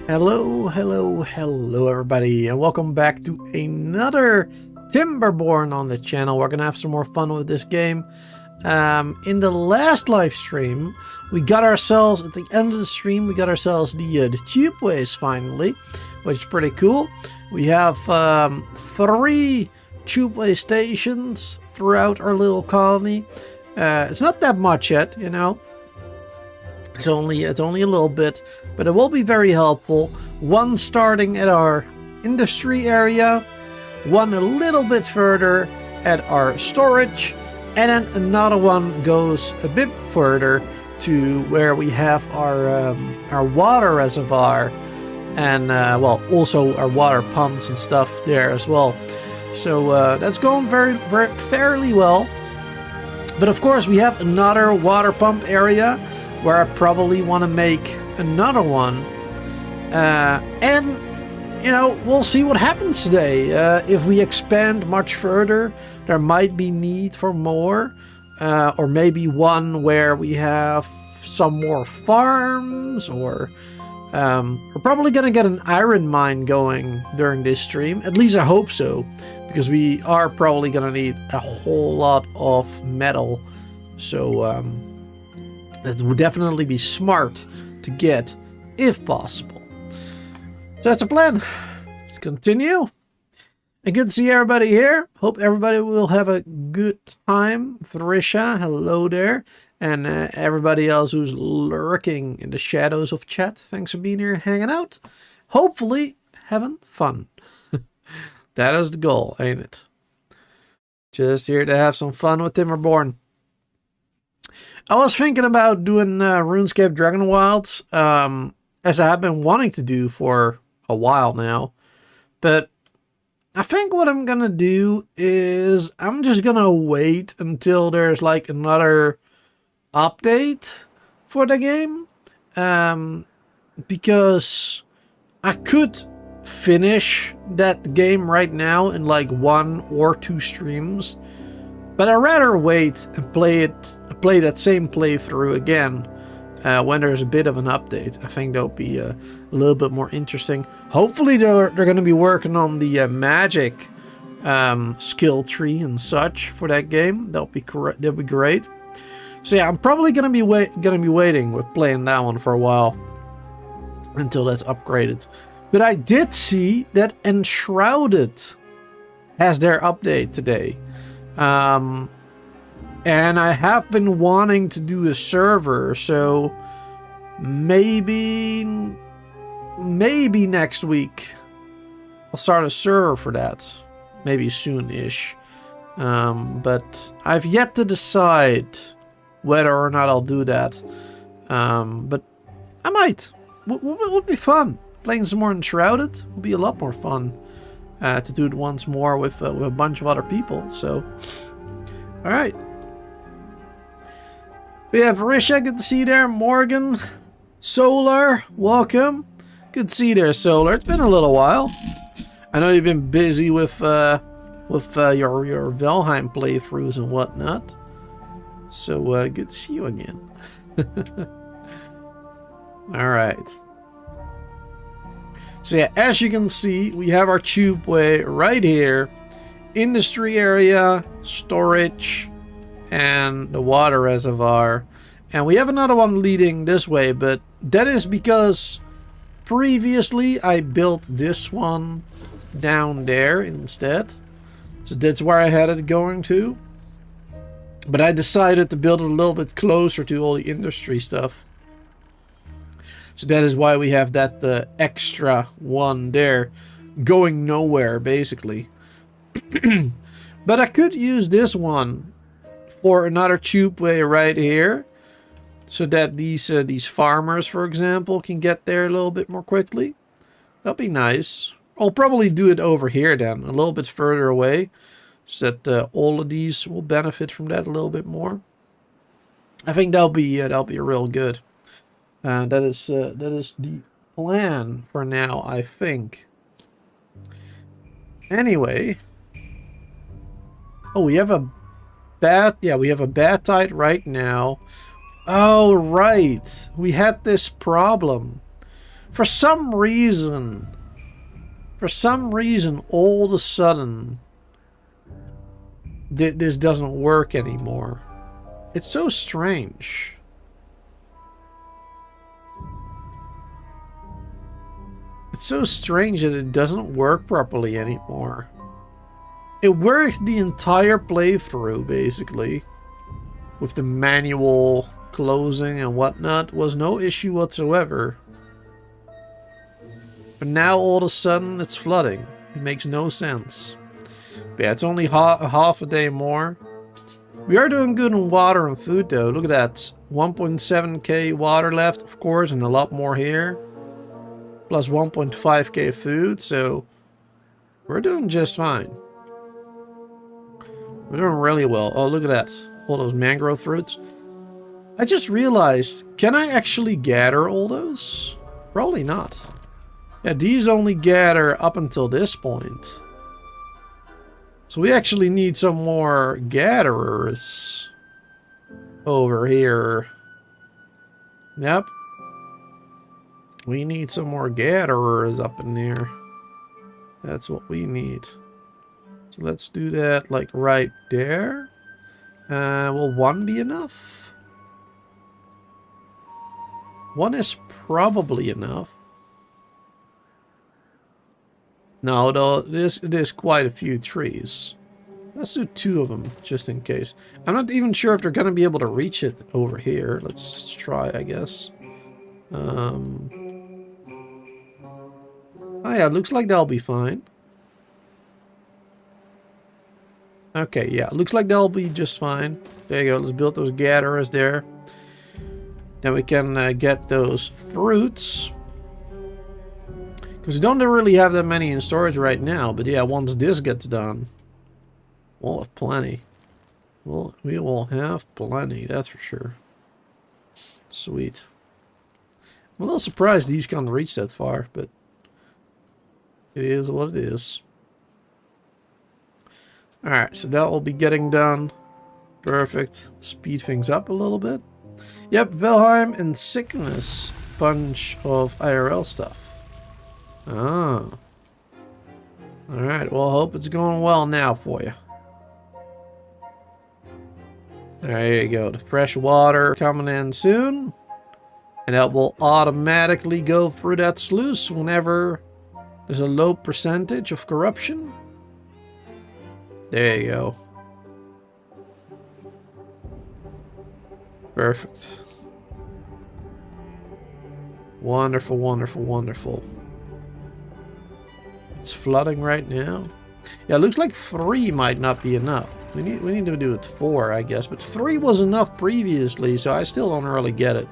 Hello everybody, and welcome back to another Timberborn on the channel. We're gonna have some more fun with this game. In the last live stream, we got ourselves, at the end of the stream, we got ourselves the TUBEWAYS finally, which is pretty cool. We have 3 TUBEWAY stations throughout our little colony. It's not that much yet, you know. It's only a little bit, but it will be very helpful. One starting at our industry area, one a little bit further at our storage, and then another one goes a bit further to where we have our water reservoir, and well, also our water pumps and stuff there as well. So that's going fairly well. But of course, we have another water pump area where I probably want to make another one, and you know, we'll see what happens today. If we expand much further, there might be need for more, or maybe one where we have some more farms, or we're probably gonna get an iron mine going during this stream. At least I hope so, because we are probably gonna need a whole lot of metal. So that would definitely be smart to get, if possible. So that's a plan. Let's continue. And good to see everybody here. Hope everybody will have a good time. Trisha, hello there. And everybody else who's lurking in the shadows of chat. Thanks for being here, hanging out. Hopefully having fun. That is the goal, ain't it? Just here to have some fun with Timberborn. I was thinking about doing RuneScape Dragon Wilds, as I have been wanting to do for a while now. But I think what I'm going to do is I'm just going to wait until there's like another update for the game. Because I could finish that game right now in like 1 or 2 streams. But I'd rather wait and play that same playthrough again when there's a bit of an update. I think that'll be a little bit more interesting. Hopefully they're going to be working on the magic skill tree and such for that game. That'll be great. So yeah, I'm probably going to be waiting with playing that one for a while until that's upgraded. But I did see that Enshrouded has their update today. And I have been wanting to do a server, so maybe next week I'll start a server for that. Maybe soon-ish. But I've yet to decide whether or not I'll do that. But I might. Would be fun. Playing some more Enshrouded would be a lot more fun. To do it once more with a bunch of other people. So, all right. We have Risha, good to see you there. Morgan, Solar, welcome. Good to see you there, Solar. It's been a little while. I know you've been busy with your Valheim playthroughs and whatnot. So good to see you again. All right. So yeah, as you can see, we have our tubeway right here. Industry area, storage, and the water reservoir. And we have another one leading this way, but that is because previously I built this one down there instead. So that's where I had it going to. But I decided to build it a little bit closer to all the industry stuff. So that is why we have that extra one there going nowhere, basically. But I could use this one for another tubeway right here, so that these farmers, for example, can get there a little bit more quickly. That'll be nice. I'll probably do it over here then, a little bit further away, so that all of these will benefit from that a little bit more. I think that'll be real good. That is the plan for now, I think. Anyway. Oh, we have a bat. Yeah, we have a batite right now. Oh, right. We had this problem For some reason, all of a sudden, this doesn't work anymore. It's so strange. It's so strange that it doesn't work properly anymore. It worked the entire playthrough, basically. With the manual closing and whatnot. Was no issue whatsoever. But now all of a sudden it's flooding. It makes no sense. But yeah, it's only half a day more. We are doing good on water and food though. Look at that. 1.7k water left, of course, and a lot more here. Plus 1.5k food, so we're doing just fine. We're doing really well. Oh, look at that. All those mangrove fruits. I just realized, can I actually gather all those? Probably not. Yeah, these only gather up until this point. So we actually need some more gatherers over here. Yep. We need some more gatherers up in there. That's what we need. So let's do that like right there. Will one be enough? One is probably enough. No, though, there's quite a few trees. Let's do 2 of them, just in case. I'm not even sure if they're going to be able to reach it over here. Let's try, I guess. Oh yeah, it looks like they'll be fine. Okay, yeah, looks like they'll be just fine. There you go, let's build those gatherers there. Then we can get those fruits. Because we don't really have that many in storage right now. But yeah, once this gets done, we'll have plenty. We will have plenty, that's for sure. Sweet. I'm a little surprised these can't reach that far, but it is what it is. Alright, so that will be getting done. Perfect. Speed things up a little bit. Yep, Valheim and sickness. Bunch of IRL stuff. Ah. Alright, well, I hope it's going well now for you. There you go. The fresh water coming in soon. And that will automatically go through that sluice whenever there's a low percentage of corruption. There you go. Perfect. Wonderful, wonderful, wonderful. It's flooding right now. Yeah, it looks like 3 might not be enough. We need to do it 4, I guess. But 3 was enough previously, so I still don't really get it.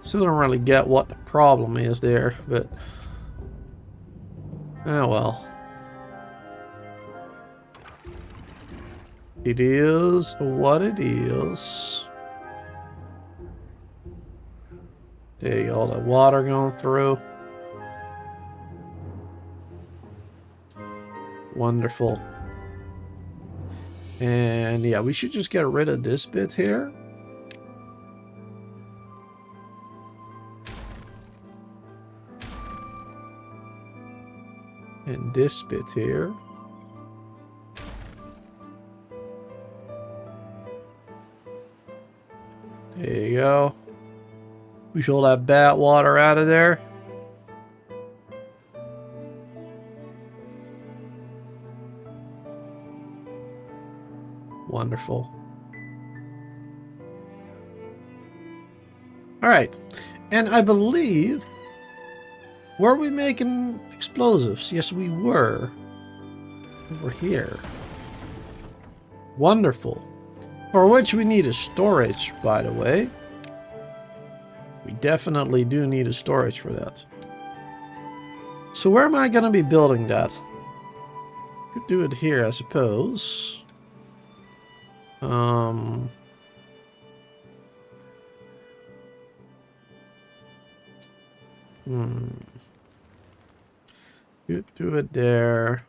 Still don't really get what the problem is there, but oh well. It is what it is. There you go, all the water going through. Wonderful. And yeah, we should just get rid of this bit here. And this bit here. There you go. We should all that bat water out of there. Wonderful. Alright. And I believe... were we making explosives? Yes, we were. Over here. Wonderful. For which we need a storage, by the way. We definitely do need a storage for that. So where am I going to be building that? Could do it here, I suppose. Do it there.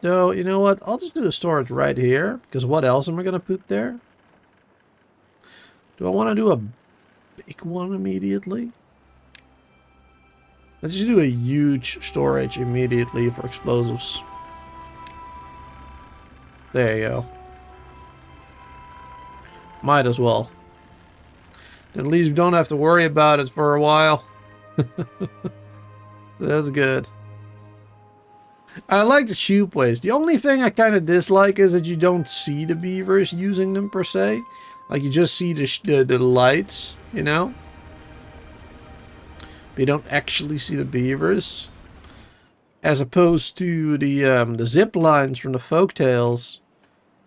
So, you know what? I'll just do the storage right here. Because what else am I going to put there? Do I want to do a big one immediately? Let's just do a huge storage immediately for explosives. There you go. Might as well. At least we don't have to worry about it for a while. That's good. I like the TUBEWAYS. The only thing I kind of dislike is that you don't see the beavers using them per se. Like you just see the lights, you know? But you don't actually see the beavers. As opposed to the zip lines from the folktales.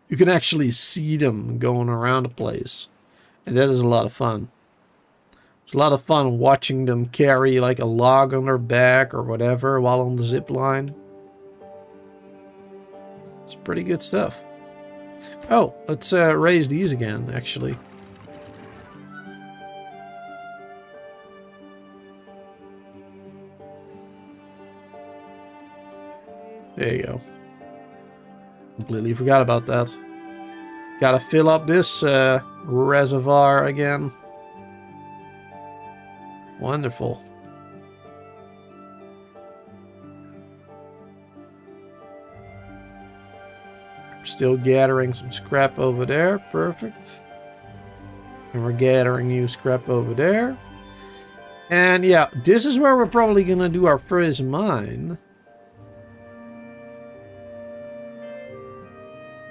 You can actually see them going around the place. And that is a lot of fun. It's a lot of fun watching them carry like a log on their back or whatever while on the zip line. It's pretty good stuff. Oh, let's raise these again, actually. There you go. Completely forgot about that. Gotta fill up this reservoir again. Wonderful. Still gathering some scrap over there. Perfect. And we're gathering new scrap over there. And yeah, this is where we're probably gonna do our first mine.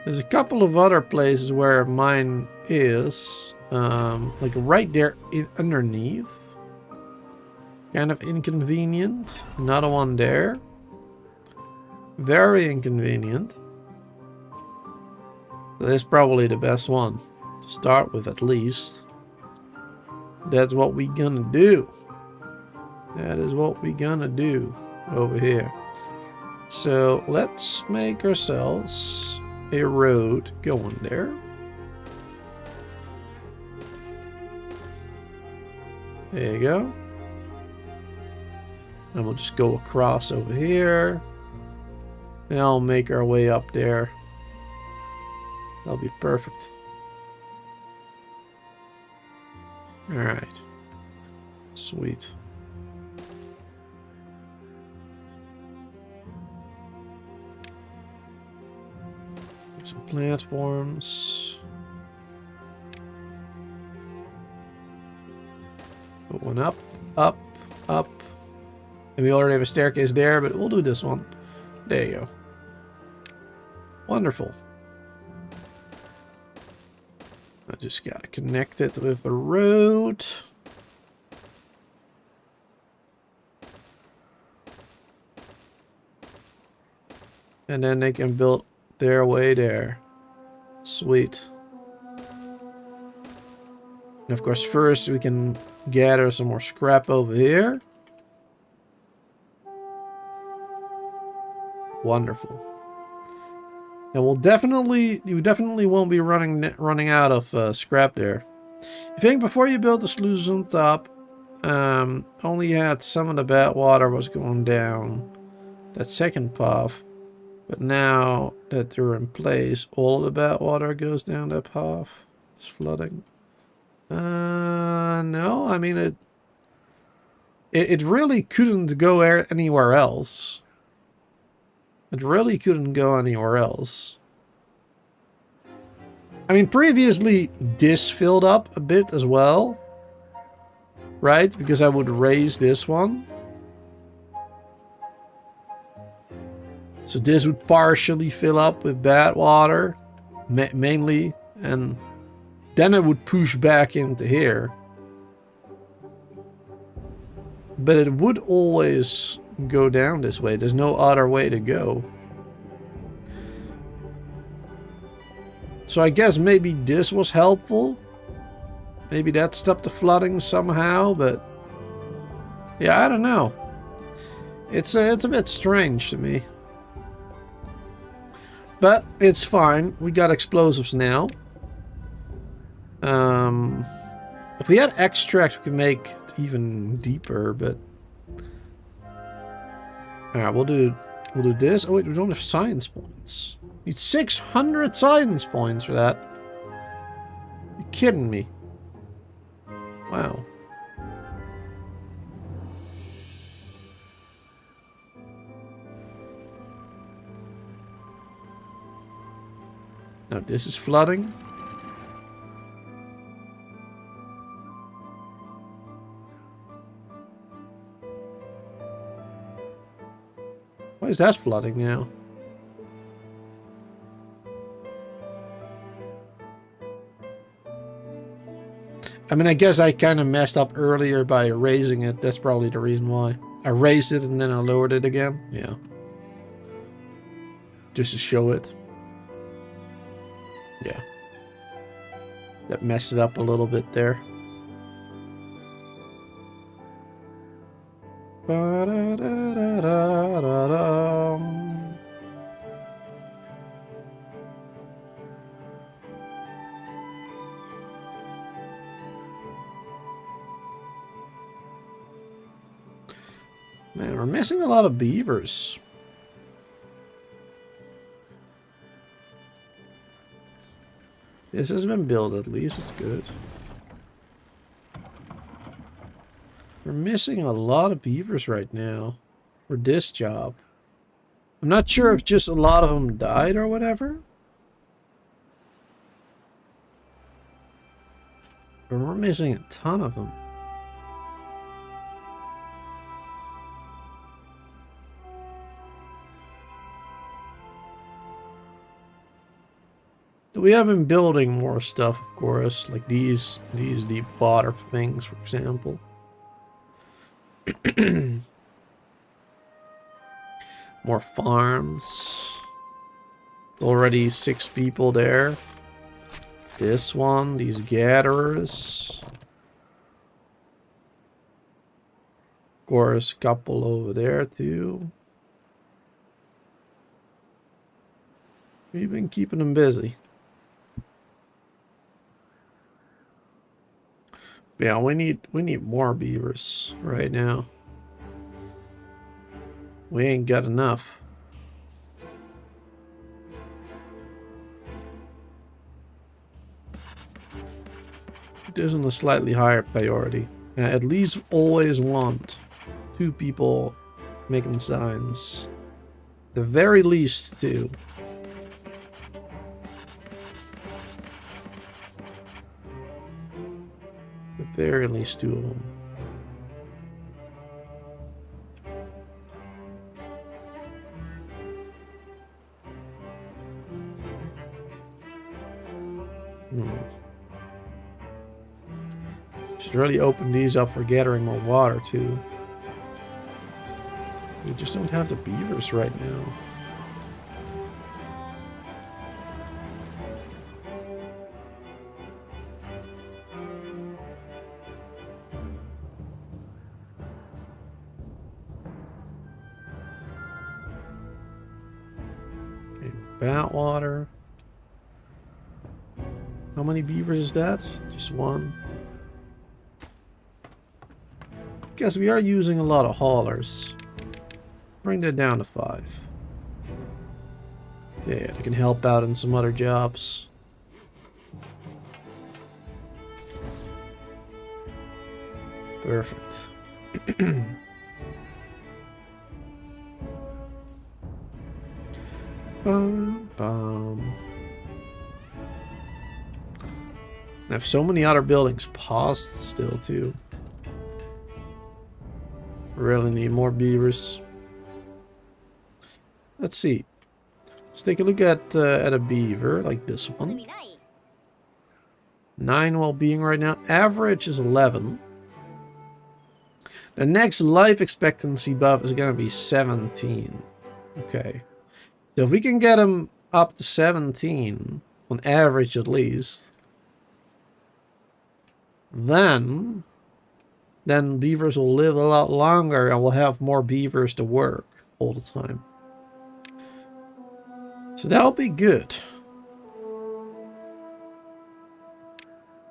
There's a couple of other places where mine is. Like right there underneath. Kind of inconvenient. Another one there. Very inconvenient. This is probably the best one to start with, at least. That's what we gonna do. That is what we gonna do over here. So let's make ourselves a road going there. There you go. And we'll just go across over here. And I'll make our way up there. That'll be perfect. Alright. Sweet. Some platforms. Put one up, up, up. And we already have a staircase there, but we'll do this one. There you go. Wonderful. I just gotta connect it with the road. And then they can build their way there. Sweet. And of course, first we can gather some more scrap over here. Wonderful. Now you definitely won't be running out of scrap there. You think before you built the sluices on top, only had some of the bad water was going down that second path, but now that they're in place, all of the bad water goes down that path. It's flooding. No, I mean it really couldn't go anywhere else. It really couldn't go anywhere else. I mean, previously this filled up a bit as well. Right? Because I would raise this one. So this would partially fill up with bad water. Mainly. And then it would push back into here. But it would always go down this way. There's no other way to go. So I guess maybe this was helpful. Maybe that stopped the flooding somehow, but yeah, I don't know. It's a bit strange to me. But it's fine. We got explosives now. If we had extract, we could make it even deeper, but alright, we'll do this. Oh wait, we don't have science points. Need 600 science points for that. You kidding me? Wow. Now this is flooding. Why is that flooding now? I mean, I guess I kind of messed up earlier by raising it. That's probably the reason why. I raised it and then I lowered it again. Yeah. Just to show it. Yeah. That messed it up a little bit there. Man, we're missing a lot of beavers. This has been built at least, it's good. We're missing a lot of beavers right now for this job. I'm not sure if just a lot of them died or whatever. But we're missing a ton of them. We have been building more stuff, of course, like these deep water things, for example. More farms. Already 6 people there. This one, these gatherers. Of course, a couple over there too. We've been keeping them busy. Yeah, we need more beavers right now. We ain't got enough. It is on a slightly higher priority. At least always want 2 people making signs. The very least 2. The very least 2 of them. Should really open these up for gathering more water too. We just don't have the beavers right now. Okay, Batwater. How many beavers is that? Just 1. Guess we are using a lot of haulers. Bring that down to 5. Yeah, they can help out in some other jobs. Perfect. Bum, bum. I have so many other buildings paused still too. Really need more beavers. Let's see. Let's take a look at a beaver like this one. 9 well-being right now. Average is 11. The next life expectancy buff is going to be 17. Okay. So if we can get him up to 17, on average at least, then beavers will live a lot longer and we'll have more beavers to work all the time. So that'll be good.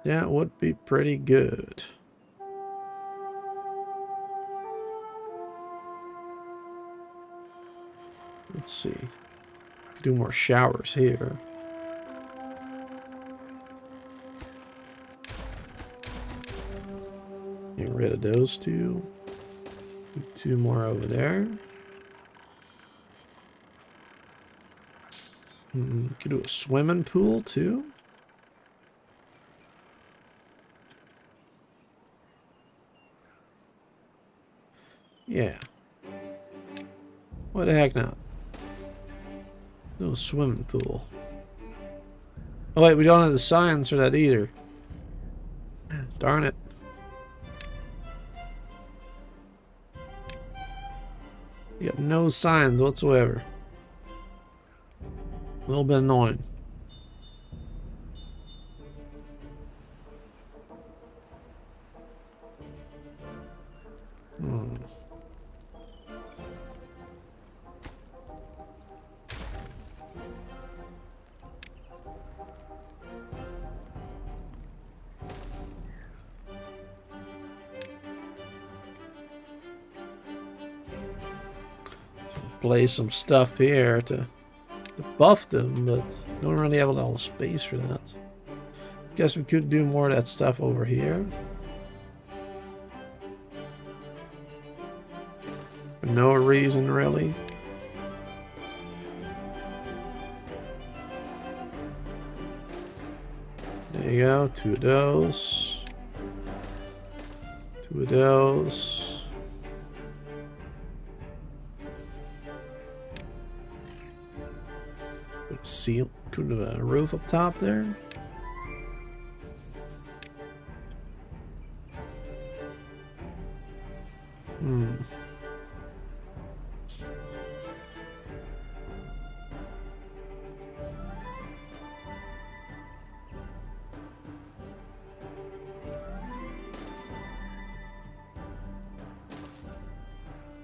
That would be pretty good. Let's see. Do more showers here. Get rid of those two. Do 2 more over there. Could do a swimming pool too. Yeah. What the heck not? No swimming pool. Oh wait, we don't have the signs for that either. Darn it. You got no signs whatsoever. A little bit annoying. Place some stuff here to buff them, but don't really have a lot of space for that. Guess we could do more of that stuff over here. For no reason, really. There you go, 2 of those. 2 of those. Seal, could have a roof up top there.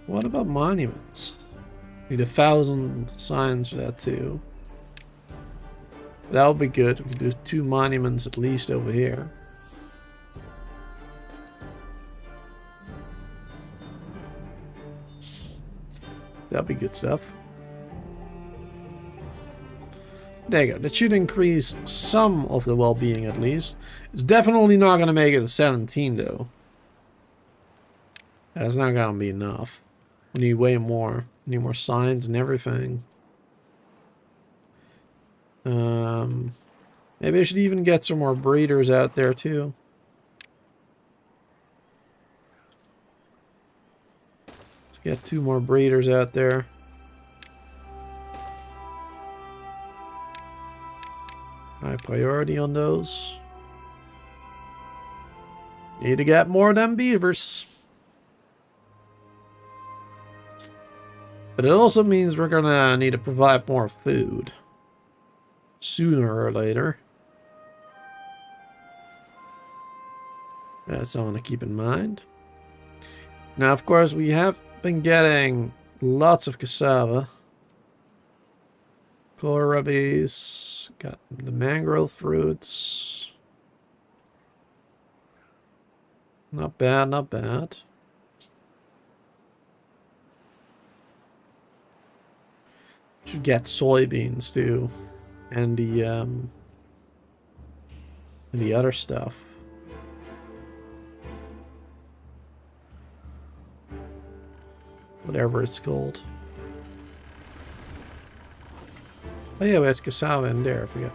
What about monuments? Need 1,000 signs for that too. That would be good. We could do 2 monuments at least over here. That'd be good stuff. There you go. That should increase some of the well-being at least. It's definitely not going to make it a 17 though. That's not going to be enough. We need way more. We need more signs and everything. Maybe I should even get some more breeders out there too. Let's get 2 more breeders out there. High priority on those. Need to get more of them beavers. But it also means we're gonna need to provide more food. Sooner or later. That's something to keep in mind. Now, of course, we have been getting lots of cassava. Kohlrabies. Got the mangrove fruits. Not bad, not bad. Should get soybeans too. And the other stuff. Whatever it's called. Oh yeah, we had cassava in there, I forget.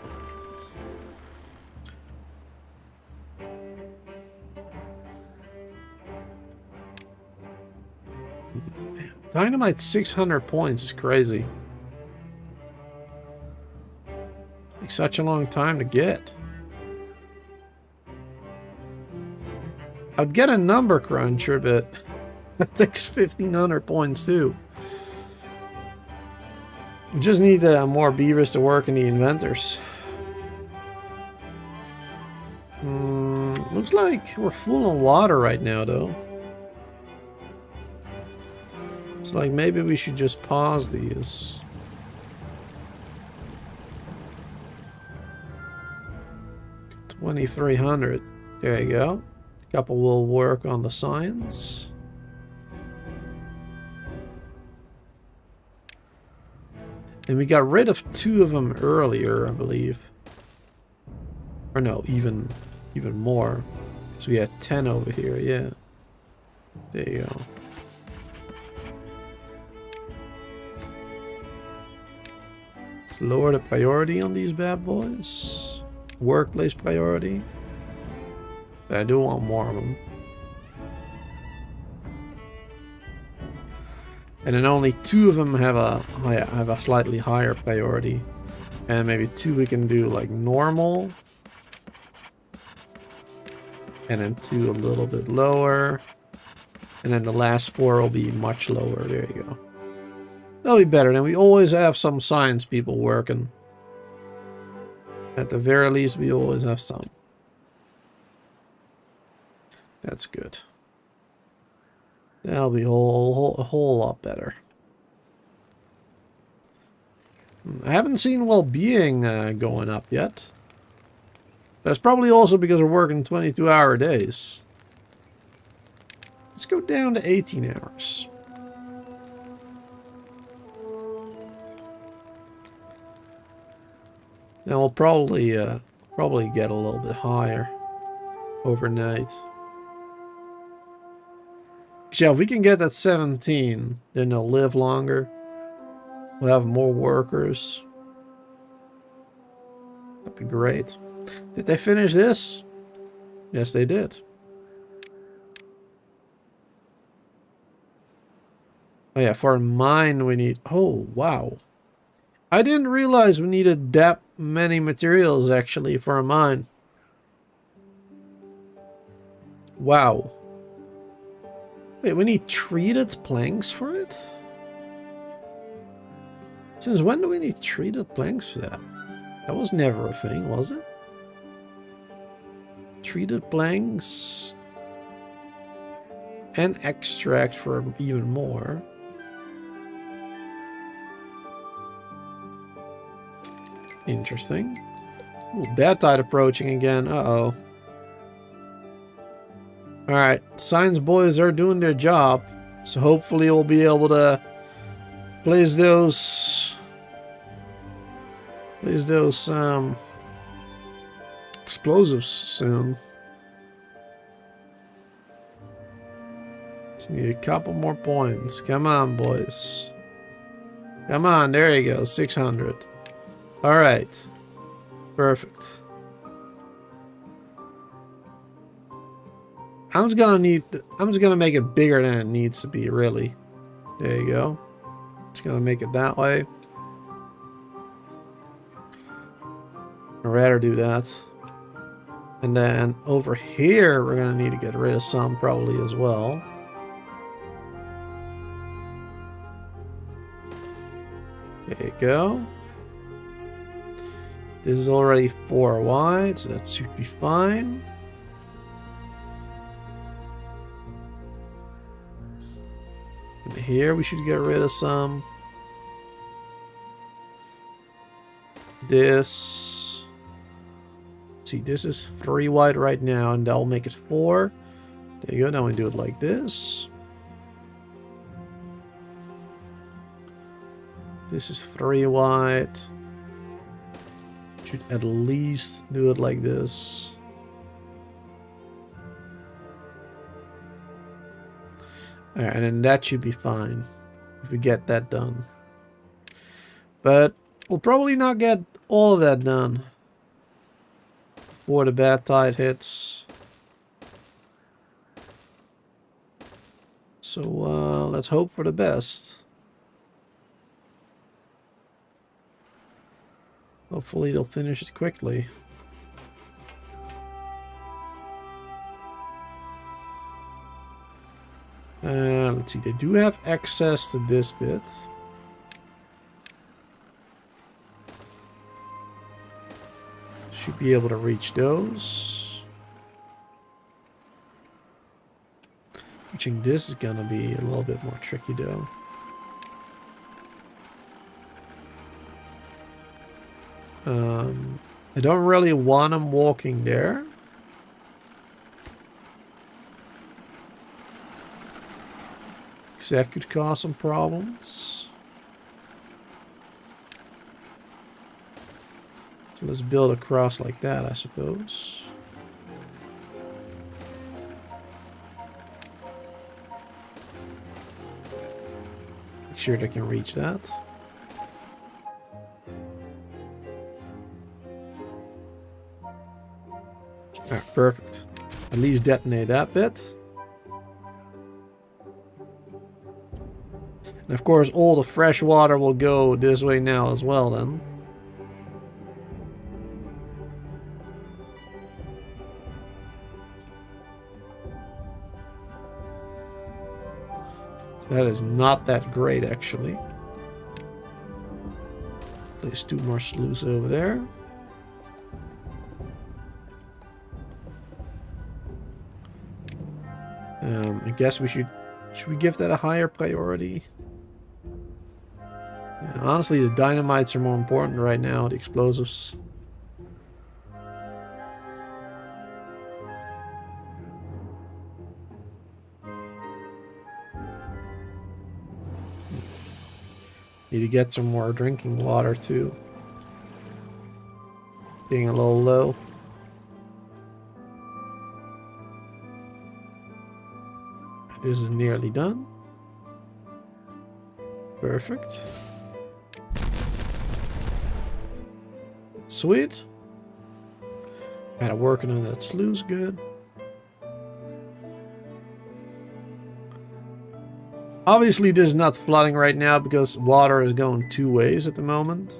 Dynamite 600 points is crazy. Takes such a long time to get. I'd get a number cruncher, but that takes 1,500 points too. We just need more beavers to work in the inventors. Looks like we're full on water right now, though. It's like maybe we should just pause these. $2,300. There you go. A couple will work on the signs. And we got rid of 2 of them earlier, I believe. Or no, even more. So we had 10 over here, yeah. There you go. Let's lower the priority on these bad boys. Workplace priority. But I do want more of them. And then only 2 of them have a slightly higher priority. And maybe 2 we can do like normal. And then 2 a little bit lower. And then the last 4 will be much lower. There you go. That'll be better. Then we always have some science people working. At the very least, we always have some. That's good. That'll be a whole lot better. I haven't seen well-being going up yet. That's probably also because we're working 22-hour days. Let's go down to 18 hours. Now we'll probably get a little bit higher overnight. Yeah, if we can get that 17, then they'll live longer. We'll have more workers. That'd be great. Did they finish this? Yes, they did. Oh yeah, for a mine we need... Oh, wow. I didn't realize we needed that many materials, actually, for a mine. Wow. Wait, we need treated planks for it? Since when do we need treated planks for that? That was never a thing, was it? Treated planks. And extract for even more. Interesting. Ooh, bad tide approaching again. Uh-oh. Alright, science boys are doing their job. So hopefully we'll be able to place those explosives soon. Just need a couple more points. Come on, boys. Come on, there you go. 600. Alright. Perfect. I'm just gonna make it bigger than it needs to be, really. There you go. Just gonna make it that way. I'd rather do that. And then over here, we're gonna need to get rid of some probably as well. There you go. This is already 4 wide, so that should be fine. And here we should get rid of some. This. Let's see, this is 3 wide right now, and that'll make it 4. There you go. Now we do it like this. This is 3 wide. Should at least do it like this. Alright, and then that should be fine if we get that done. But we'll probably not get all of that done before the bad tide hits. So let's hope for the best. Hopefully they'll finish it quickly. Let's see, they do have access to this bit. Should be able to reach those. Reaching this is gonna be a little bit more tricky though. I don't really want them walking there. Because that could cause some problems. So let's build across like that, I suppose. Make sure they can reach that. Alright, perfect. At least detonate that bit. And of course, all the fresh water will go this way now as well then. That is not that great, actually. Place 2 more sluices over there. I guess we should we give that a higher priority? Yeah, honestly, the dynamites are more important right now, the explosives. Need to get some more drinking water too. Being a little low. This is nearly done. Perfect. Sweet. Gotta working on that sluice good. Obviously this is not flooding right now because water is going 2 ways at the moment.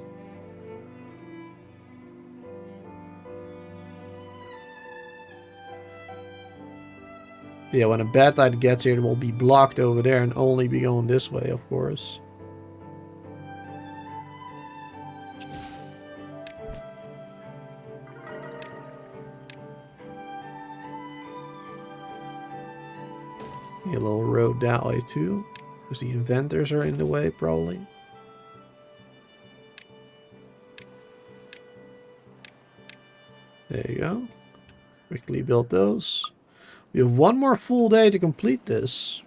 Yeah, when a bad tide gets here, it will be blocked over there and only be going this way, of course. A little road that way too, because the inventors are in the way probably. There you go. Quickly build those. We have 1 more full day to complete this.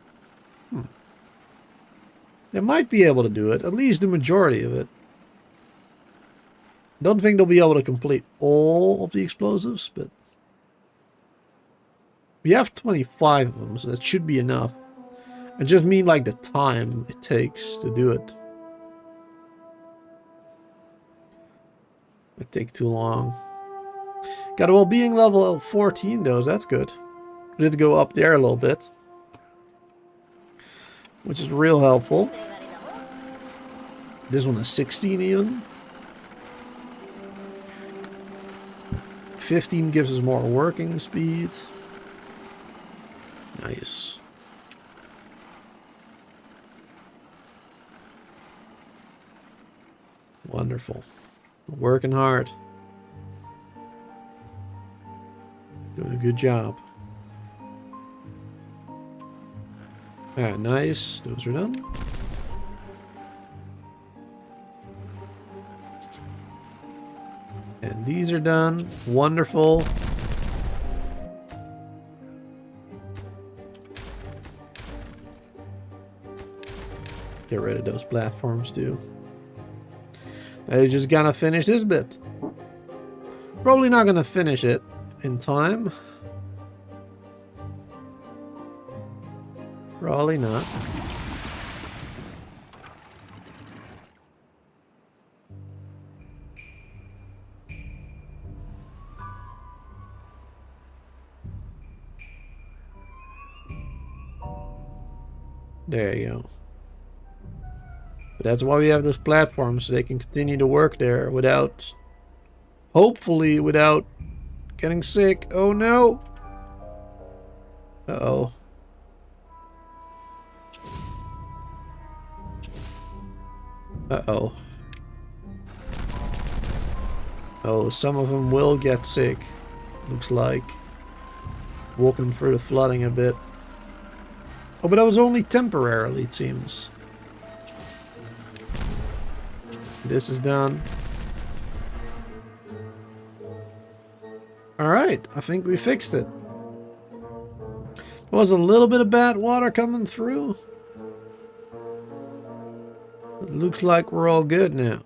They might be able to do it, at least the majority of it. Don't think they'll be able to complete all of the explosives, but we have 25 of them, so that should be enough. I just mean like the time it takes to do it. It take too long. Got a well-being level of 14 though, so that's good. We need to go up there a little bit, which is real helpful. This one is 16 even. 15 gives us more working speed. Nice. Wonderful. Working hard. Doing a good job. Alright, nice. Those are done. And these are done. Wonderful. Get rid of those platforms too. Now you're just gonna finish this bit. Probably not gonna finish it in time. Probably not. There you go. But that's why we have those platforms, so they can continue to work there without, hopefully without getting sick. Oh no! Uh-oh. Uh-oh. Oh, some of them will get sick. Looks like. Walking through the flooding a bit. Oh, but that was only temporarily, it seems. This is done. Alright, I think we fixed it. There was a little bit of bad water coming through. It looks like we're all good now.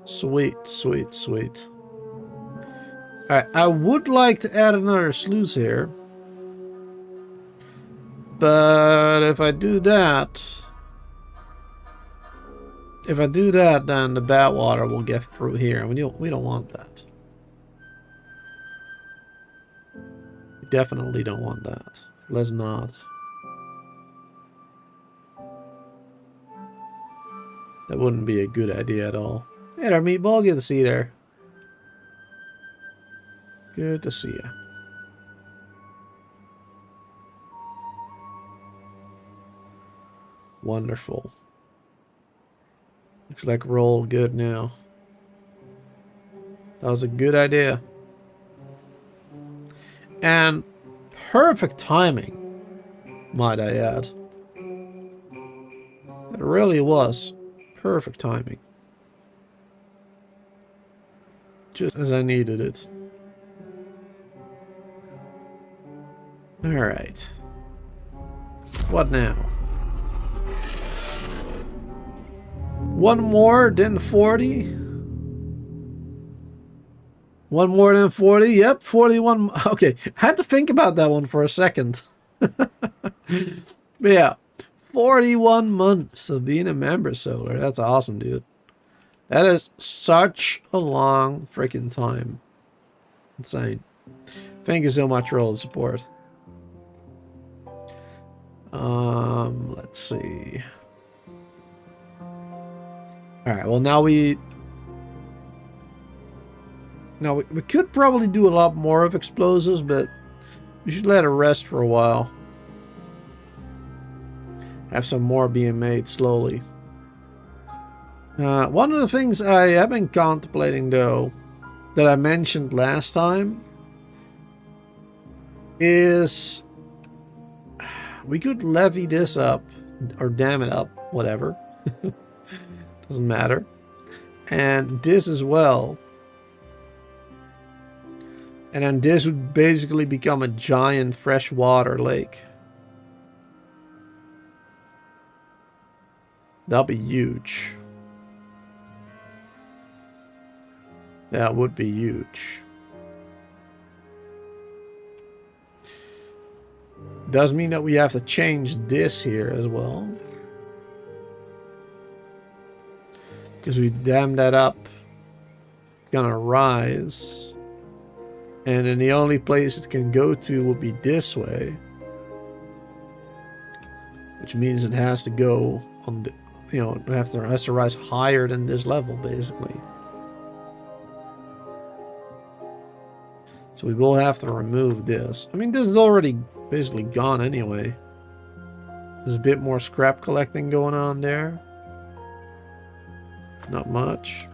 Sweet, sweet, sweet. Alright, I would like to add another sluice here. But if I do that, if I do that, then the bad water will get through here. We don't want that. We definitely don't want that. Let's not. That wouldn't be a good idea at all. Hey there, meatball. Good to see you there. Good to see you. Wonderful. Looks like we're all good now. That was a good idea. And perfect timing, might I add. It really was perfect timing. Just as I needed it. Alright. What now? One more than 40. One more than 40. Yep, 41. Okay, I had to think about that one for a second. But yeah, 41 months of being a member, Solar. That's awesome, dude. That is such a long freaking time. Insane. Thank you so much for all the support. Let's see. Alright, well now we could probably do a lot more of explosives, but we should let it rest for a while. Have some more being made slowly. One of the things I have been contemplating, though, that I mentioned last time, is we could levy this up, or dam it up, whatever. Doesn't matter. And this as well. And then this would basically become a giant freshwater lake. That'll be huge. That would be huge. Does mean that we have to change this here as well. Because we dam that up. It's gonna rise. And then the only place it can go to will be this way. Which means it has to go on the, you know, it has to rise higher than this level, basically. So we will have to remove this. I mean, this is already basically gone anyway. There's a bit more scrap collecting going on there. Not much.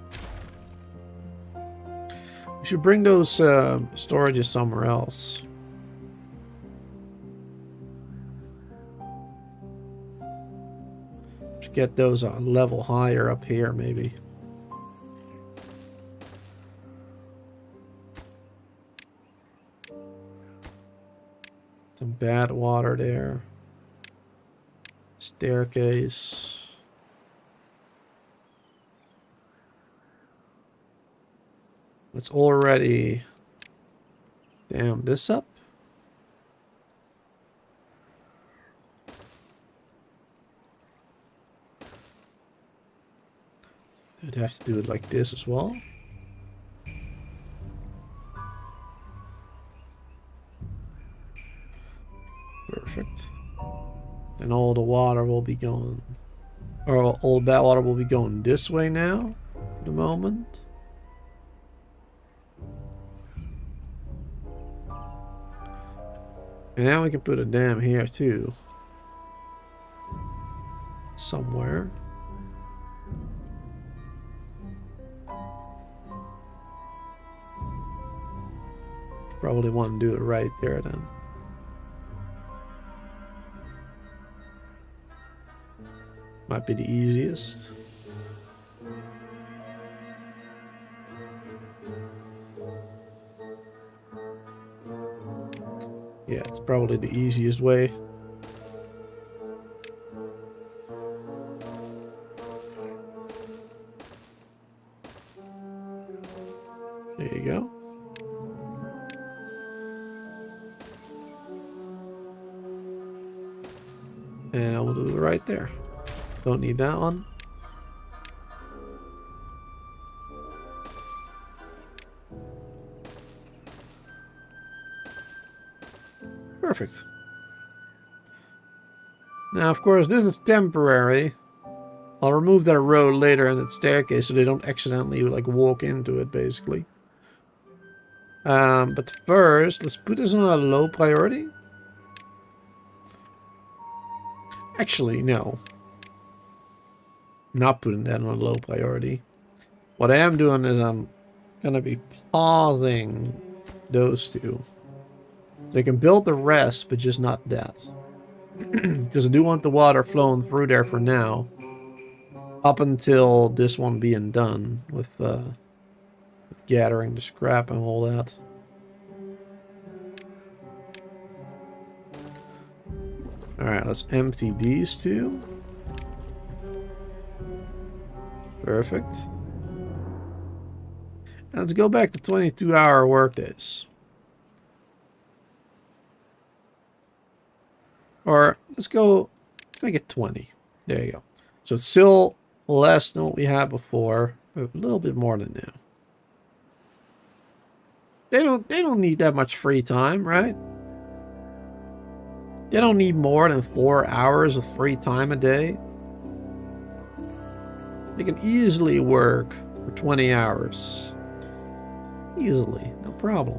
We should bring those storages somewhere else. Should get those a level higher up here, maybe. Some bad water there. Staircase. Let's already dam this up. I'd have to do it like this as well. Perfect. And all the water will be going, or all the bad water will be going this way now, for the moment. And now we can put a dam here too. Somewhere. Probably want to do it right there then. Might be the easiest. Yeah, it's probably the easiest way. There you go. And I will do it right there. Don't need that one. Perfect. Now, of course, this is temporary. I'll remove that road later in the staircase so they don't accidentally like walk into it, basically. But first, let's put this on a low priority. Actually, no. Not putting that on a low priority. What I am doing is I'm gonna be pausing those two. They can build the rest, but just not that. Because I do want the water flowing through there for now. Up until this one being done with gathering the scrap and all that. Alright, let's empty these two. Perfect. And let's go back to 22-hour workdays. Or let's make it 20. There you go. So it's still less than what we had before, but a little bit more than now. They don't need that much free time, right? They don't need more than 4 hours of free time a day. They can easily work for 20 hours. Easily, no problem.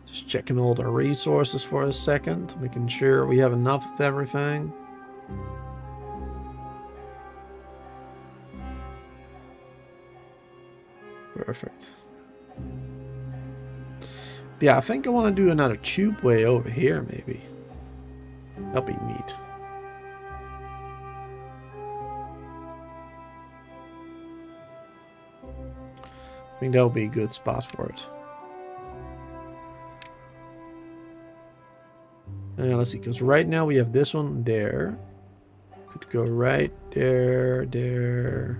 Just checking all the resources for a second, making sure we have enough of everything. Perfect. Yeah, I think I want to do another tubeway over here, maybe. That'll be neat. I think that'll be a good spot for it. Let's see, because right now we have this one there. Could go right there, there.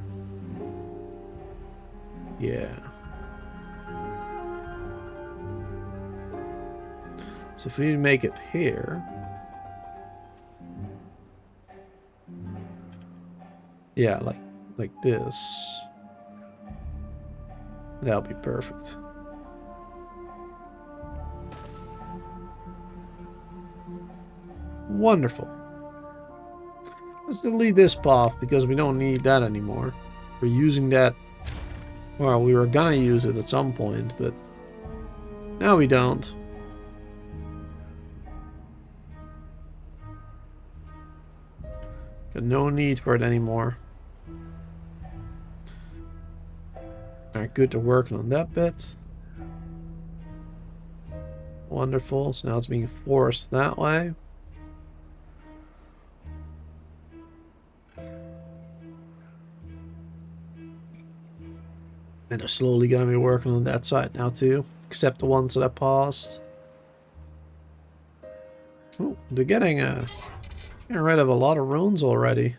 Yeah. So if we make it here. Yeah, like this. That'll be perfect. Wonderful. Let's delete this path because we don't need that anymore. We're using that. Well, we were gonna use it at some point, but now we don't. Got no need for it anymore. Alright, good to working on that bit. Wonderful. So now it's being forced that way. And they're slowly going to be working on that side now too. Except the ones that I paused. Oh, they're getting rid of a lot of runes already.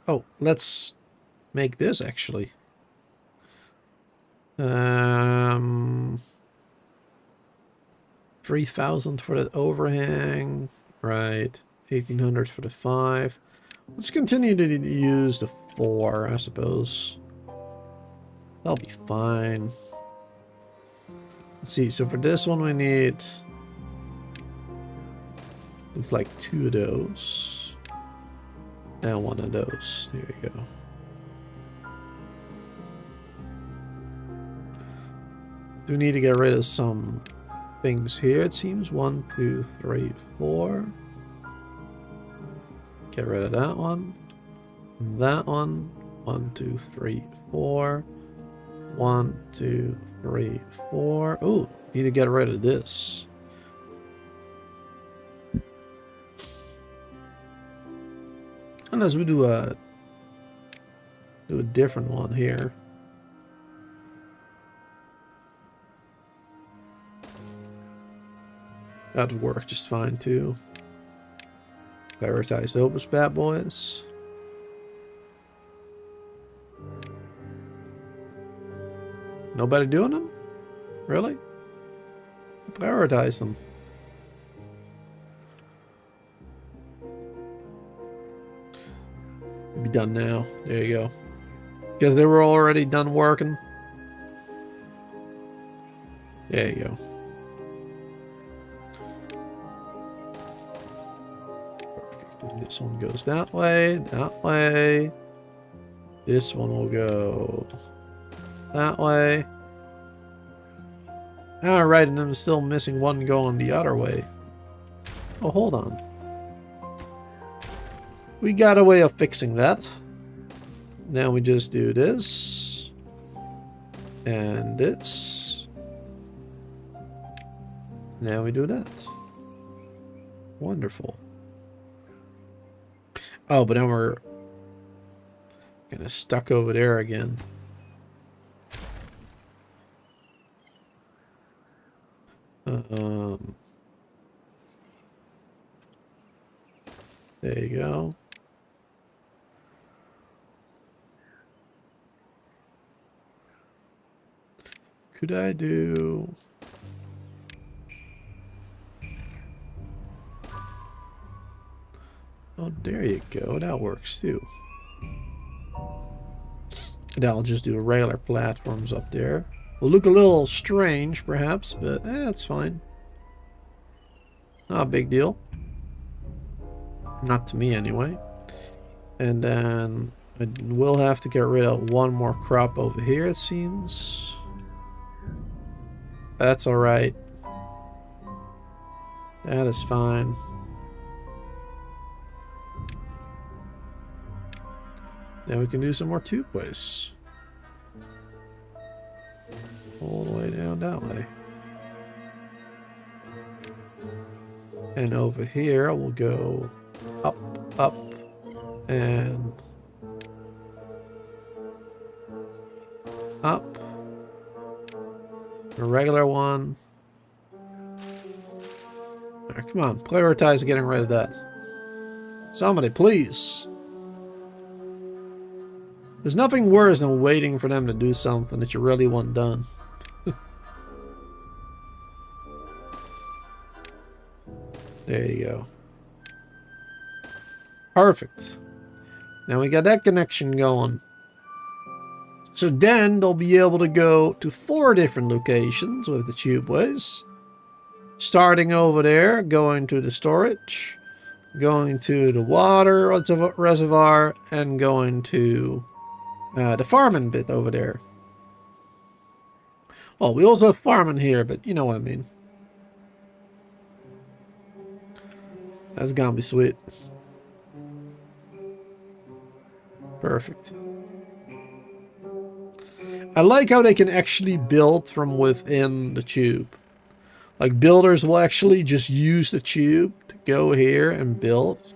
Oh, let's make this actually. 3,000 for that overhang. Right. 1,800 for the 5. Let's continue to use the 4, I suppose. That'll be fine. Let's see, so for this one we need... looks like 2 of those. And 1 of those. There we go. Do need to get rid of some things here, it seems. 1, 2, 3, 4. Get rid of that one. That one. 1, 2, 3, 4. 1, 2, 3, 4. Oh, need to get rid of this. Unless we do a different one here. That'd work just fine too. Prioritize those bad boys. Nobody doing them? Really? Prioritize them. Be done now. There you go. Because they were already done working. There you go. This one goes that way, that way. This one will go that way. Alright, and I'm still missing one going the other way. Oh, hold on. We got a way of fixing that. Then we just do this. And this. Now we do that. Wonderful. Oh, but then we're kind of stuck over there again. There you go. Could I do... Oh, there you go. That works too. And I'll just do regular platforms up there. Will look a little strange, perhaps, but it's fine. Not a big deal. Not to me, anyway. And then I will have to get rid of one more crop over here, it seems. That's alright. That is fine. Now we can do some more tubeways. All the way down that way. And over here we'll go up, up, and up. A regular one. Right, come on, prioritize getting rid of that. Somebody, please. There's nothing worse than waiting for them to do something that you really want done. There you go. Perfect. Now we got that connection going. So then they'll be able to go to 4 different locations with the tubeways. Starting over there, going to the storage, going to the water reservoir, and going to the farming bit over there. Well, we also have farming here, but you know what I mean. That's gonna be sweet. Perfect. I like how they can actually build from within the tube. Like, builders will actually just use the tube to go here and build.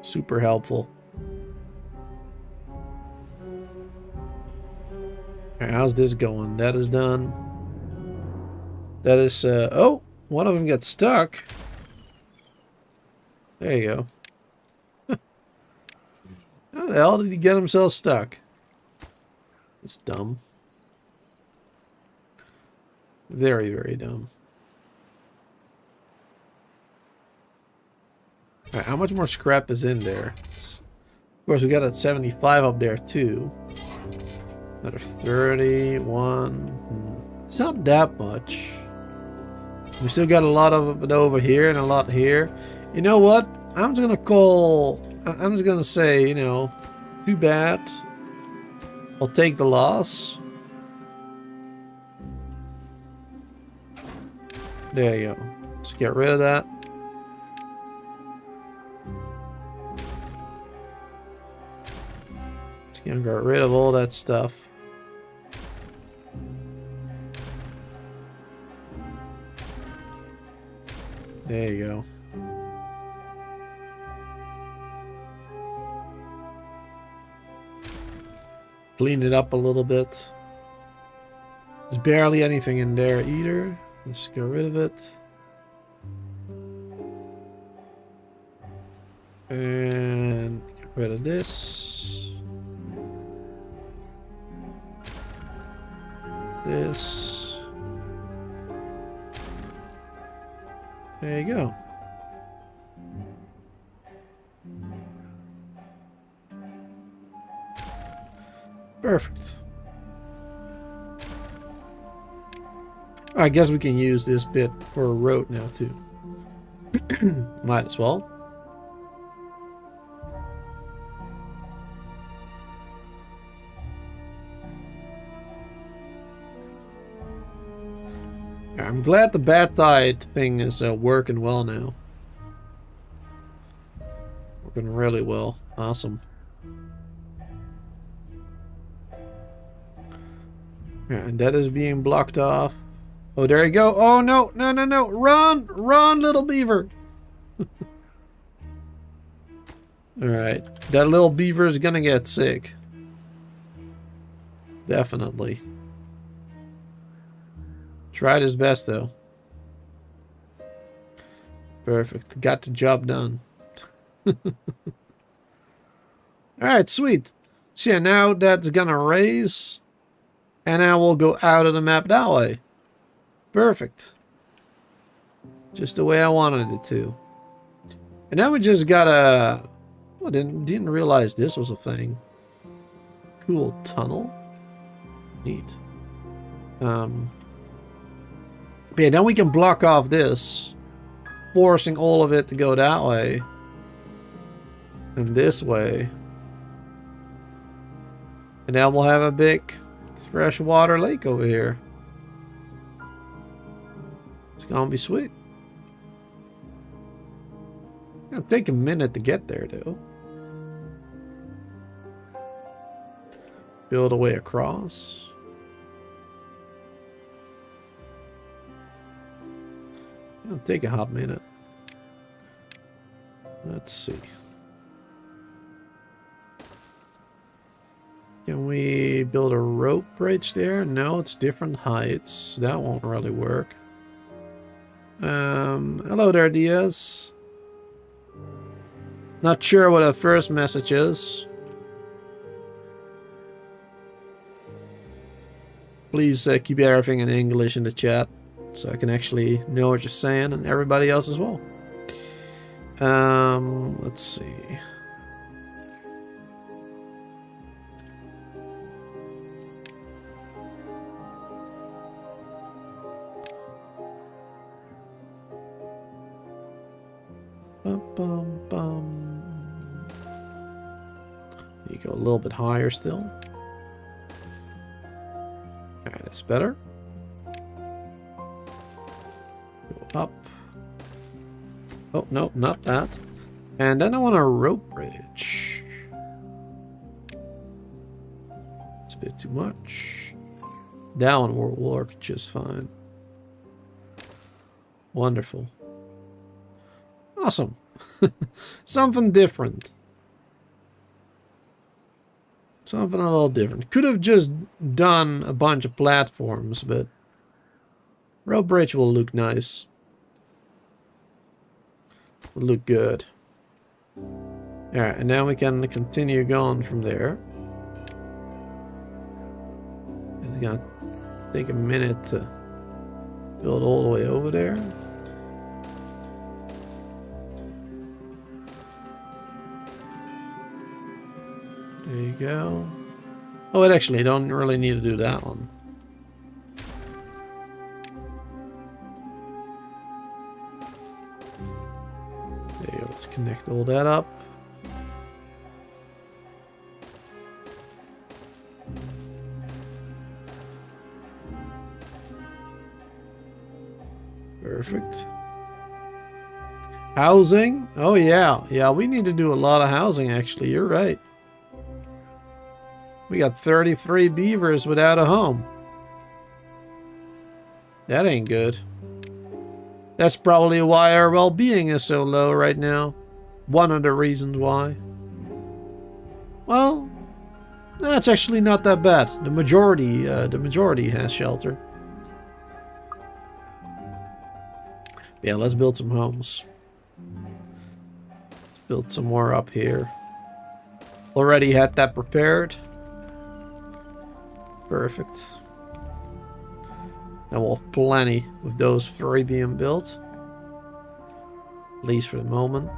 Super helpful. Alright, how's this going? That is done. That is, oh, one of them got stuck. There you go. How the hell did he get himself stuck? It's dumb. Very, very dumb. Alright, how much more scrap is in there? Of course, we got that 75 up there, too. Another 31. It's not that much. We still got a lot of it over here and a lot here. You know what? I'm just gonna say, you know, too bad. I'll take the loss. There you go. Let's get rid of that. Let's get rid of all that stuff. There you go. Clean it up a little bit. There's barely anything in there either. Let's get rid of it. And get rid of this. This. There you go. Perfect. I guess we can use this bit for a road now too. Might as well. I'm glad the bat tide thing is working well now. Working really well. Awesome. Yeah, and that is being blocked off. Oh, there you go. Oh, no, no, no, no. Run, run, little beaver. Alright. That little beaver is gonna get sick. Definitely. Tried his best, though. Perfect. Got the job done. Alright, sweet. So yeah, now that's gonna raise. And now we'll go out of the map that way. Perfect. Just the way I wanted it to. And now we just gotta... Oh, didn't realize this was a thing. Cool tunnel. Neat. Yeah, now we can block off this, forcing all of it to go that way. And this way. And now we'll have a big freshwater lake over here. It's gonna be sweet. It'll take a minute to get there, though. Build a way across. It'll take a hot minute. Let's see. Can we build a rope bridge there? No, it's different heights. That won't really work. Hello there, Diaz. Not sure what our first message is. Please keep everything in English in the chat, so I can actually know what you're saying, and everybody else as well. Let's see. You go a little bit higher still. Alright, that's better. Go up. Oh, no, not that. And then I want a rope bridge. It's a bit too much. That one will work just fine. Wonderful. Awesome. Something different. Something a little different. Could have just done a bunch of platforms, but rope bridge will look nice. Will look good. Alright, and now we can continue going from there. It's gonna take a minute to build all the way over there. There you go. Oh, it actually don't really need to do that one. There you go. Let's connect all that up. Perfect. Housing? Oh yeah. Yeah, we need to do a lot of housing actually. You're right. We got 33 beavers without a home. That ain't good. That's probably why our well-being is so low right now. One of the reasons why. Well, that's actually not that bad. The majority has shelter. Yeah, let's build some homes. Let's build some more up here. Already had that prepared. Perfect. Now we'll have plenty with those 3 being built. At least for the moment.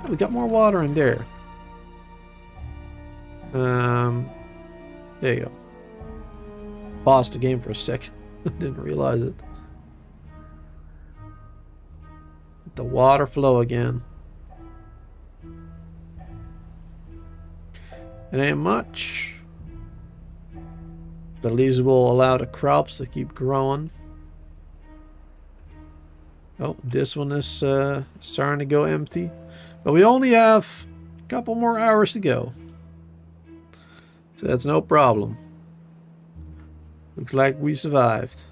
Oh, we got more water in there. There you go. Paused the game for a second. Didn't realize it. Let the water flow again. It ain't much. But at least we'll allow the crops to keep growing. Oh, this one is starting to go empty. But we only have a couple more hours to go. So that's no problem. Looks like we survived.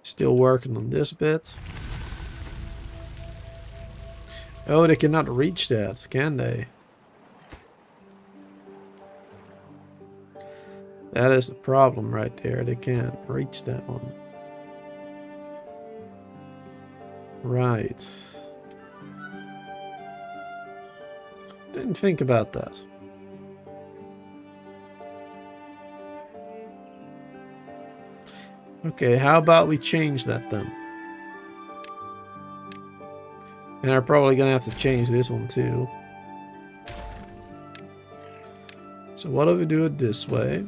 Still working on this bit. Oh, they cannot reach that, can they? That is the problem right there. They can't reach that one. Right. Didn't think about that. Okay, how about we change that then? And I'm probably gonna have to change this one too. So what if we do it this way?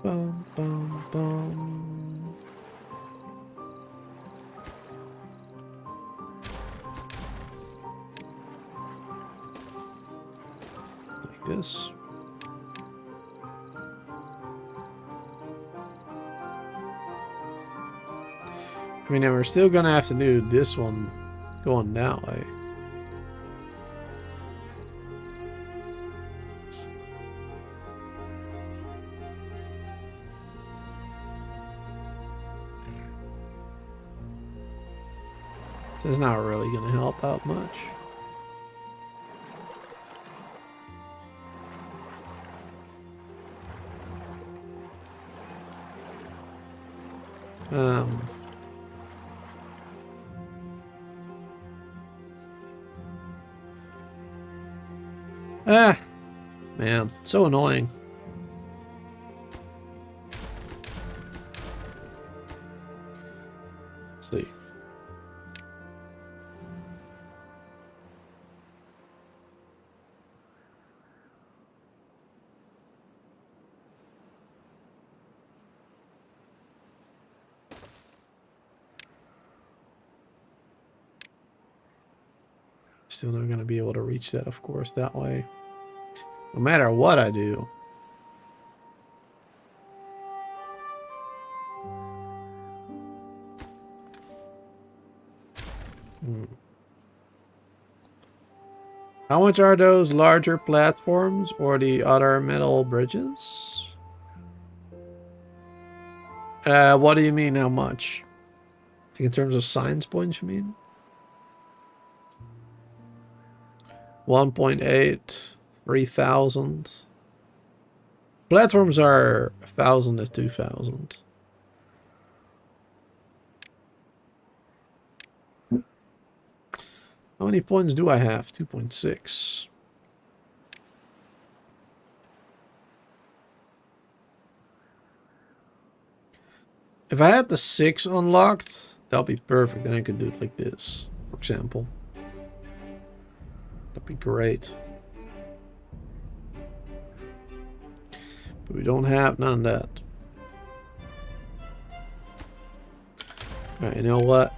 Bum, bum, bum. Like this. I mean, we're still gonna have to do this one going that way. So it's not really gonna help out much. Man, so annoying. Let's see. Still not going to be able to reach that, of course, that way. No matter what I do. How much are those larger platforms or the other metal bridges? What do you mean, how much? In terms of science points, you mean? 1.8, 3,000. Platforms are 1,000 to 2,000. How many points do I have? 2.6. If I had the 6 unlocked, that'll be perfect. Then I could do it like this, for example. That'd be great. But we don't have none of that. Alright, you know what?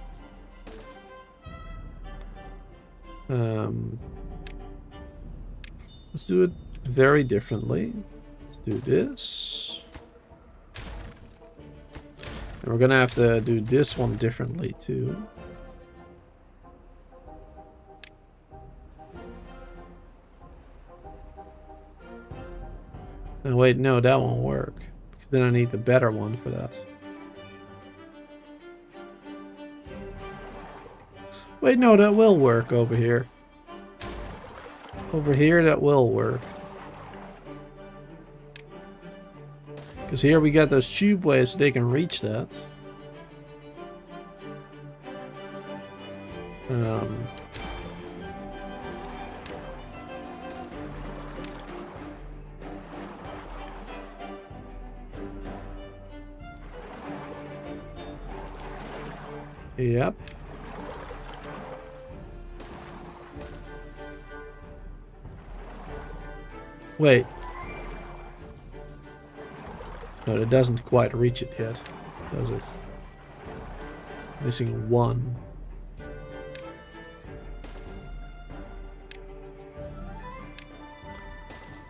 Let's do it very differently. Let's do this. And we're gonna have to do this one differently too. Oh, wait, no, that won't work. Because then I need the better one for that. Wait, no, that will work over here. Over here, that will work. Because here we got those tubeways so they can reach that. Yep. Wait. No, it doesn't quite reach it yet, does it? Missing one.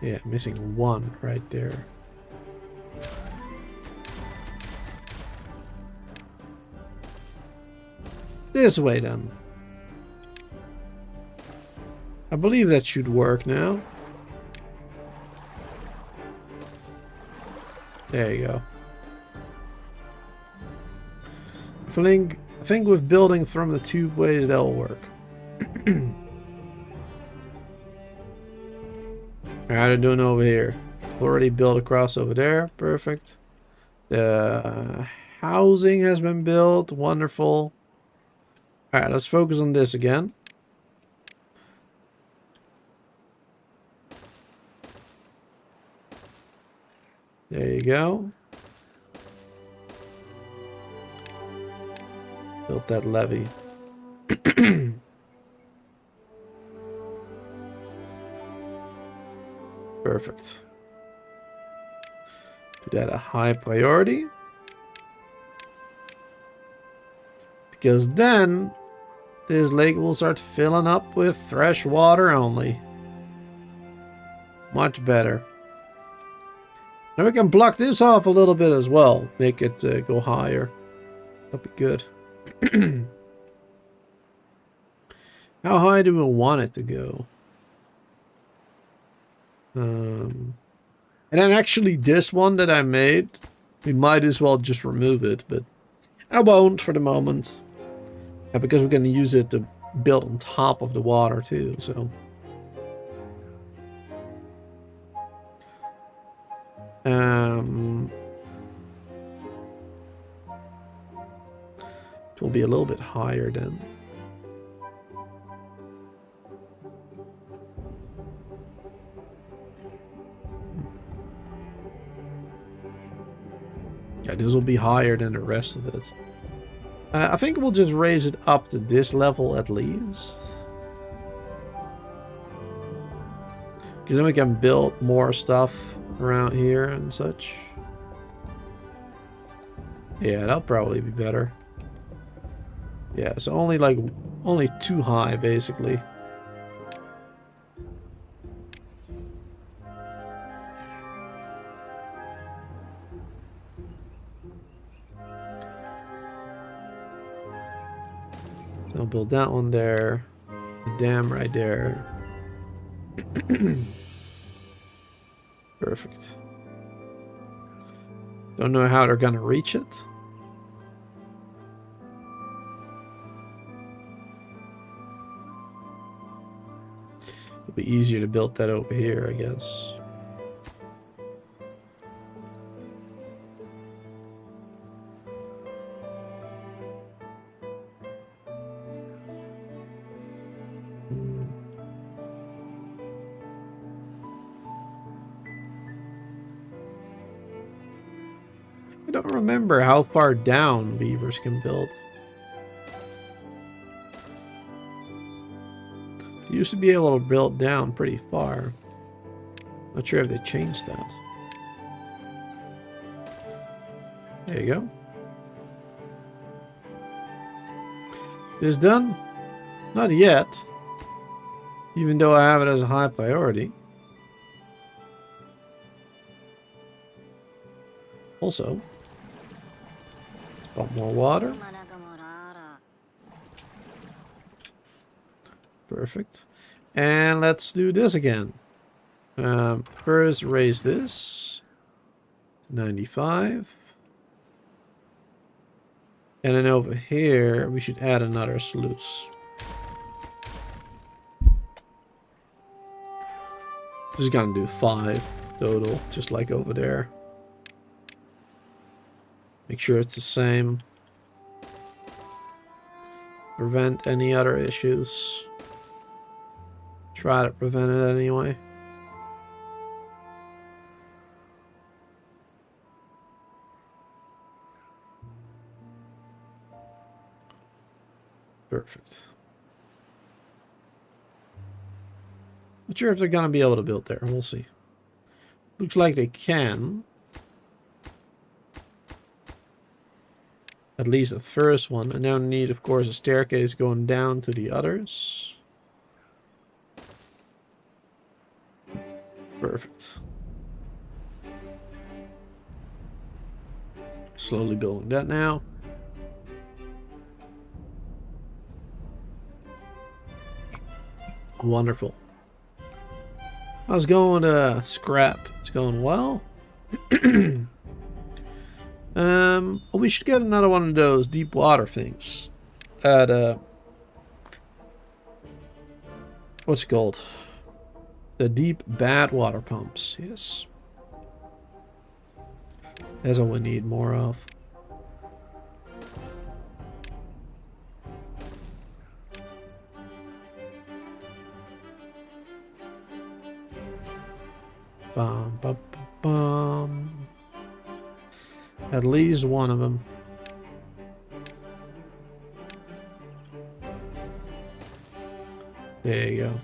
Yeah, missing one right there. This way then. I believe that should work now. There you go. I think with building from the tubeways that'll work. How to doing over here? Already built across over there. Perfect. The housing has been built. Wonderful. Alright, let's focus on this again. There you go. Built that levee. Perfect. Put that a high priority. Because then this lake will start filling up with fresh water only. Much better. Now we can block this off a little bit as well. Make it go higher. That'd be good. How high do we want it to go? And then actually this one that I made, we might as well just remove it, but I won't for the moment. Because we're going to use it to build on top of the water too, so. It will be a little bit higher then. Yeah, this will be higher than the rest of it. I think we'll just raise it up to this level at least. Because then we can build more stuff around here and such. Yeah, that'll probably be better. Yeah, so only too high basically. So I'll build that one there. The dam right there. Perfect. Don't know how they're gonna reach it. It'll be easier to build that over here, I guess. I don't remember how far down beavers can build. You used to be able to build down pretty far. Not sure if they changed that. There you go. This done? Not yet. Even though I have it as a high priority. Also, pump more water. Perfect. And let's do this again. First raise this to 95. And then over here we should add another sluice. Just gonna do 5 total, just like over there. Make sure it's the same. Prevent any other issues. Try to prevent it anyway. Perfect. Not sure if they're gonna be able to build there. We'll see. Looks like they can. At least the first one. And now need, of course, a staircase going down to the others. Perfect. Slowly building that now. Wonderful. How's it going, scrap? It's going well. We should get another one of those deep water things. At what's it called? The deep bad water pumps. Yes. That's what we need more of. Bum, bum, bum, bum. At least one of them. There you go.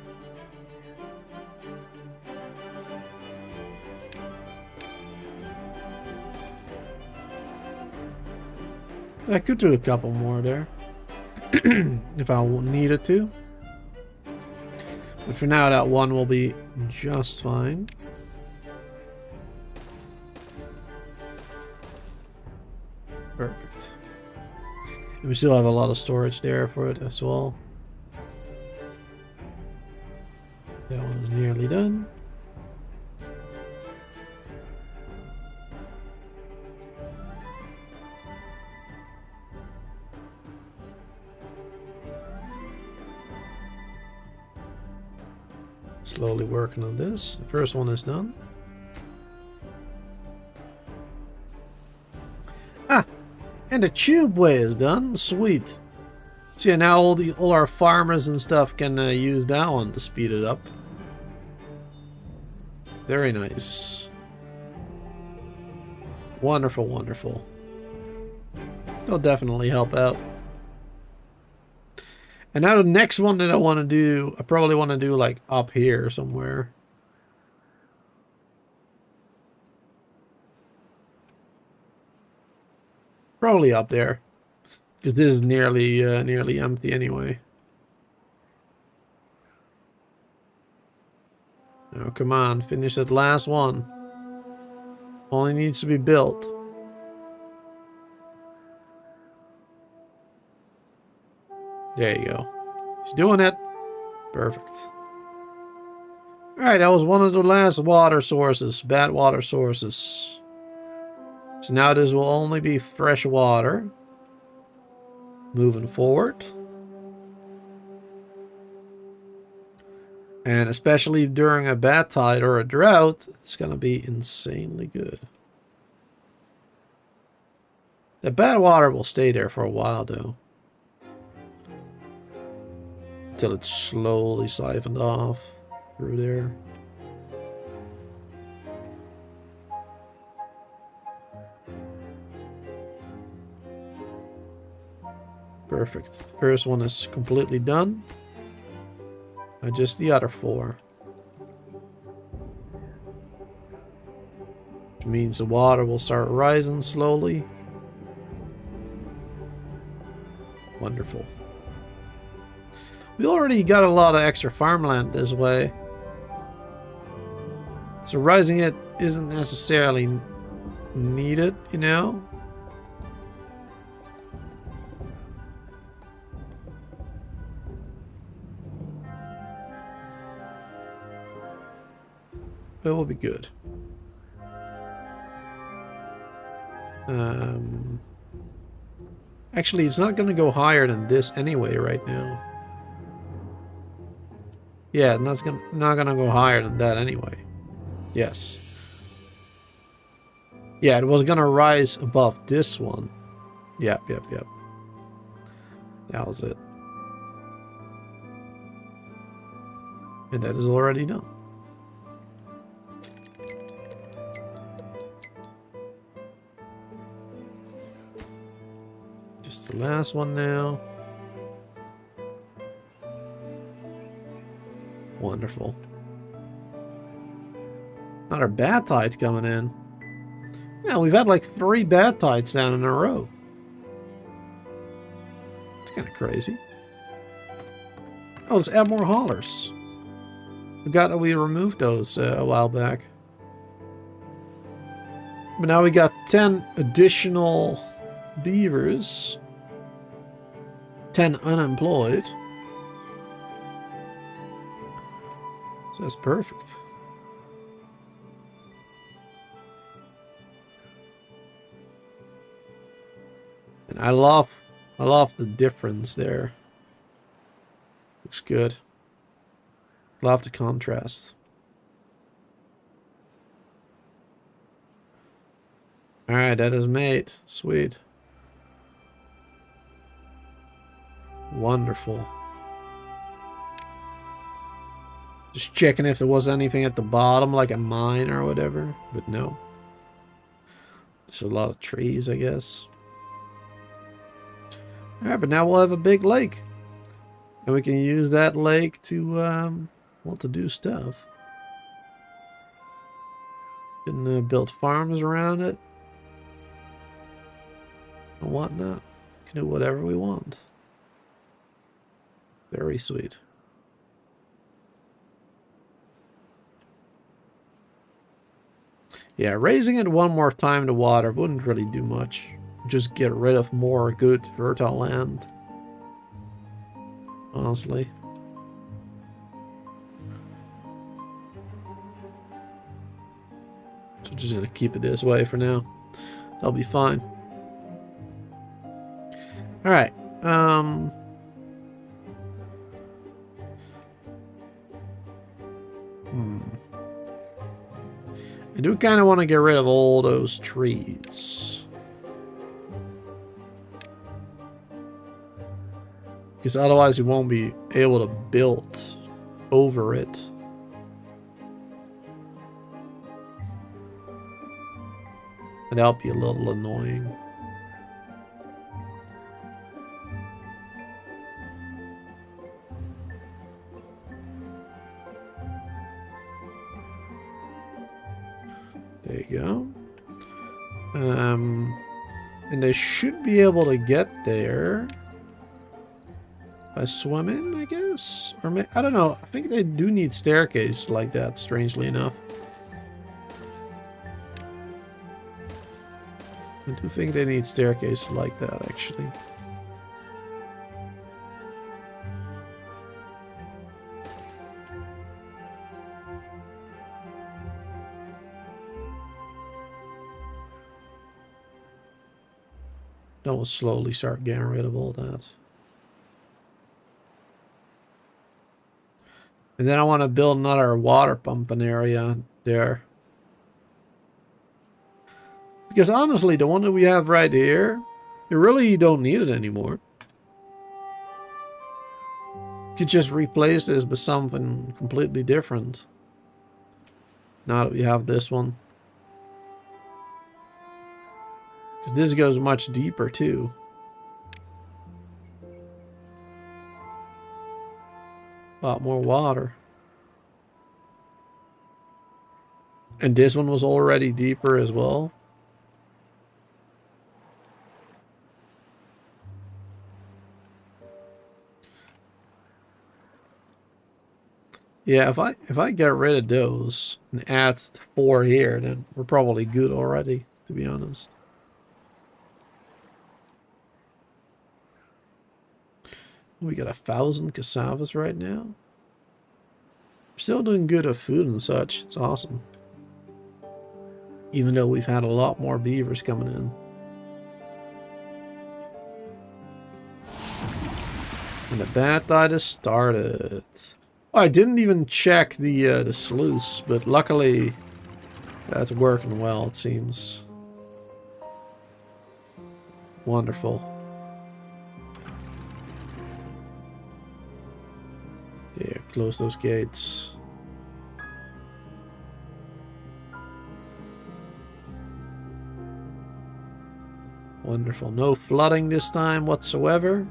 I could do a couple more there. If I needed to. But for now, that one will be just fine. Perfect. And we still have a lot of storage there for it as well. That one is nearly done. Slowly working on this. The first one is done. Ah! And the tubeway is done. Sweet. So yeah, now all our farmers and stuff can use that one to speed it up. Very nice. Wonderful, wonderful. They'll definitely help out. And now the next one that I want to do, I probably want to do like up here somewhere. Probably up there, because this is nearly empty anyway. Oh, come on, finish that last one. Only needs to be built. There you go. He's doing it. Perfect. Alright, that was one of the last water sources. Bad water sources. So now this will only be fresh water. Moving forward. And especially during a bad tide or a drought, it's going to be insanely good. The bad water will stay there for a while though. Until it's slowly siphoned off through there. Perfect. The first one is completely done. And just the other four. Which means the water will start rising slowly. Wonderful. We already got a lot of extra farmland this way. So rising it isn't necessarily needed, you know? But it will be good. Actually, it's not going to go higher than this anyway right now. Yeah, not gonna go higher than that anyway. Yes. Yeah, it was gonna rise above this one. Yep. That was it. And that is already done. Just the last one now. Wonderful. Another bat tide coming in. Yeah, we've had like 3 bat tides down in a row. It's kind of crazy. Oh, let's add more haulers. Forgot that we removed those a while back. But now we got 10 additional beavers. 10 unemployed. So that's perfect. And I love the difference there. Looks good. Love the contrast. Alright, that is made. Sweet. Wonderful. Just checking if there was anything at the bottom, like a mine or whatever. But no. There's a lot of trees, I guess. Alright, but now we'll have a big lake. And we can use that lake to, well, to do stuff. Can build farms around it. And whatnot. We can do whatever we want. Very sweet. Yeah, raising it one more time to water wouldn't really do much. Just get rid of more good fertile land. Honestly. So just gonna keep it this way for now. That'll be fine. Alright. I do kind of want to get rid of all those trees. Because otherwise you won't be able to build over it. And that'll be a little annoying. There you go. And they should be able to get there by swimming, I guess? Or I don't know. I think they do need staircase like that, strangely enough. I do think they need staircases like that, actually. Then we'll slowly start getting rid of all that. And then I want to build another water pumping area there. Because honestly, the one that we have right here, you really don't need it anymore. You could just replace this with something completely different. Now that we have this one. Because this goes much deeper too. A lot more water. And this one was already deeper as well. Yeah, if I get rid of those and add 4 here, then we're probably good already, to be honest. We got 1,000 cassavas right now. We're still doing good with food and such. It's awesome. Even though we've had a lot more beavers coming in. And the bat tide has started. Oh, I didn't even check the sluice, but luckily that's working well, it seems. Wonderful. Yeah, close those gates. Wonderful. No flooding this time whatsoever.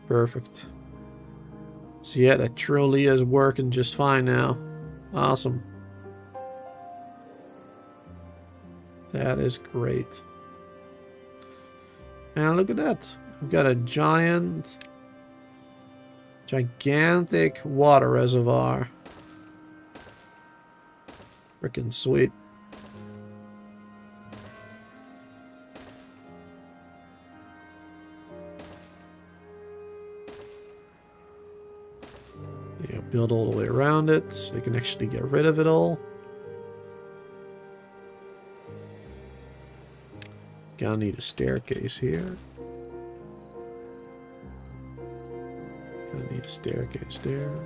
Perfect. So yeah, that truly is working just fine now. Awesome. That is great. And look at that. We've got a gigantic water reservoir. Freaking sweet. Yeah, build all the way around it so they can actually get rid of it all. Gonna need a staircase here. Gonna need a staircase there.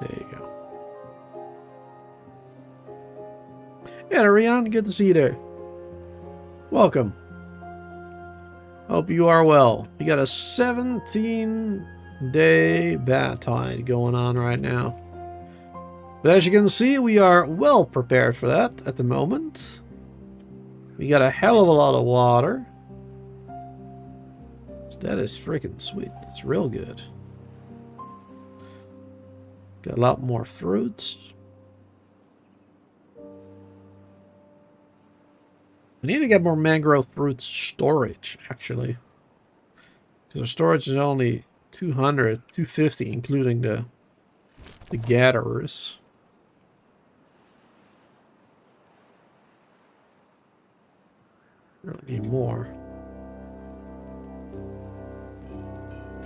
There you go. Yeah, Rian, good to see you there. Welcome. Hope you are well. We got a 17-day bat tide going on right now. But as you can see, we are well prepared for that at the moment. We got a hell of a lot of water. So that is freaking sweet. That's real good. Got a lot more fruits. We need to get more mangrove fruits storage, actually. Because our storage is only 200, 250, including the gatherers. Really need more.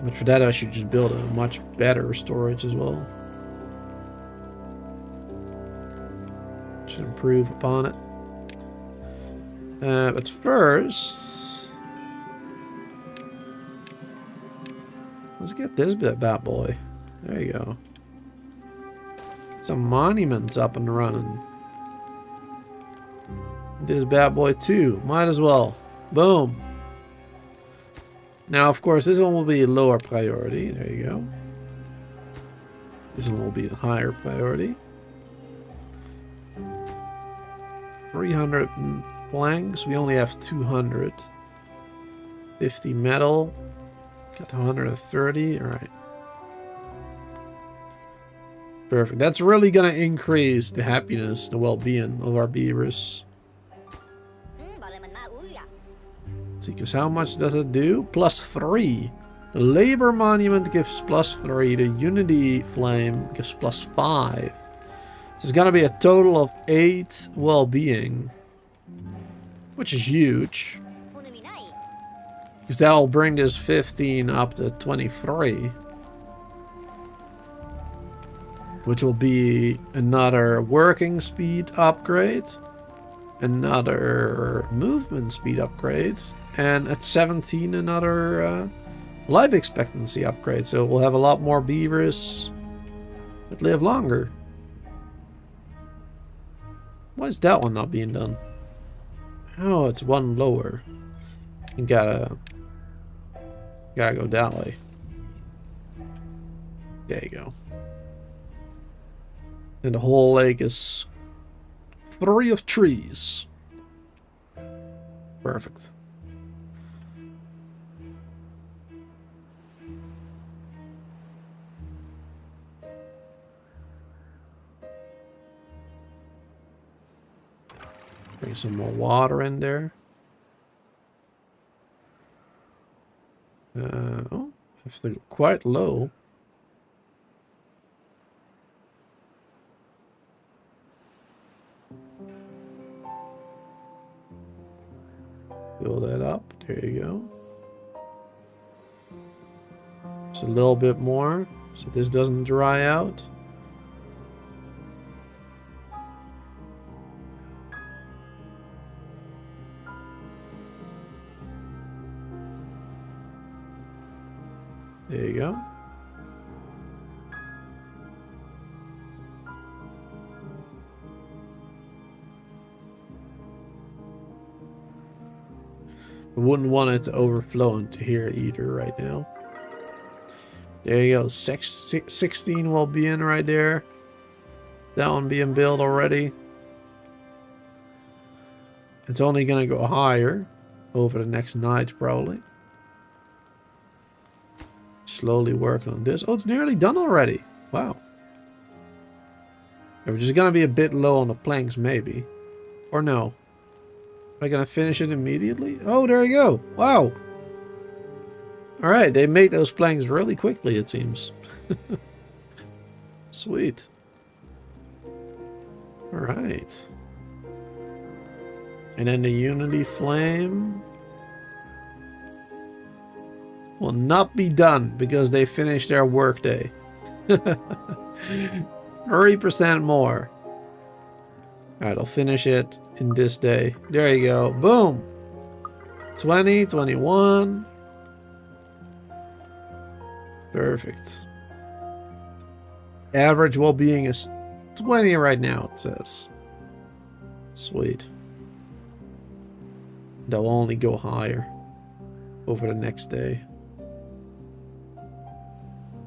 But for that, I should just build a much better storage as well. Should improve upon it. But first, let's get this bad boy. There you go. Get some monuments up and running. This bad boy too. Might as well. Boom. Now, of course, this one will be a lower priority. There you go. This one will be a higher priority. 300 planks. We only have 200. 50 metal. Got 130. All right. Perfect. That's really going to increase the happiness, the well-being of our beavers. See, because how much does it do? +3. The labor monument gives +3. The unity flame gives +5. There's going to be a total of 8 well-being, which is huge. Because that will bring this 15 up to 23. Which will be another working speed upgrade. Another movement speed upgrade. And at 17, another life expectancy upgrade. So we'll have a lot more beavers that live longer. Why is that one not being done? Oh, it's one lower. You gotta go that way. There you go. And the whole lake is free of trees. Perfect. Bring some more water in there. Oh, if they're quite low. Fill that up. There you go. Just a little bit more so this doesn't dry out. There you go. I wouldn't want it to overflow into here either right now. There you go. 16 will be in right there. That one being built already. It's only going to go higher over the next night probably. Slowly working on this. Oh, it's nearly done already. Wow. We're just going to be a bit low on the planks maybe. Or no. Am I going to finish it immediately? Oh, there you go. Wow. Alright, they made those planks really quickly, it seems. Sweet. Alright. And then the Unity Flame will not be done because they finished their workday. 30% more. Alright, I'll finish it in this day. There you go. Boom. 20, 21. Perfect. Average well-being is 20 right now, it says. Sweet. They'll only go higher over the next day.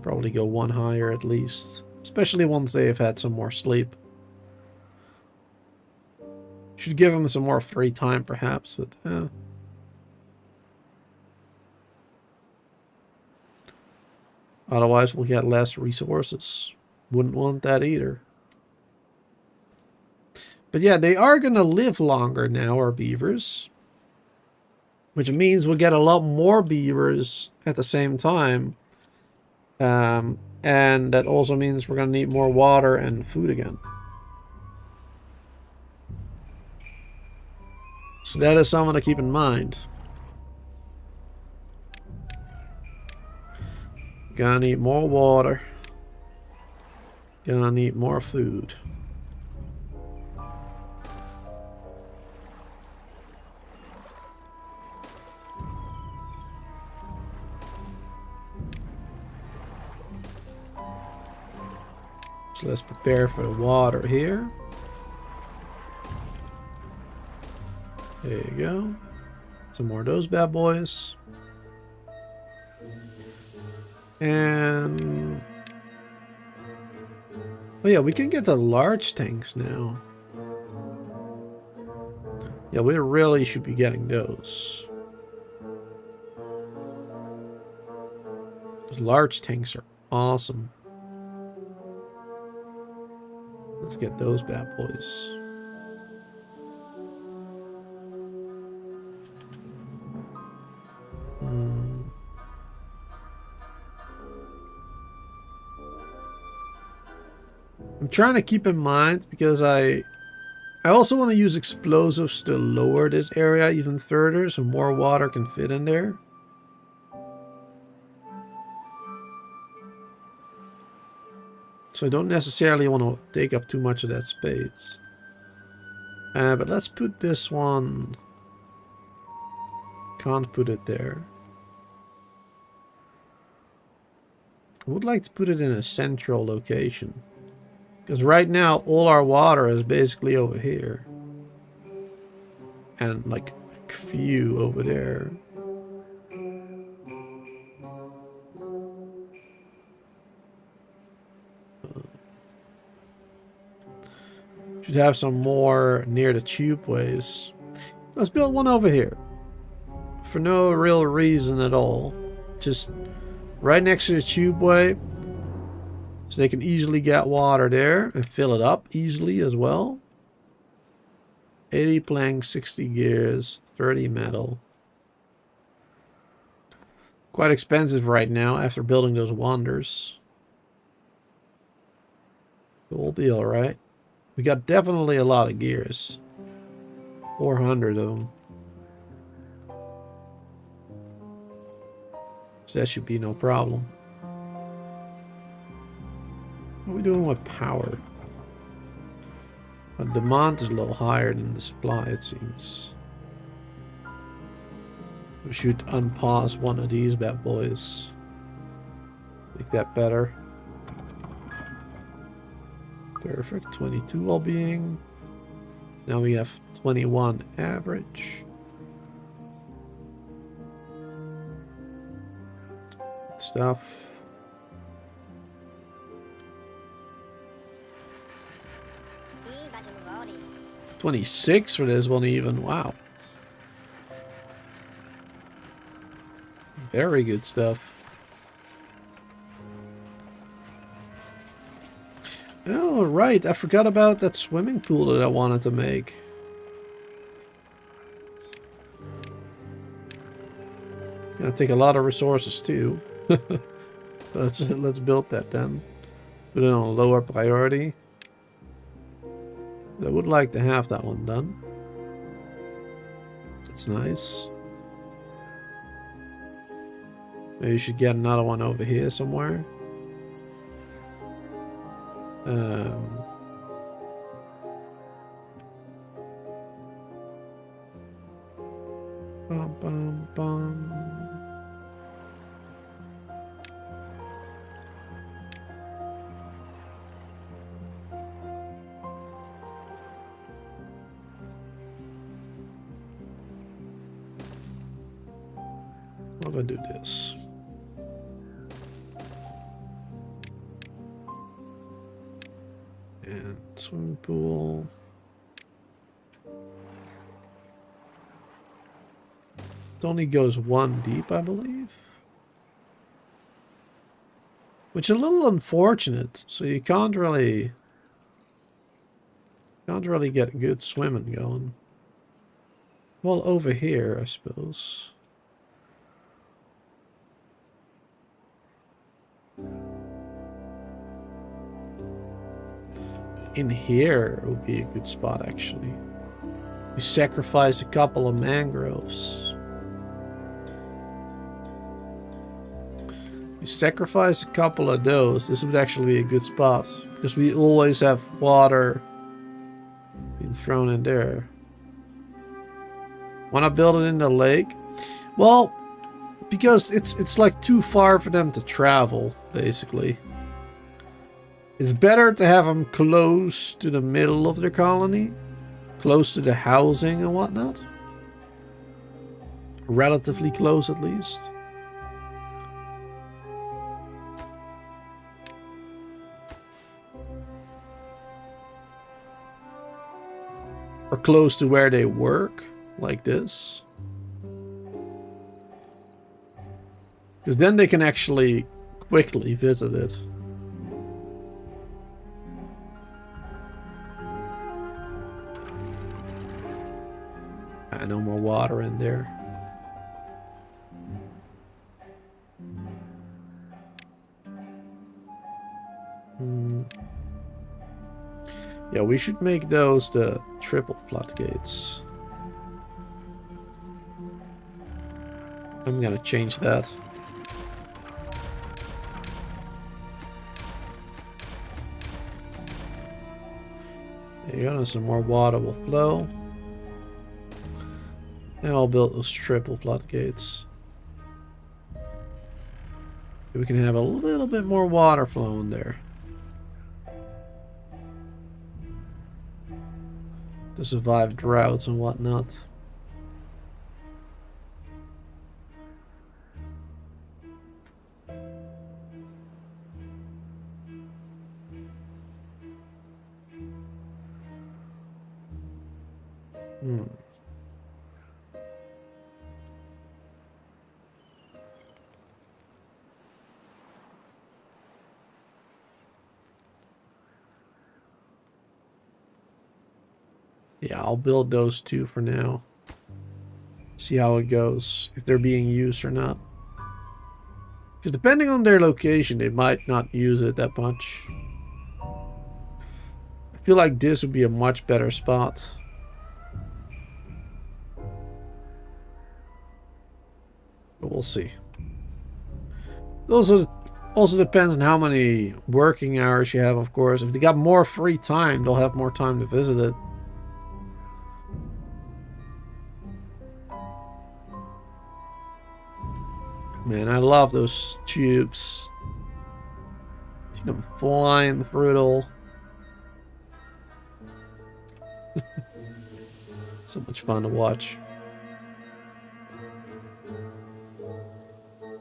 Probably go one higher at least. Especially once they have had some more sleep. Should give them some more free time perhaps, but otherwise we'll get less resources. Wouldn't want that either. But yeah, they are going to live longer now, our beavers. Which means we'll get a lot more beavers at the same time. And that also means we're going to need more water and food again. So that is something to keep in mind. Gonna need more water. Gonna need more food. So let's prepare for the water here. There you go. Some more of those bad boys. And oh yeah, we can get the large tanks now. Yeah, we really should be getting those. Those large tanks are awesome. Let's get those bad boys. I'm trying to keep in mind because I also want to use explosives to lower this area even further so more water can fit in there. So I don't necessarily want to take up too much of that space. But let's put this one. Can't put it there. I would like to put it in a central location. Because right now, all our water is basically over here. And like a few over there. Should have some more near the tubeways. Let's build one over here. For no real reason at all. Just right next to the tubeway. So they can easily get water there and fill it up easily as well. 80 planks, 60 gears, 30 metal. Quite expensive right now after building those wonders. We'll be alright. We got definitely a lot of gears. 400 of them. So that should be no problem. What are we doing with power? The demand is a little higher than the supply, it seems. We should unpause one of these bad boys. Make that better. Perfect. 22 well-being. Now we have 21 average. Good stuff. 26 for this one even. Wow. Very good stuff. Oh, right. I forgot about that swimming pool that I wanted to make. Gonna take a lot of resources too. let's build that then. Put it on a lower priority. I would like to have that one done. That's nice. Maybe you should get another one over here somewhere. Bum, bum, bum. I'm gonna do this. And swimming pool. It only goes 1 deep, I believe. Which is a little unfortunate. So you can't really get good swimming going. Well, over here, I suppose. In here would be a good spot, actually. You sacrifice a couple of mangroves. You sacrifice a couple of those. This would actually be a good spot. Because we always have water being thrown in there. Want to build it in the lake? Well, because it's like too far for them to travel, basically. It's better to have them close to the middle of their colony, close to the housing and whatnot. Relatively close, at least. Or close to where they work, like this. Because then they can actually quickly visit it. No more water in there. Yeah, we should make those the triple floodgates. I'm gonna change that. There you go, some more water will flow. And I'll build those triple floodgates. We can have a little bit more water flowing there. To survive droughts and whatnot. Yeah, I'll build those two for now. See how it goes, if they're being used or not. Because depending on their location, they might not use it that much. I feel like this would be a much better spot. But we'll see. Also depends on how many working hours you have, of course. If they got more free time, they'll have more time to visit it. Man, I love those tubes. See them flying through it all. So much fun to watch.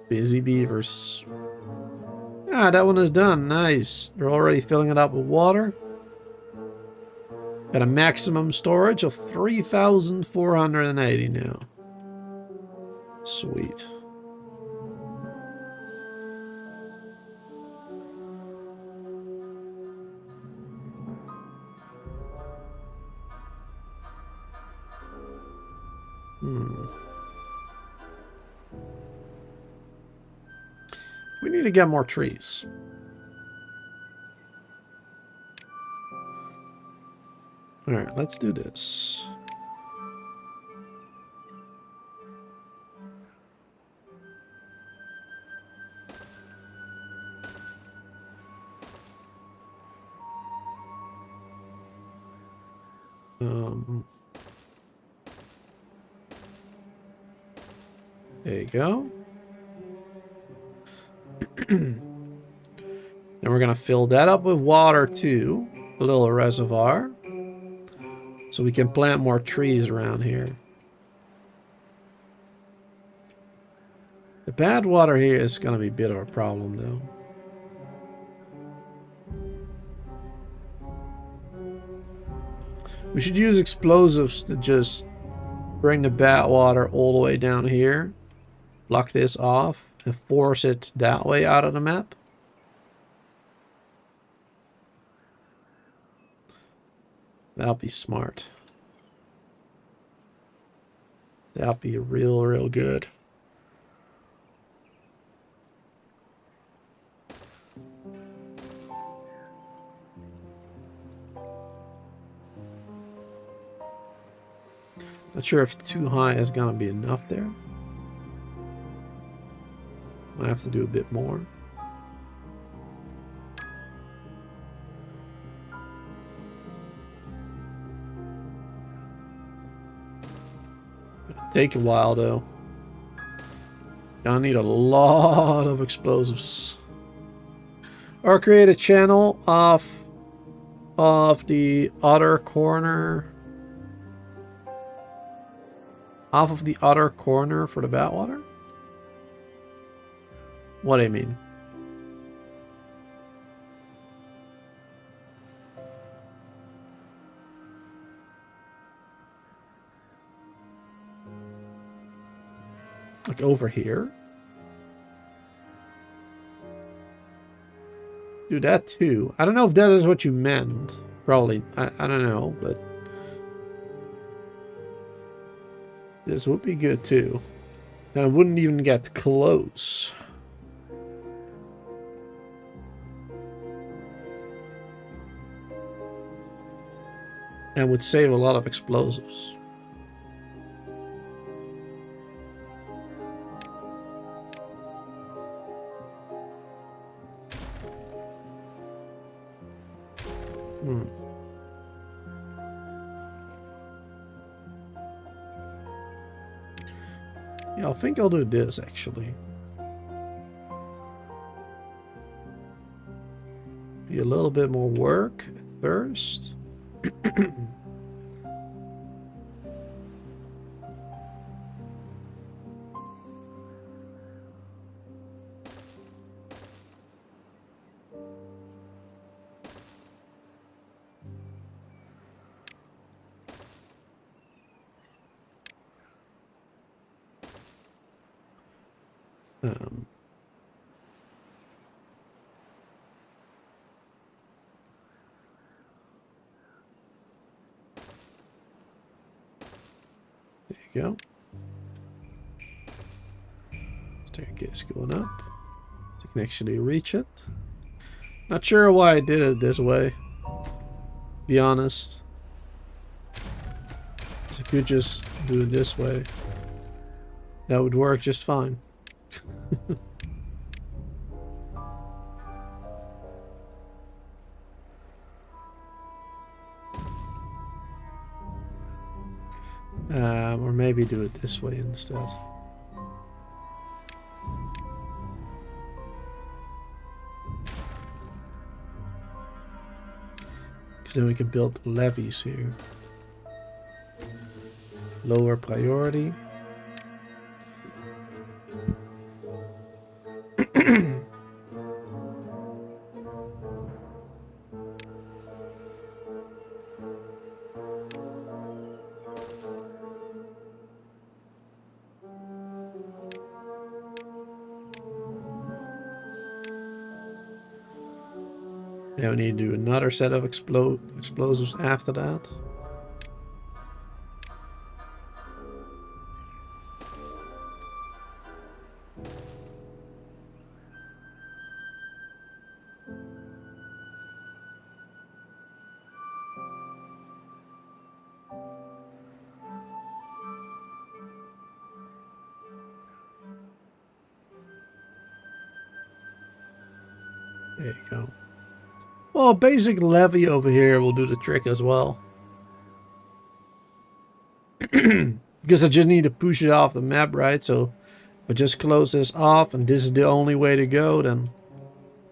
Busy beavers. Ah, that one is done. Nice. They're already filling it up with water. Got a maximum storage of 3,480 now. Sweet. We need to get more trees. Alright, let's do this. There you go. Then we're going to fill that up with water too. A little reservoir. So we can plant more trees around here. The bad water here is going to be a bit of a problem though. We should use explosives to just bring the bad water all the way down here. Block this off and force it that way out of the map. That'll be smart. That'll be real good. Not sure if too high is gonna be enough there. I have to do a bit more. It'll take a while though. Gonna need a lot of explosives. Or create a channel off the other corner. Off of the other corner for the backwater? What do you mean? Like over here? Do that too. I don't know if that is what you meant. Probably. I don't know, but this would be good too. And I wouldn't even get close. And would save a lot of explosives. Yeah, I think I'll do this actually. Be a little bit more work at first. There you go. Staircase going up. So you can actually reach it. Not sure why I did it this way. Be honest. I could just do it this way. That would work just fine. Or maybe do it this way instead. So then we can build levees here. Lower priority. Yeah, we need to do another set of explosives after that. There you go. Well, basic levee over here will do the trick as well. Because I just need to push it off the map, right? So if I just close this off and this is the only way to go, then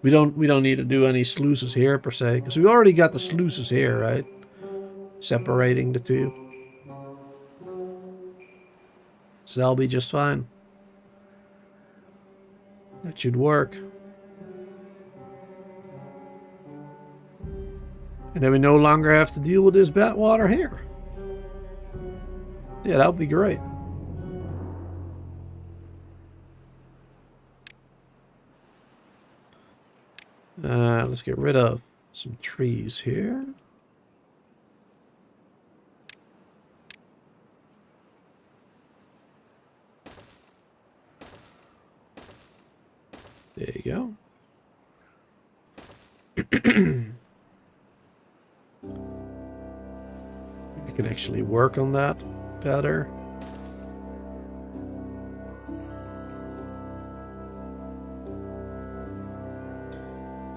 we don't need to do any sluices here per se. Because we already got the sluices here, right? Separating the two. So that'll be just fine. That should work. And then we no longer have to deal with this bad water here. Yeah, that would be great. Let's get rid of some trees here. There you go. We can actually work on that better.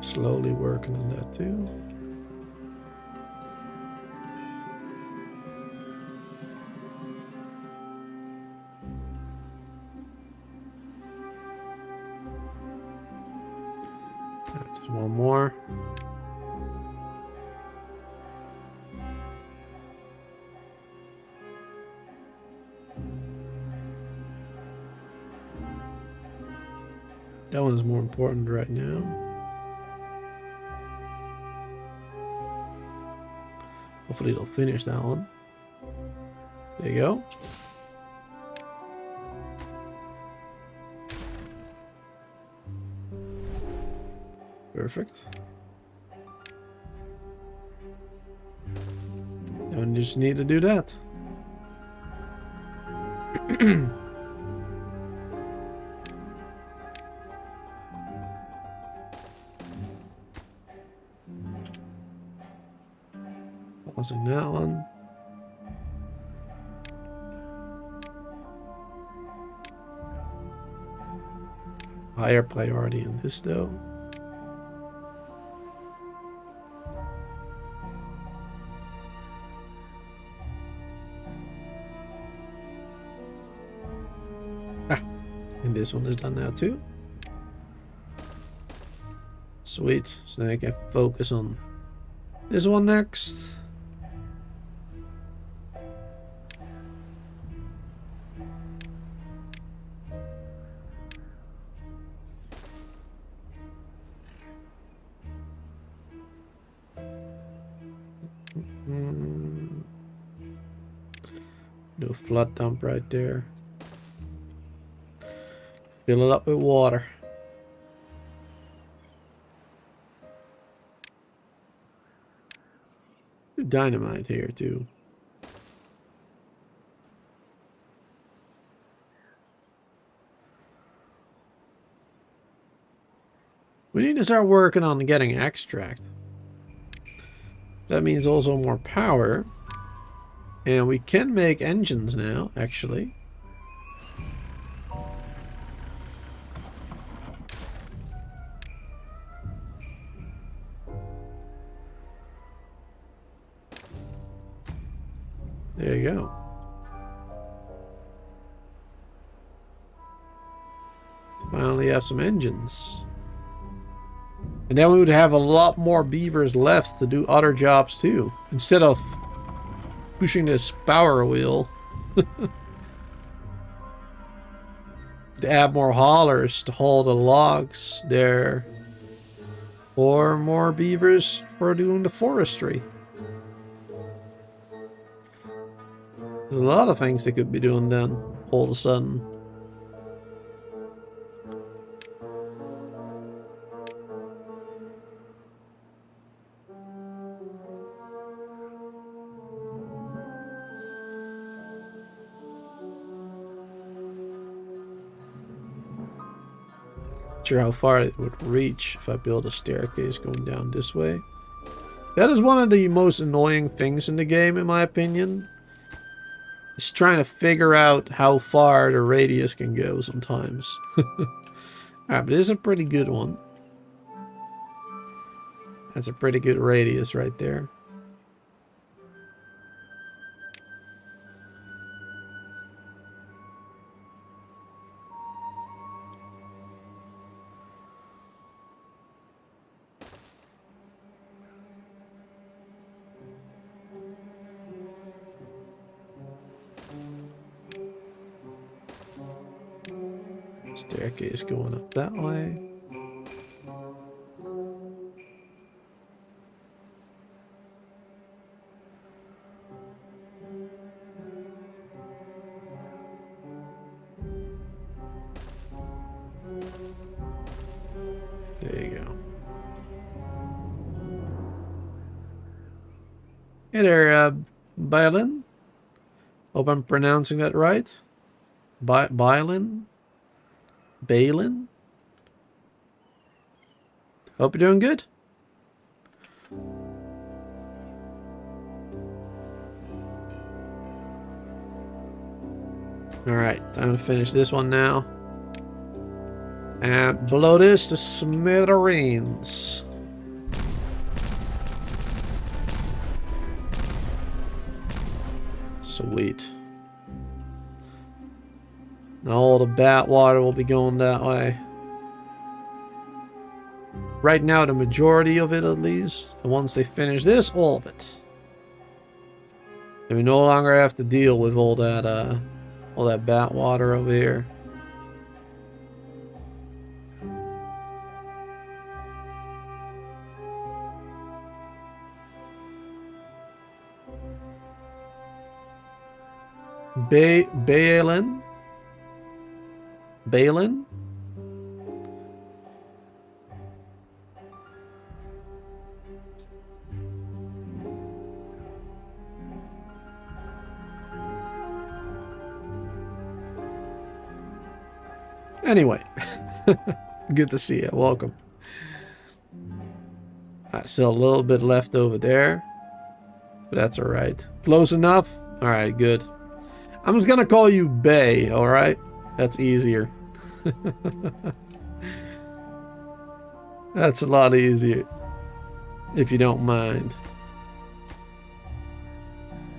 Slowly working on that too. Just one more. That one is more important right now. Hopefully it'll finish that one. There you go. Perfect. And you just need to do that. Pausing that one. Higher priority in this though. And this one is done now too. Sweet. So now I can focus on this one next. Do a flood dump right there. Fill it up with water. Do dynamite here too. We need to start working on getting extract. That means also more power. And we can make engines now, actually. There you go. Finally have some engines. And then we would have a lot more beavers left to do other jobs too. Instead of pushing this power wheel. To add more haulers to haul the logs there. Or more beavers for doing the forestry. There's a lot of things they could be doing then, all of a sudden. Sure how far it would reach if I build a staircase going down this way. That is one of the most annoying things in the game, in my opinion. It's trying to figure out how far the radius can go sometimes. Alright, but this is a pretty good one. That's a pretty good radius right there. Staircase going up that way. There you go. Hey there, Balin. Hope I'm pronouncing that right. Balin? Balin? Hope you're doing good. Alright, time to finish this one now. And below this, the smithereens. Sweet. Now all the bat water will be going that way. Right now, the majority of it at least. And once they finish this, all of it. And we no longer have to deal with all that bat water over here. Balin? Balin? Anyway, good to see you. Welcome. Alright, still a little bit left over there, but that's alright. Close enough? Alright, good. I'm just gonna call you Bay, alright? That's easier. That's a lot easier, if you don't mind.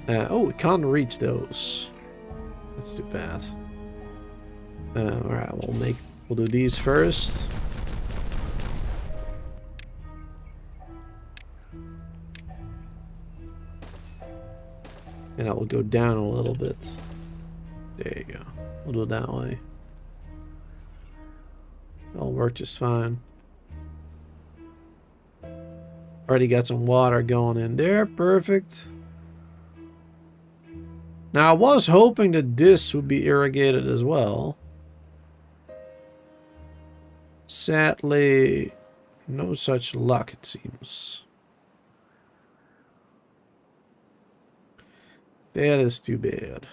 Oh, we can't reach those. That's too bad. Alright, we'll do these first. And I will go down a little bit. There you go. We'll do it that way. It'll work just fine. Already got some water going in there. Perfect. Now, I was hoping that this would be irrigated as well. Sadly, no such luck, it seems. That is too bad.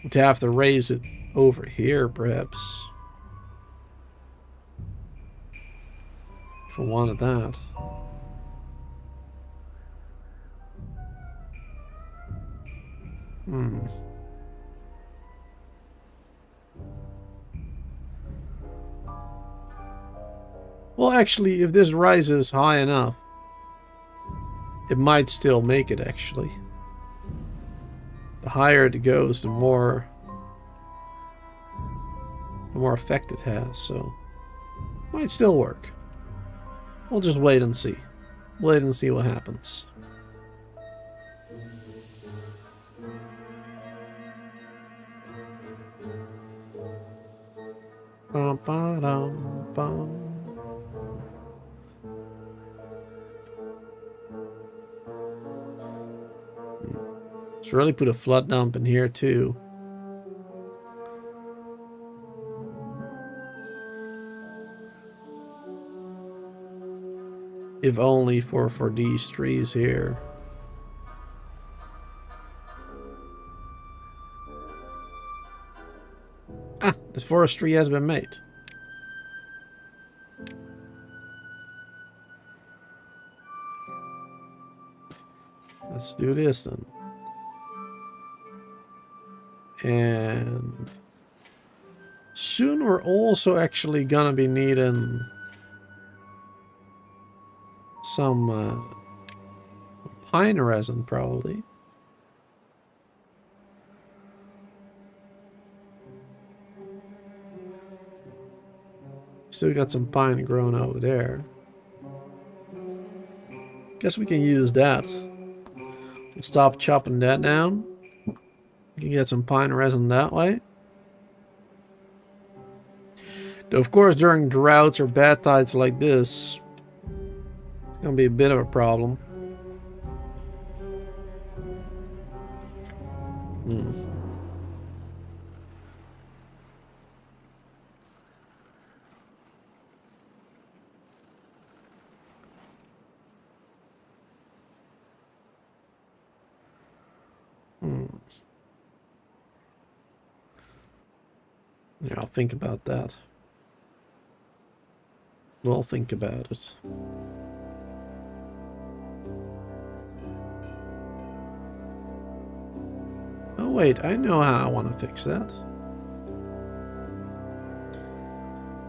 We'd have to raise it over here, perhaps. If I wanted that. Well, actually, if this rises high enough, it might still make it, actually. The higher it goes, the more the more effect it has, so might still work. We'll just wait and see. Wait and see what happens. Bum, ba-dum, bum. Should really put a flood dump in here too. If only for these trees here. Ah, the forestry has been made. Let's do this then. And soon we're also actually gonna be needing some pine resin, probably. Still got some pine growing over there. Guess we can use that. We'll stop chopping that down. We can get some pine resin that way. Though, of course, during droughts or bad tides like this, it's gonna be a bit of a problem. Yeah, I'll think about that. We'll think about it. Oh wait, I know how I want to fix that.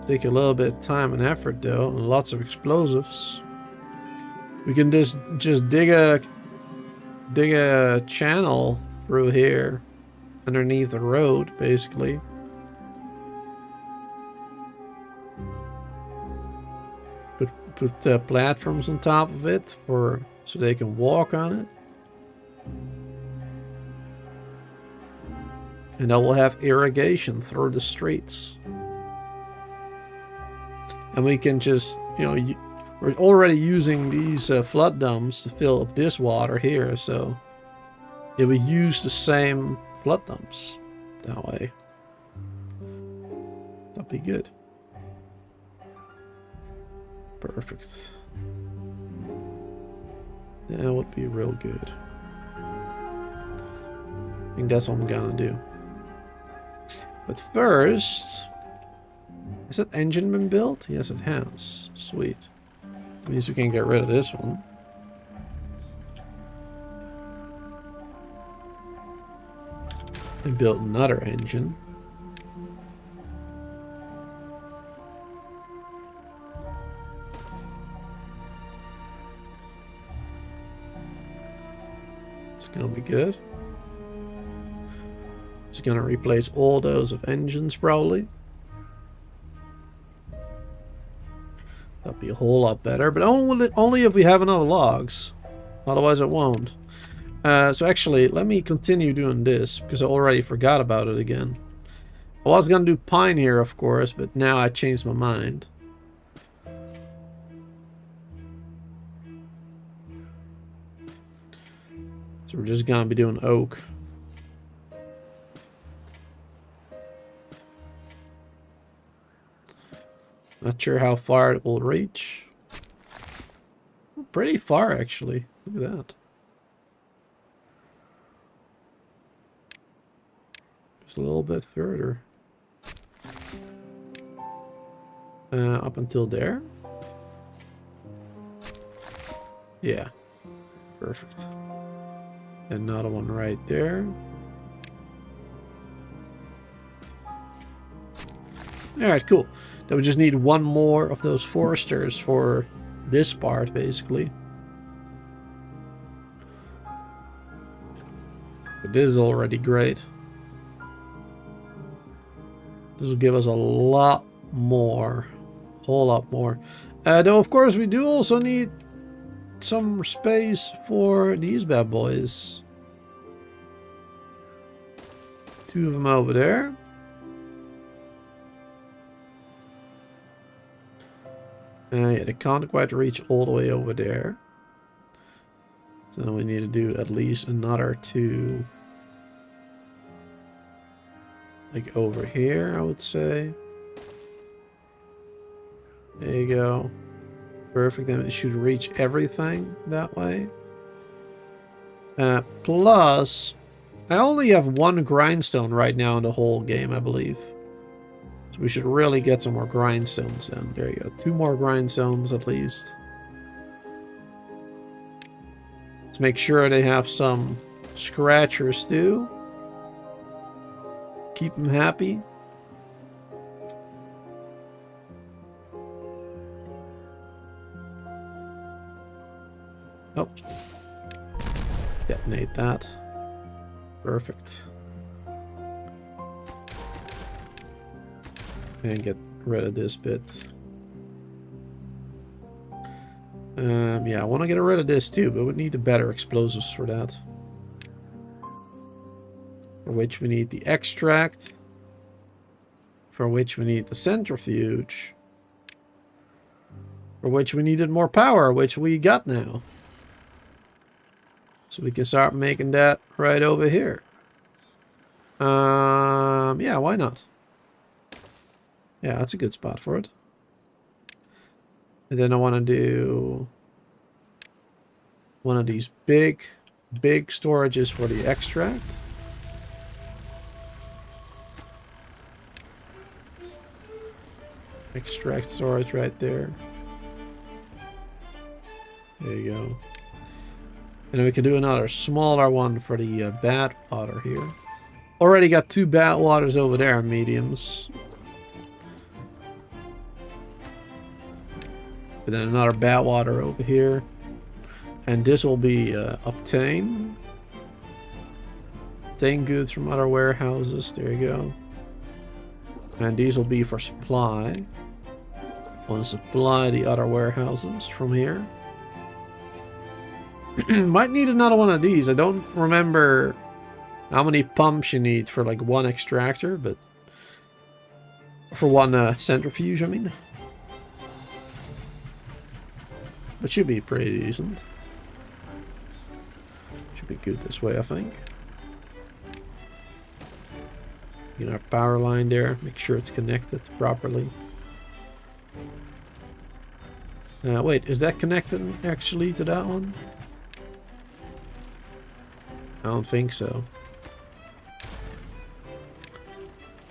Take a little bit of time and effort though, and lots of explosives. We can just dig a channel through here, underneath the road, basically. Put platforms on top of it so they can walk on it. And then we'll have irrigation through the streets. And we can just, you know, we're already using these flood dumps to fill up this water here, so it will use the same flood dumps that way. That'd be good. Perfect. That would be real good. I think that's what I'm gonna do. But first, has that engine been built? Yes, it has. Sweet. That means we can get rid of this one. And build another engine. It's gonna be good. It's gonna replace all those of engines probably. That'd be a whole lot better, but only if we have enough logs. Otherwise it won't. So actually, let me continue doing this, because I already forgot about it again. I was gonna do pine here, of course, but now I changed my mind. So we're just gonna be doing oak. Not sure how far it will reach. Pretty far, actually. Look at that. Just a little bit further. Up until there. Yeah. Perfect. Another one right there. Alright, cool. Then we just need one more of those foresters for this part, basically. But this is already great. This will give us a lot more. Whole lot more. Though, of course, we do also need some space for these bad boys. 2 of them over there. Yeah, they can't quite reach all the way over there. So then we need to do at least another 2. Like over here, I would say. There you go. Perfect. Then it should reach everything that way. Plus, I only have 1 grindstone right now in the whole game, I believe. So we should really get some more grindstones in. There you go. 2 more grindstones at least. Let's make sure they have some scratchers too. Keep them happy. Oh. Detonate that. Perfect. And get rid of this bit. Yeah, I want to get rid of this too, but we need the better explosives for that. For which we need the extract. For which we need the centrifuge. For which we needed more power, which we got now. So we can start making that right over here. Yeah, why not? Yeah, that's a good spot for it. And then I want to do one of these big storages for the extract. Extract storage right there. There you go. And then we can do another smaller one for the bad water here. Already got 2 bad waters over there, mediums. And then another bad water over here. And this will be obtain goods from other warehouses. There you go. And these will be for supply. I want to supply the other warehouses from here. Might need another one of these. I don't remember how many pumps you need for like 1 extractor, but for 1 centrifuge, I mean. But should be pretty decent. Should be good this way, I think. Get our power line there. Make sure it's connected properly. Wait, is that connected actually to that one? I don't think so.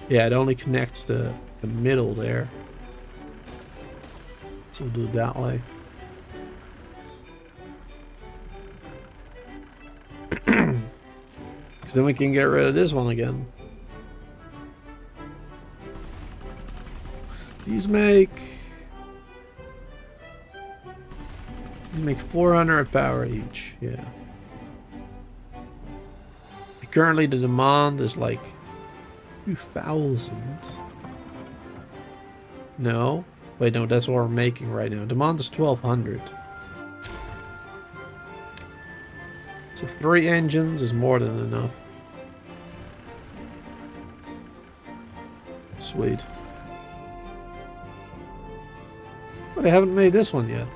Yeah, it only connects to the middle there. So we'll do it that way. Because then we can get rid of this one again. These make 400 power each. Yeah. Currently the demand is like 2,000. No. Wait, no, that's what we're making right now. Demand is 1,200. So 3 engines is more than enough. Sweet. But I haven't made this one yet.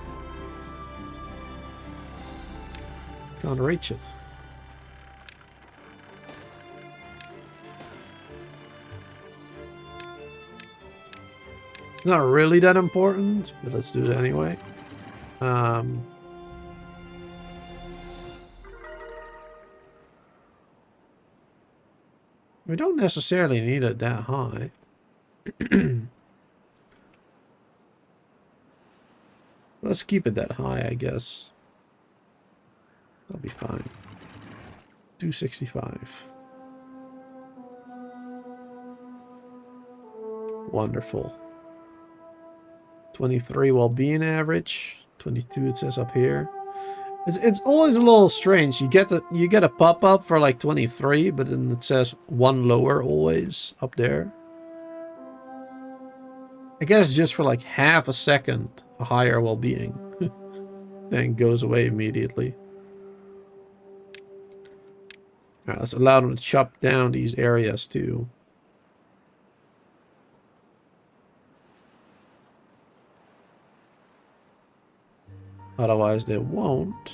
Can't reach it. Not really that important, but let's do it anyway. We don't necessarily need it that high. Let's keep it that high, I guess. That'll be fine. 265. Wonderful. 23 well-being average. 22 it says up here. It's always a little strange. You get a pop-up for like 23, but then it says 1 lower always up there. I guess just for like half a second, a higher well-being. Then goes away immediately. Alright, let's allow them to chop down these areas too. Otherwise they won't.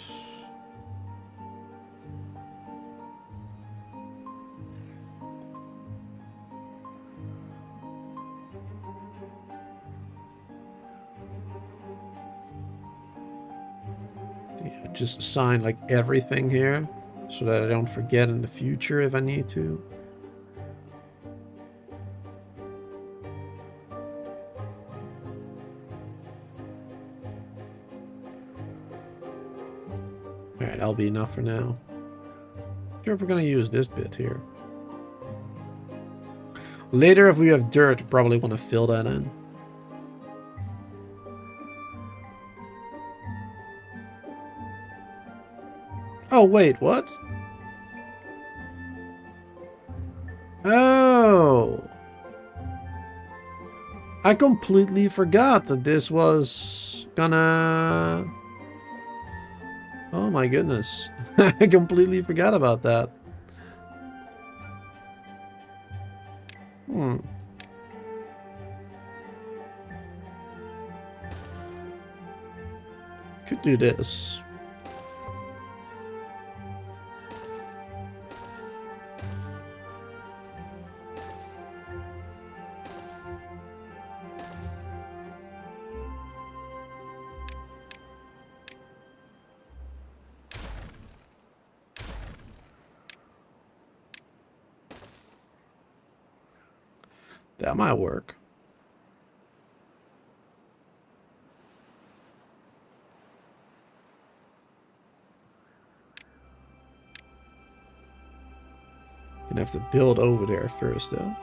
Yeah, just assign like everything here so that I don't forget in the future if I need to. Alright, that'll be enough for now. Not sure if we're gonna use this bit here. Later, if we have dirt, probably want to fill that in. Oh, wait, what? Oh. I completely forgot that this was gonna... Oh my goodness. I completely forgot about that. Could do this. That might work. Gonna have to build over there first, though.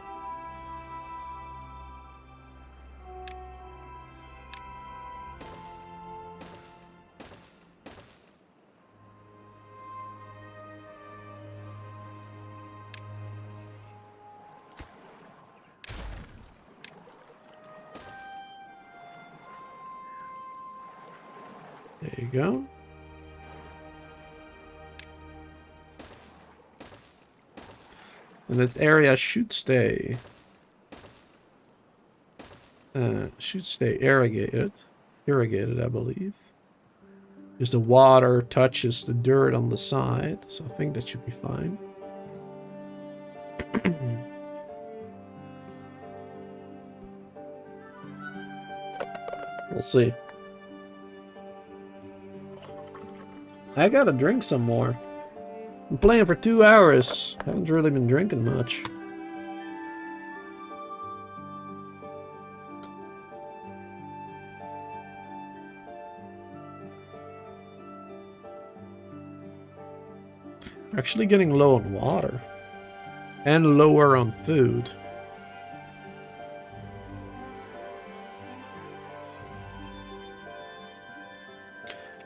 There you go. And that area should stay irrigated, I believe. Because the water touches the dirt on the side, so I think that should be fine. We'll see. I gotta drink some more. I'm playing for 2 hours. Haven't really been drinking much. Actually getting low on water. And lower on food.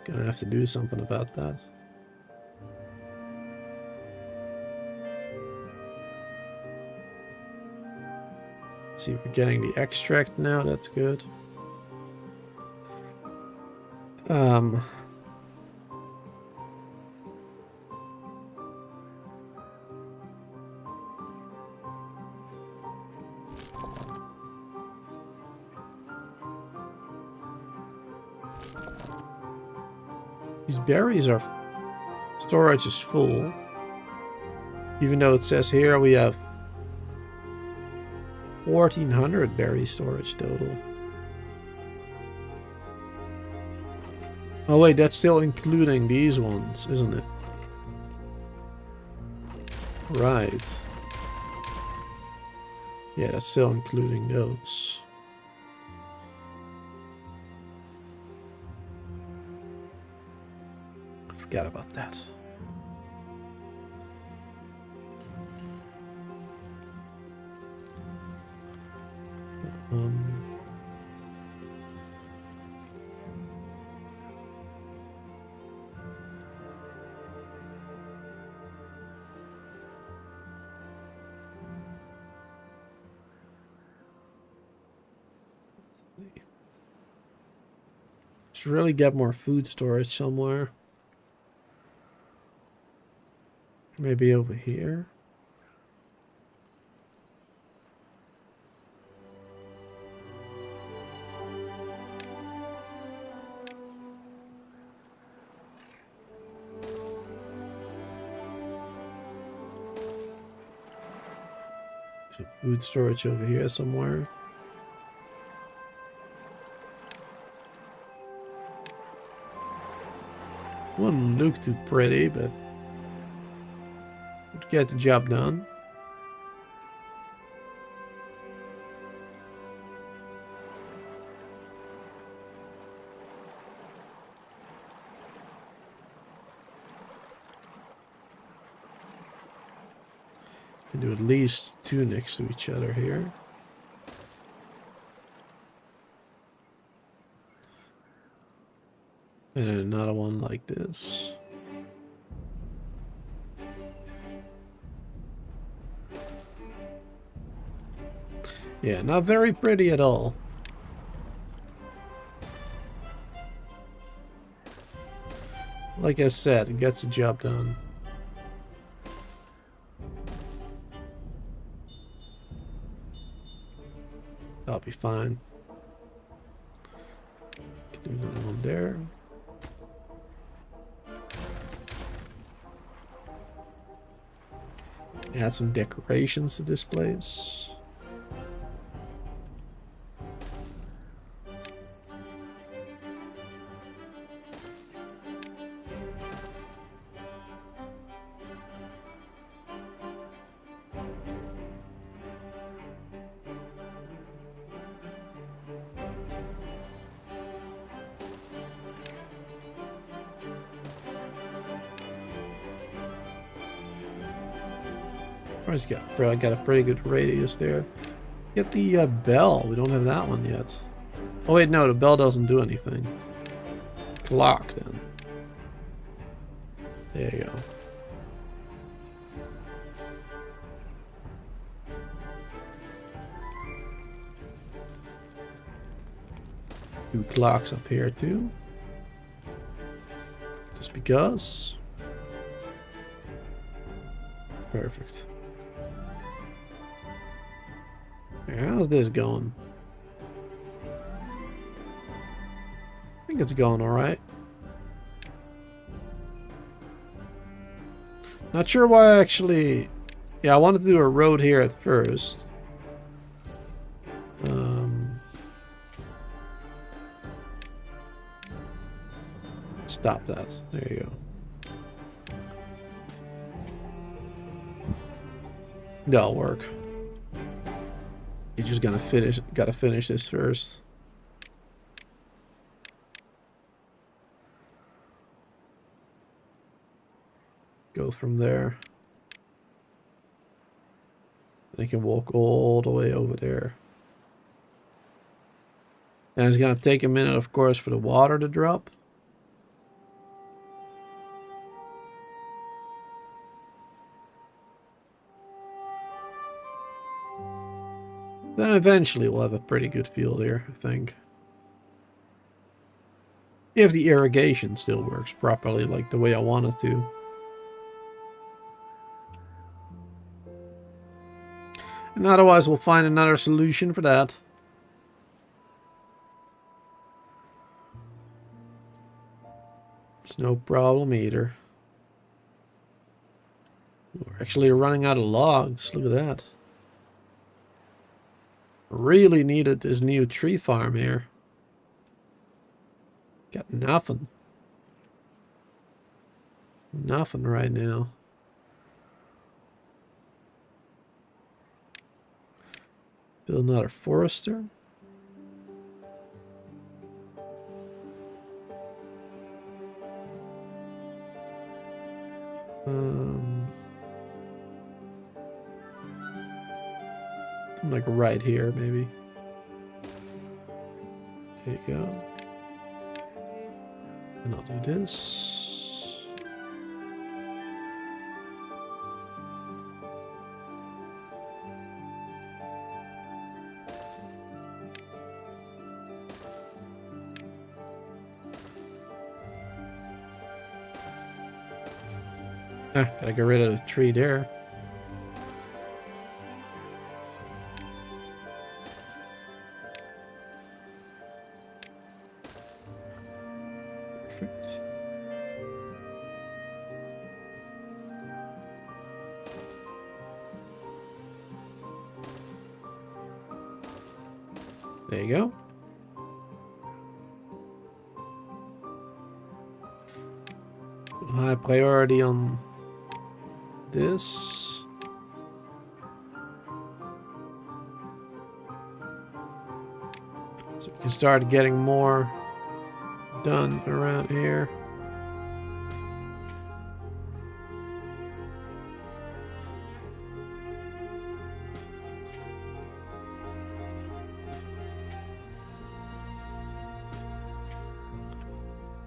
Gonna have to do something about that. Let's see, we're getting the extract now, that's good. These berries are... Storage is full. Even though it says here we have 1,400 berry storage total. Oh wait, that's still including these ones, isn't it? Right. Yeah, that's still including those. Forgot about that. Let's really get more food storage somewhere. Maybe over here. Some food storage over here somewhere. Wouldn't look too pretty, but would get the job done. Can do at least 2 next to each other here. And then another one like this. Yeah, not very pretty at all. Like I said, it gets the job done. That'll be fine. Can do another one there. Add some decorations to this place. I got a pretty good radius there. Get the bell. We don't have that one yet. Oh wait, no, the bell doesn't do anything. Clock then. There you go. 2 clocks up here too. Just because. Perfect. How's this going? I think it's going alright. Not sure why I actually... Yeah, I wanted to do a road here at first. Stop that. There you go. That'll work. You're just gotta finish this first. Go from there. And I can walk all the way over there. And it's gonna take a minute, of course, for the water to drop. Then eventually we'll have a pretty good field here, I think. If the irrigation still works properly, like the way I want it to. And otherwise we'll find another solution for that. It's no problem either. We're actually running out of logs. Look at that. Really needed this new tree farm here. Got nothing. Nothing right now. Build another forester. Like right here, maybe. There you go. And I'll do this. Ah, gotta get rid of the tree there. Perfect. There you go. Put high priority on this. So we can start getting more done around here.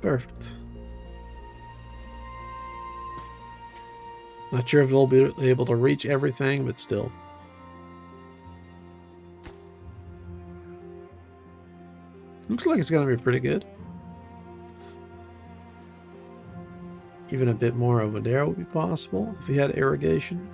Perfect. Not sure if we'll be able to reach everything, but still. Looks like it's going to be pretty good. Even a bit more over there would be possible if we had irrigation.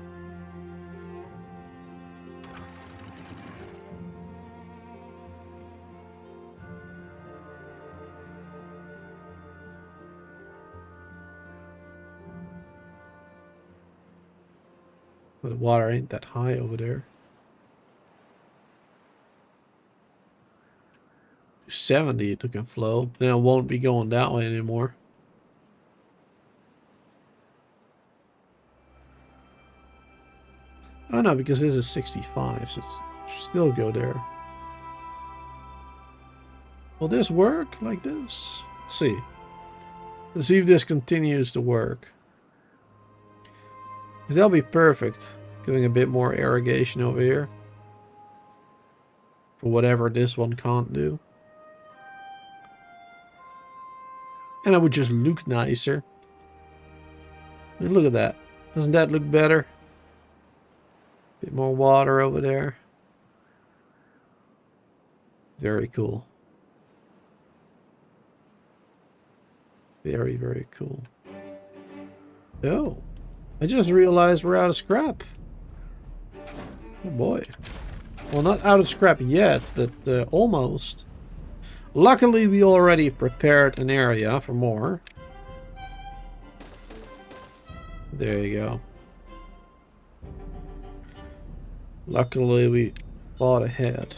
But the water ain't that high over there. 70 it can flow. Then it won't be going that way anymore. Oh no, because this is 65, so it should still go there. Will this work like this? Let's see. Let's see if this continues to work. Because that'll be perfect. Giving a bit more irrigation over here. For whatever this one can't do. And it would just look nicer. I mean, look at that. Doesn't that look better? Bit more water over there. Very cool. Very, very cool. Oh. I just realized we're out of scrap. Oh boy. Well, not out of scrap yet, but almost. Luckily, we already prepared an area for more. There you go. Luckily, we thought ahead.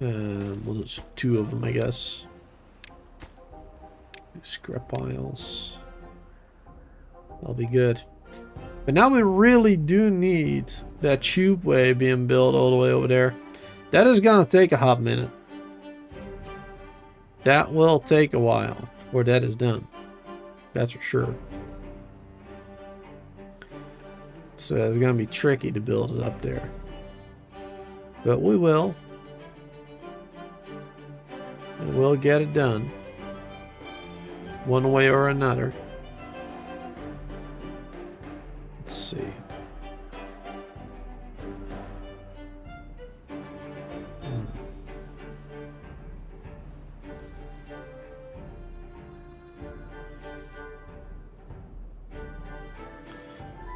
Well, there's 2 of them, I guess. Scrap piles. That'll be good. But now we really do need that tubeway being built all the way over there. That is gonna take a hot minute. That will take a while before that is done. That's for sure. So it's gonna be tricky to build it up there. But we will. And we'll get it done. One way or another. Let's see.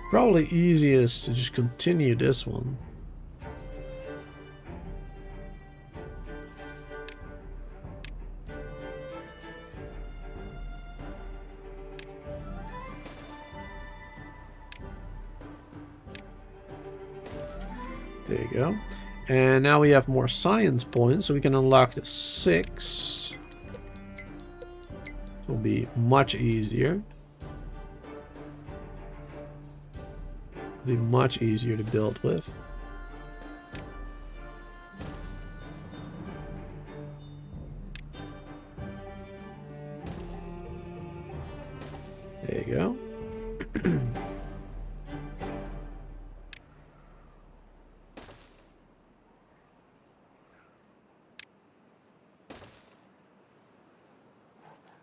Probably easiest to just continue this one. There you go. And now we have more science points, so we can unlock the 6. It will be much easier. It'll be much easier to build with. There you go.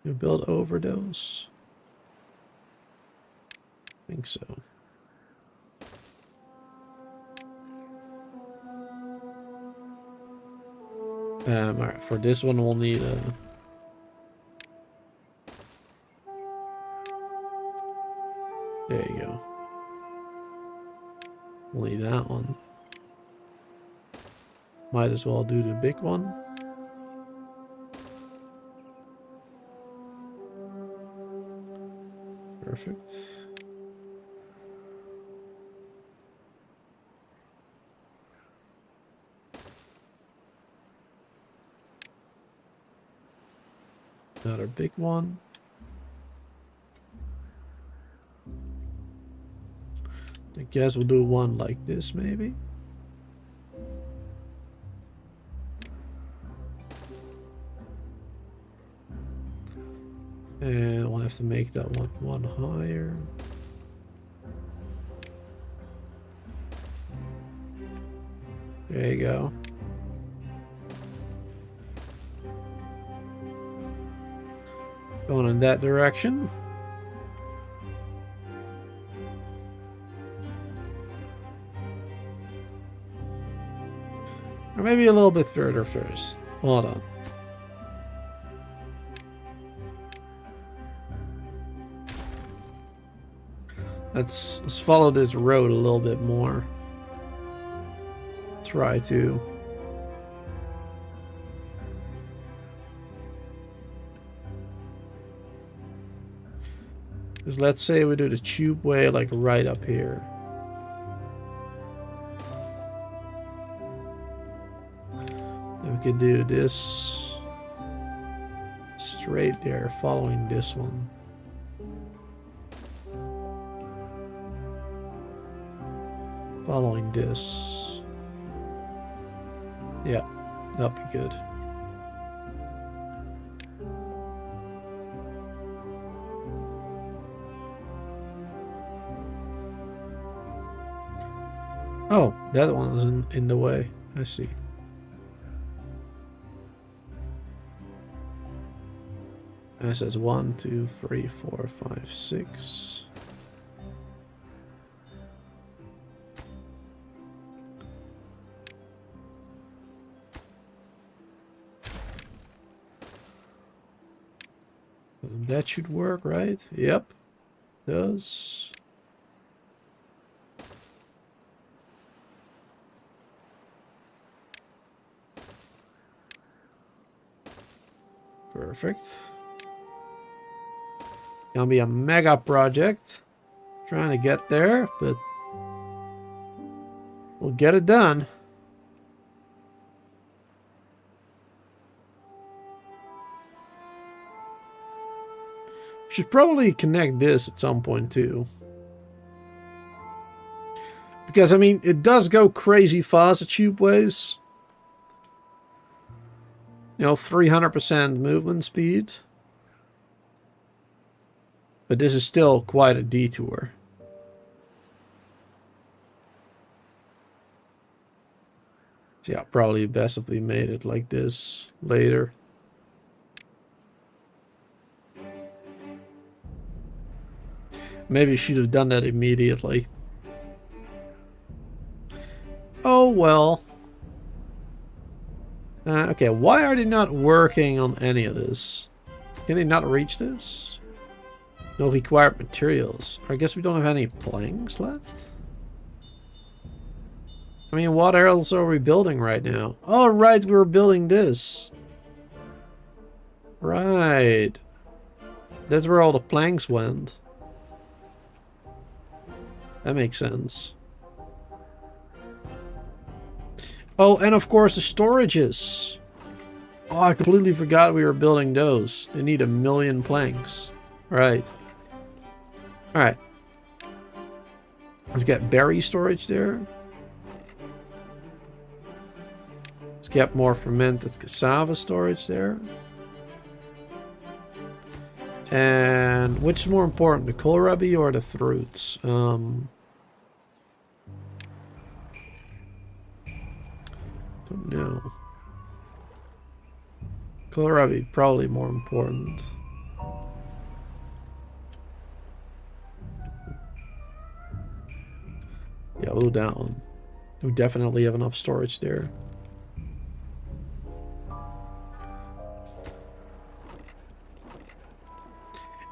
You build overdose? I think so. Alright, for this one we'll need a Might as well do the big one. Perfect. Another big one. I guess we'll do one like this, maybe. And we'll have to make that one higher. There you go. Going in that direction. Or maybe a little bit further first. Hold on. Let's follow this road a little bit more. Try to. Because let's say we do the tube way like right up here. Then we could do this straight there, following this one. Following this. Yeah, that'll be good. Oh, that one is in the way. I see. It says 1, 2, 3, 4, 5, 6. That should work, right? Yep, does. Perfect. Gonna be a mega project. Trying to get there, but we'll get it done. Should probably connect this at some point too. Because, I mean, it does go crazy fast at TUBEWAYS. You know, 300% movement speed. But this is still quite a detour. So yeah, probably best if we made it like this later. Maybe you should have done that immediately. Oh well. Okay, why are they not working on any of this? Can they not reach this? No required materials. I guess we don't have any planks left? I mean, what else are we building right now? Oh, right, we were building this. Right. That's where all the planks went. That makes sense. Oh, and of course the storages. Oh, I completely forgot we were building those. They need 1 million planks. Right. Alright. Let's get berry storage there. Let's get more fermented cassava storage there. And which is more important, the kohlrabi or the fruits? Don't know. Kohlrabi probably more important. Yeah, we'll do that one. We definitely have enough storage there.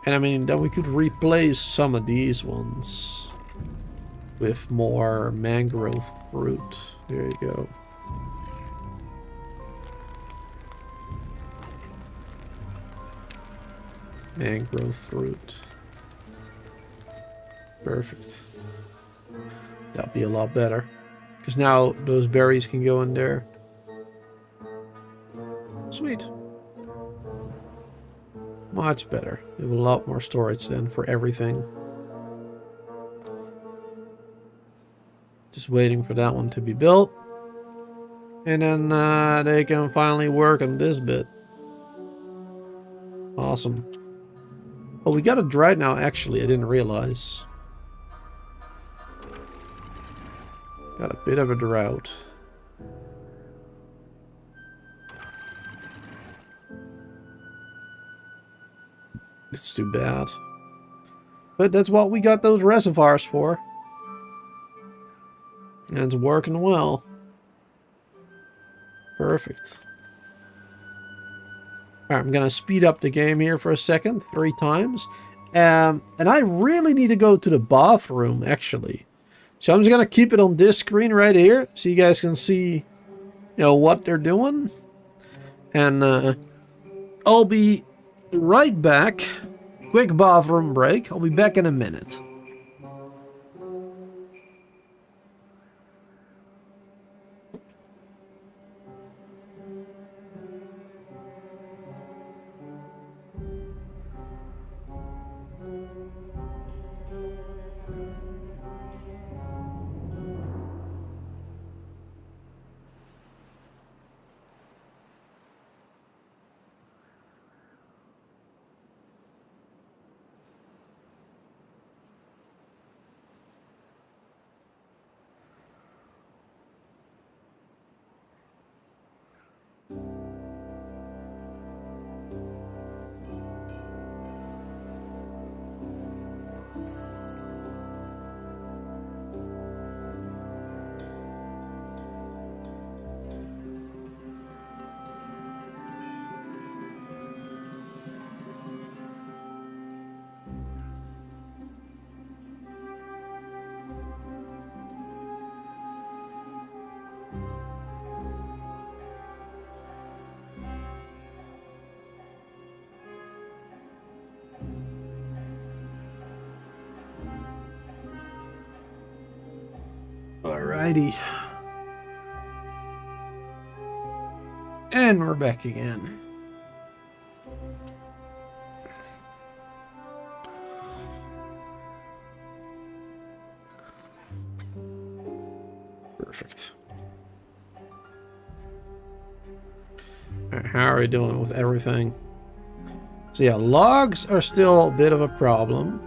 And I mean, then we could replace some of these ones with more mangrove fruit. There you go. Mangrove root. Perfect. That'll be a lot better. Because now those berries can go in there. Sweet. Much better. We have a lot more storage then for everything. Just waiting for that one to be built. And then they can finally work on this bit. Awesome. Oh, we got a drought now, actually. I didn't realize. Got a bit of a drought. It's too bad. But that's what we got those reservoirs for. And it's working well. Perfect. Alright, I'm gonna speed up the game here for a second, 3 times. And I really need to go to the bathroom, actually. So I'm just gonna keep it on this screen right here, so you guys can see, what they're doing. And I'll be right back. Quick bathroom break. I'll be back in a minute. Alrighty. And we're back again. Perfect. Alright, how are we doing with everything? So yeah, logs are still a bit of a problem.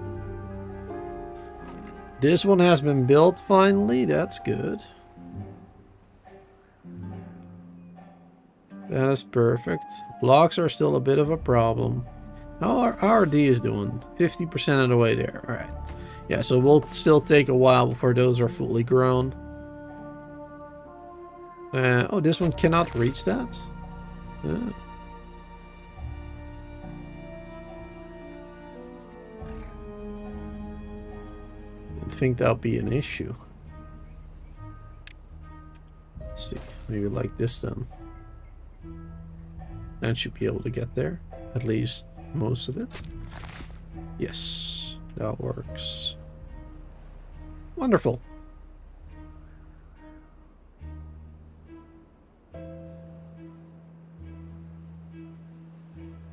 This one has been built finally. That's good. That is perfect. Blocks are still a bit of a problem. How are these doing? 50% of the way there. Alright. Yeah, so we'll still take a while before those are fully grown. Oh, this one cannot reach that? I think that'll be an issue. Let's see. Maybe like this then. That should be able to get there. At least most of it. Yes, that works. Wonderful.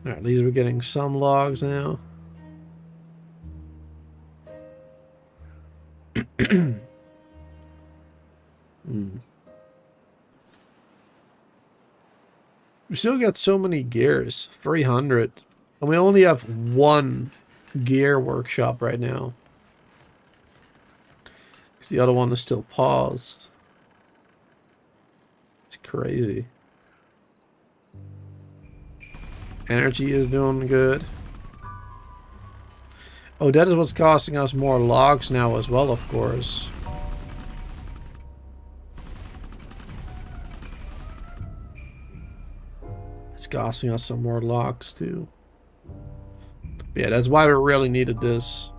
Alright, at least we're getting some logs now. We still got so many gears, 300, and we only have 1 gear workshop right now. Because the other one is still paused. It's crazy. Energy is doing good. Oh, that is what's costing us more logs now as well, of course. It's costing us some more logs too. Yeah, that's why we really needed this.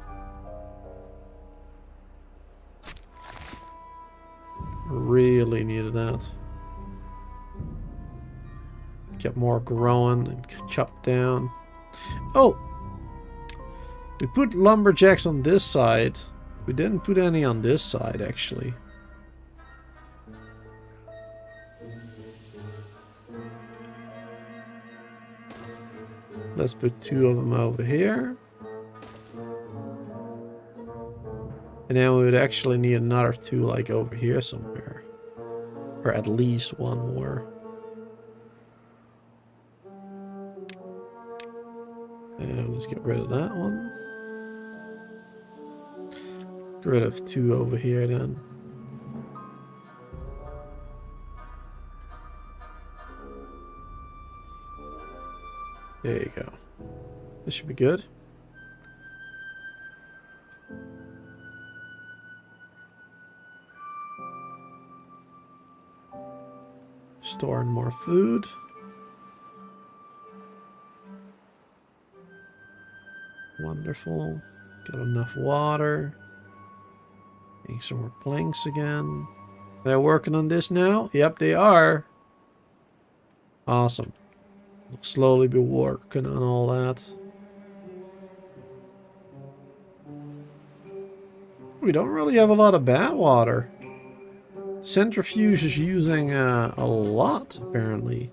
Really needed that. Get more growing and chopped down. Oh! We put lumberjacks on this side. We didn't put any on this side, actually. Let's put 2 of them over here. And then we would actually need another 2 like over here somewhere. Or at least 1 more. And let's get rid of that one. Get rid of 2 over here then. There you go. This should be good. Storing more food. Wonderful. Got enough water. Making some more planks again. They're working on this now? Yep, they are. Awesome. We'll slowly be working on all that. We don't really have a lot of bad water. Centrifuge is using a lot, apparently.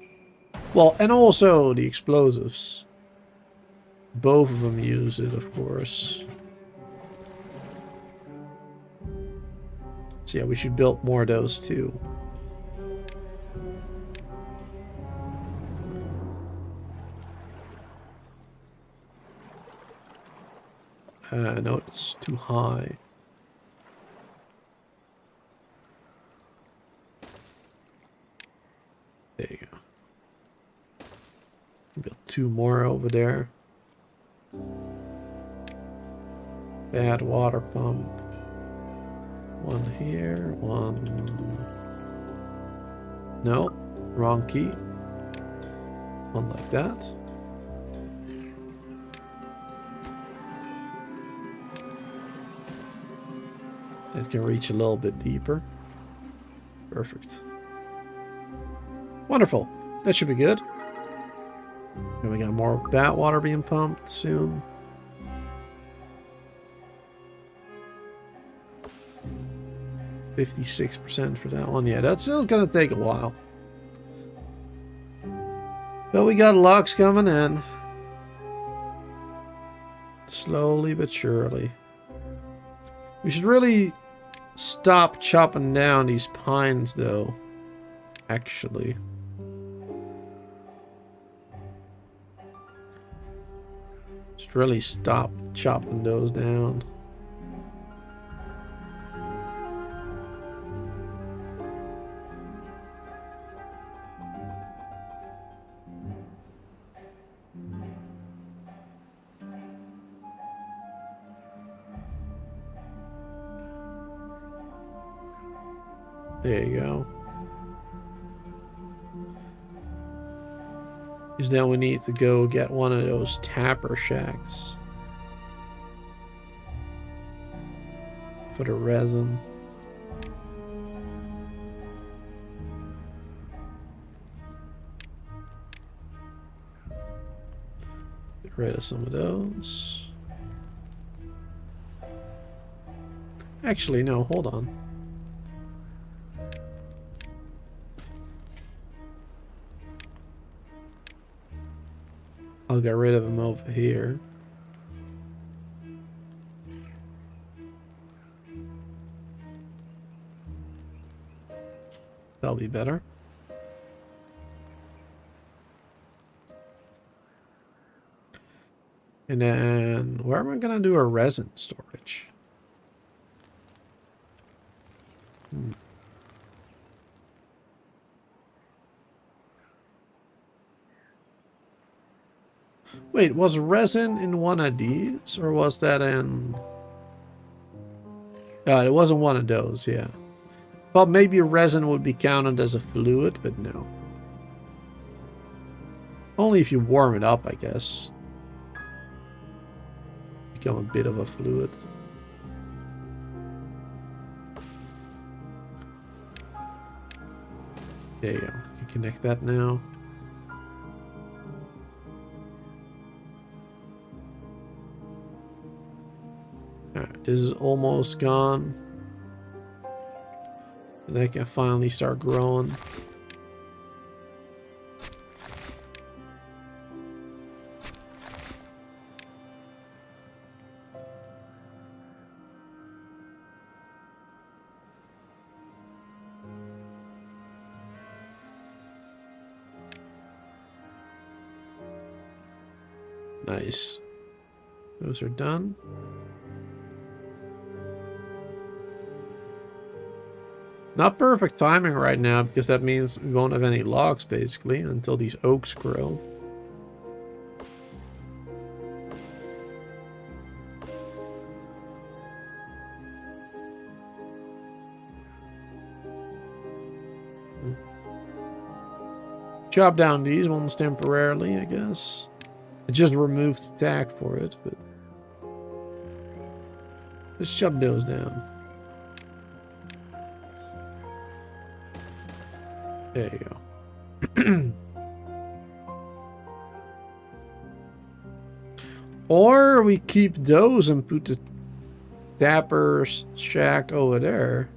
Well, and also the explosives. Both of them use it, of course. So yeah, we should build more of those too. No, it's too high. There you go. Build 2 more over there. Bad water pump. 1 here, 1. No, wrong key. 1 like that. It can reach a little bit deeper. Perfect. Wonderful. That should be good. And we got more bat water being pumped soon. %56% for that one. Yeah, that's still gonna take a while. But we got logs coming in. Slowly but surely. We should really stop chopping down these pines, though. Actually. Should really stop chopping those down. There you go. Because now we need to go get one of those tapper shacks. For the resin. Get rid of some of those. Actually, no, hold on. I'll get rid of them over here. That'll be better. And then, where am I going to do a resin storage? Wait, was resin in one of these? Or was that in... it wasn't one of those, yeah. Well, maybe resin would be counted as a fluid, but no. Only if you warm it up, I guess. Become a bit of a fluid. There you go. You can connect that now. Alright, this is almost gone. And they can finally start growing. Nice. Those are done. Not perfect timing right now, because that means we won't have any logs, basically, until these oaks grow. Chop down these ones temporarily, I guess. I just removed the tag for it, but... let's chop those down. There you go. Or we keep those and put the Dapper's shack over there.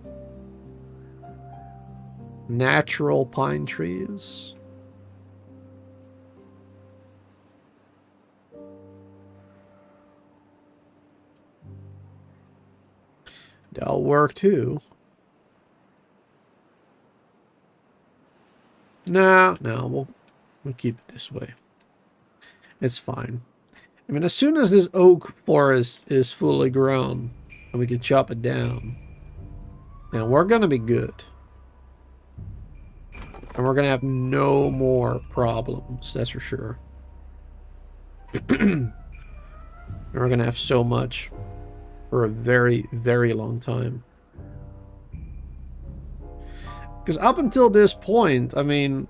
Natural pine trees. That'll work too. No, we'll keep it this way. It's fine. I mean, as soon as this oak forest is fully grown and we can chop it down, then we're gonna be good. And we're gonna have no more problems, that's for sure. And we're gonna have so much for a very, very long time. Because up until this point, I mean,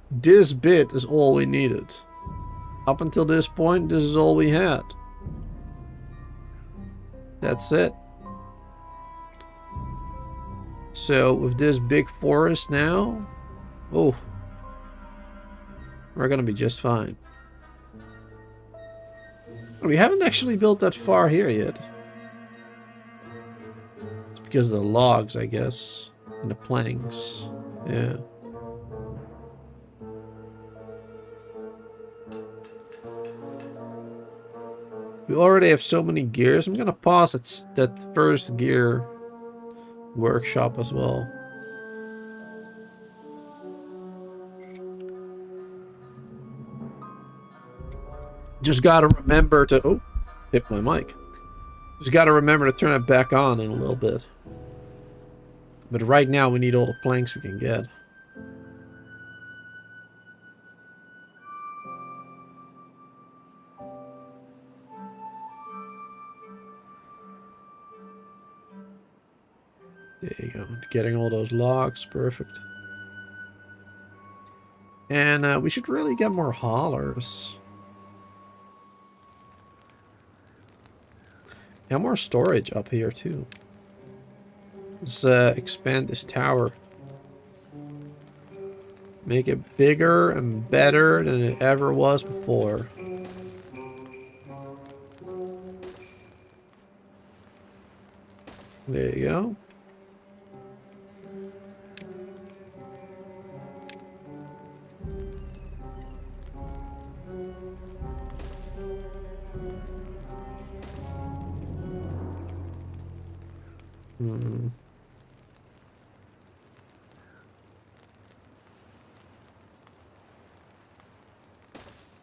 this bit is all we needed. Up until this point, this is all we had. That's it. So, with this big forest now, oh, we're gonna be just fine. We haven't actually built that far here yet. It's because of the logs, I guess. And the planks. Yeah. We already have so many gears. I'm gonna pause that first gear workshop as well. Just gotta remember to... oh, hit my mic. Just gotta remember to turn it back on in a little bit. But right now we need all the planks we can get. There you go. Getting all those logs. Perfect. And we should really get more haulers. And more storage up here too. Let's expand this tower. Make it bigger and better than it ever was before. There you go.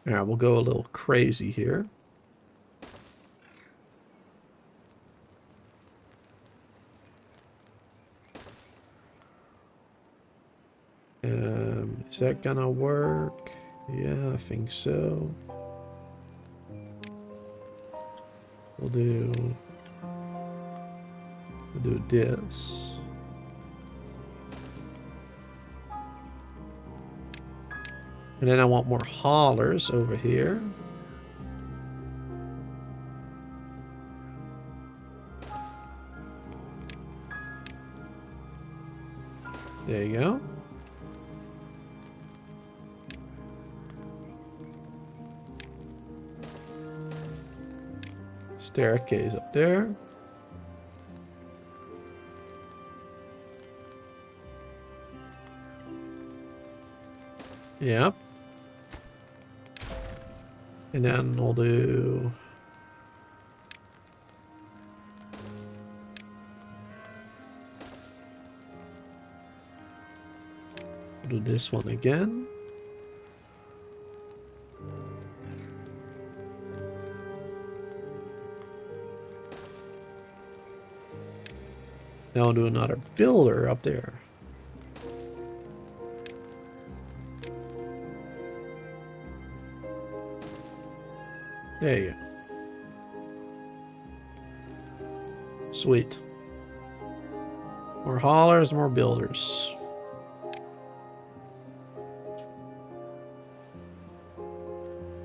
Alright, we'll go a little crazy here. Is that gonna work? Yeah, I think so. We'll do this. And then I want more haulers over here. There you go. Staircase up there. Yep. And then we'll do... do this one again. Now I'll do another builder up there. There you go. Sweet. More haulers, more builders.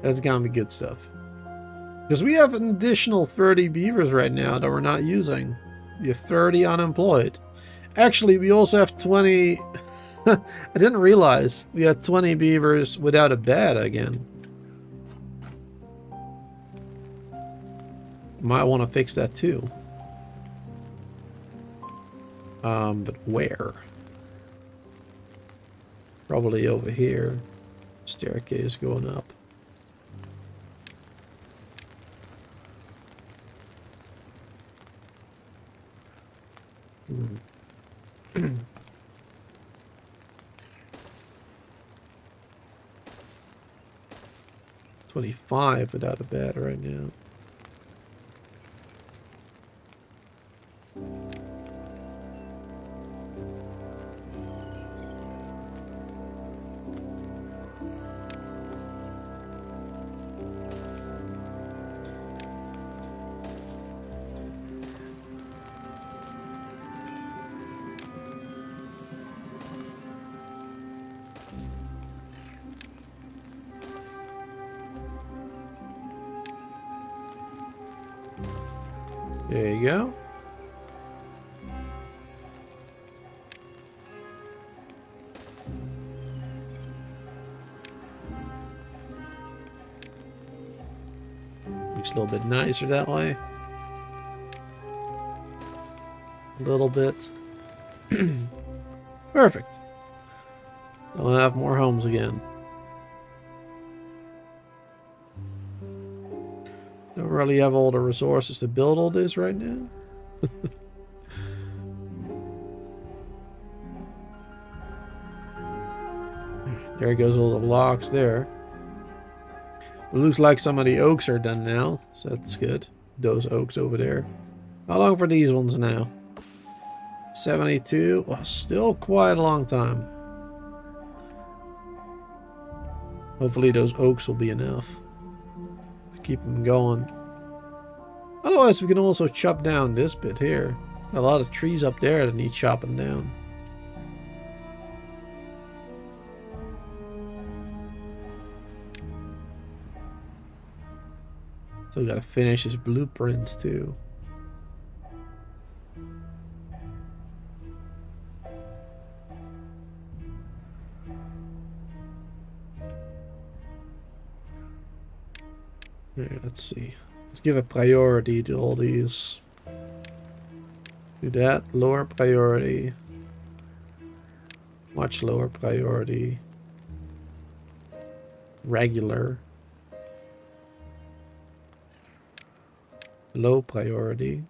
That's gonna be good stuff. Because we have an additional 30 beavers right now that we're not using. We have 30 unemployed. Actually, we also have 20... I didn't realize we had 20 beavers without a bed again. Might want to fix that too. But where? Probably over here. Staircase going up. Hmm. 25 without a bed right now. There you go. Looks a little bit nicer that way. A little bit. Perfect. We'll have more homes again. Don't really have all the resources to build all this right now. There goes all the logs there. It looks like some of the oaks are done now, so that's good. Those oaks over there. How long for these ones now? 72. Well, still quite a long time. Hopefully those oaks will be enough. Keep them going. Otherwise, we can also chop down this bit here. A lot of trees up there that need chopping down. So we gotta finish his blueprints too. Here, let's see. Let's give a priority to all these. Do that. Lower priority. Much lower priority. Regular. Low priority.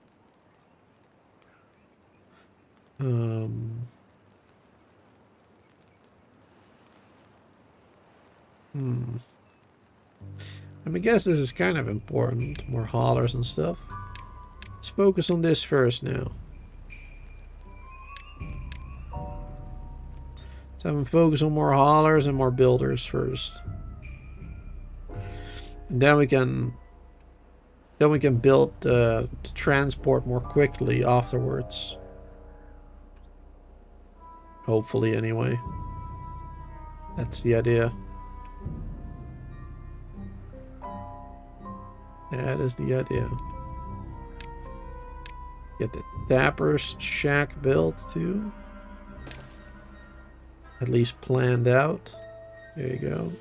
I guess this is kind of important. More haulers and stuff. Let's focus on this first now. So I'm focus on more haulers and more builders first. And then we can build the transport more quickly afterwards. Hopefully, anyway. That's the idea. That is the idea. Get the Dapper's shack built too. At least planned out. There you go.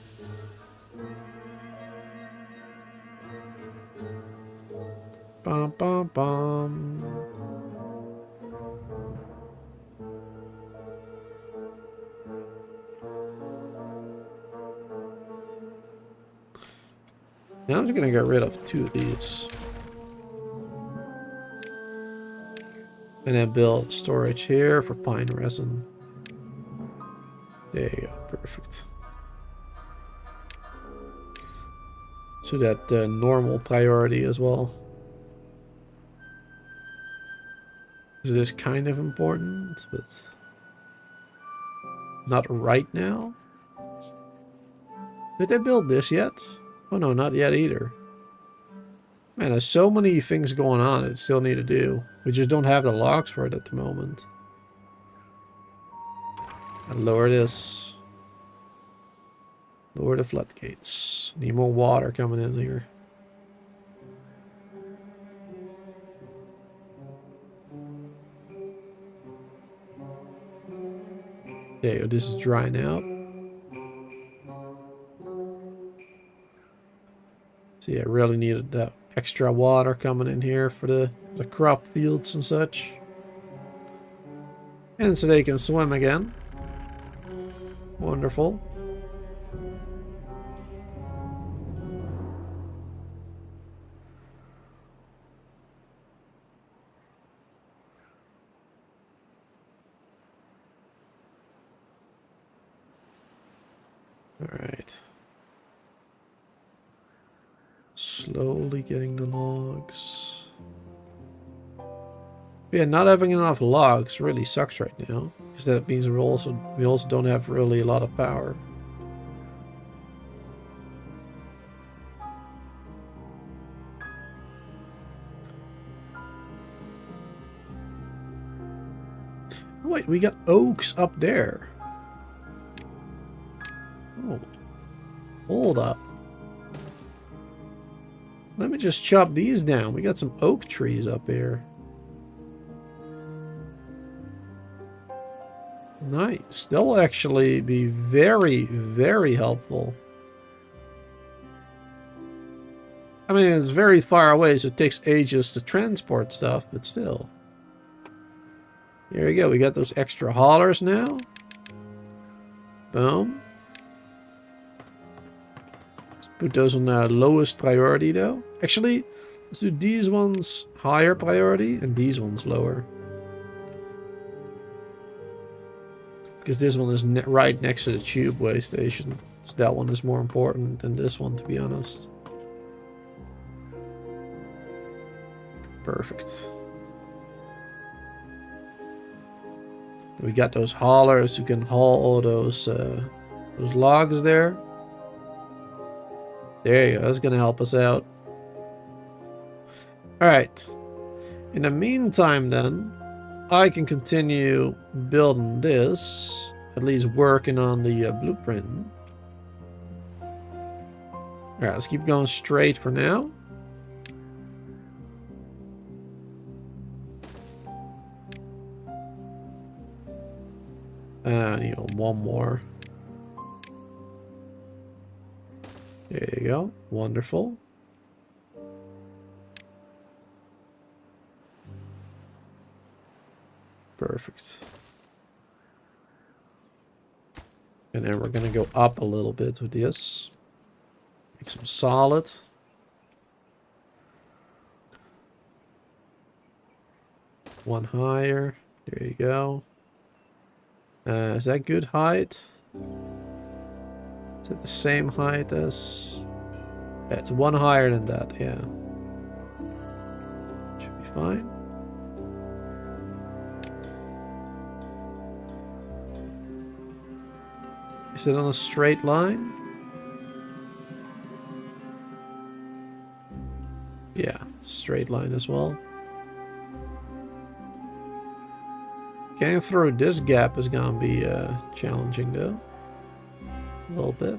Bum bum bum. Now I'm just gonna get rid of 2 of these. And then build storage here for pine resin. There you go, perfect. So that normal priority as well. It is kind of important, but not right now. Did they build this yet? Oh no, not yet either. Man, there's so many things going on that still need to do. We just don't have the logs for it at the moment. And lower this. Lower the floodgates. Need more water coming in here. There you go, this is drying out. So yeah, really needed that extra water coming in here for the crop fields and such. And so they can swim again. Wonderful. Alright. Slowly getting the logs. Yeah, not having enough logs really sucks right now. Because that means we also don't have really a lot of power. Wait, we got oaks up there. Oh. Hold up. Let me just chop these down. We got some oak trees up here. Nice. They'll actually be very, very helpful. I mean, it's very far away, so it takes ages to transport stuff, but still. Here we go. We got those extra haulers now. Boom. Let's put those on the lowest priority, though. Actually, let's do these ones higher priority and these ones lower. Because this one is right next to the tubeway station. So that one is more important than this one, to be honest. Perfect. We got those haulers who can haul all those logs there. There you go. That's going to help us out. Alright. In the meantime, then, I can continue building this, at least working on the blueprint. Alright, let's keep going straight for now. I need one more. There you go. Wonderful. Perfect. And then we're going to go up a little bit with this. Make some solid. One higher. There you go. Is that good height? Is it the same height as... Yeah, it's one higher than that, yeah. Should be fine. Is it on a straight line? Yeah, straight line as well. Getting through this gap is gonna be challenging though. A little bit.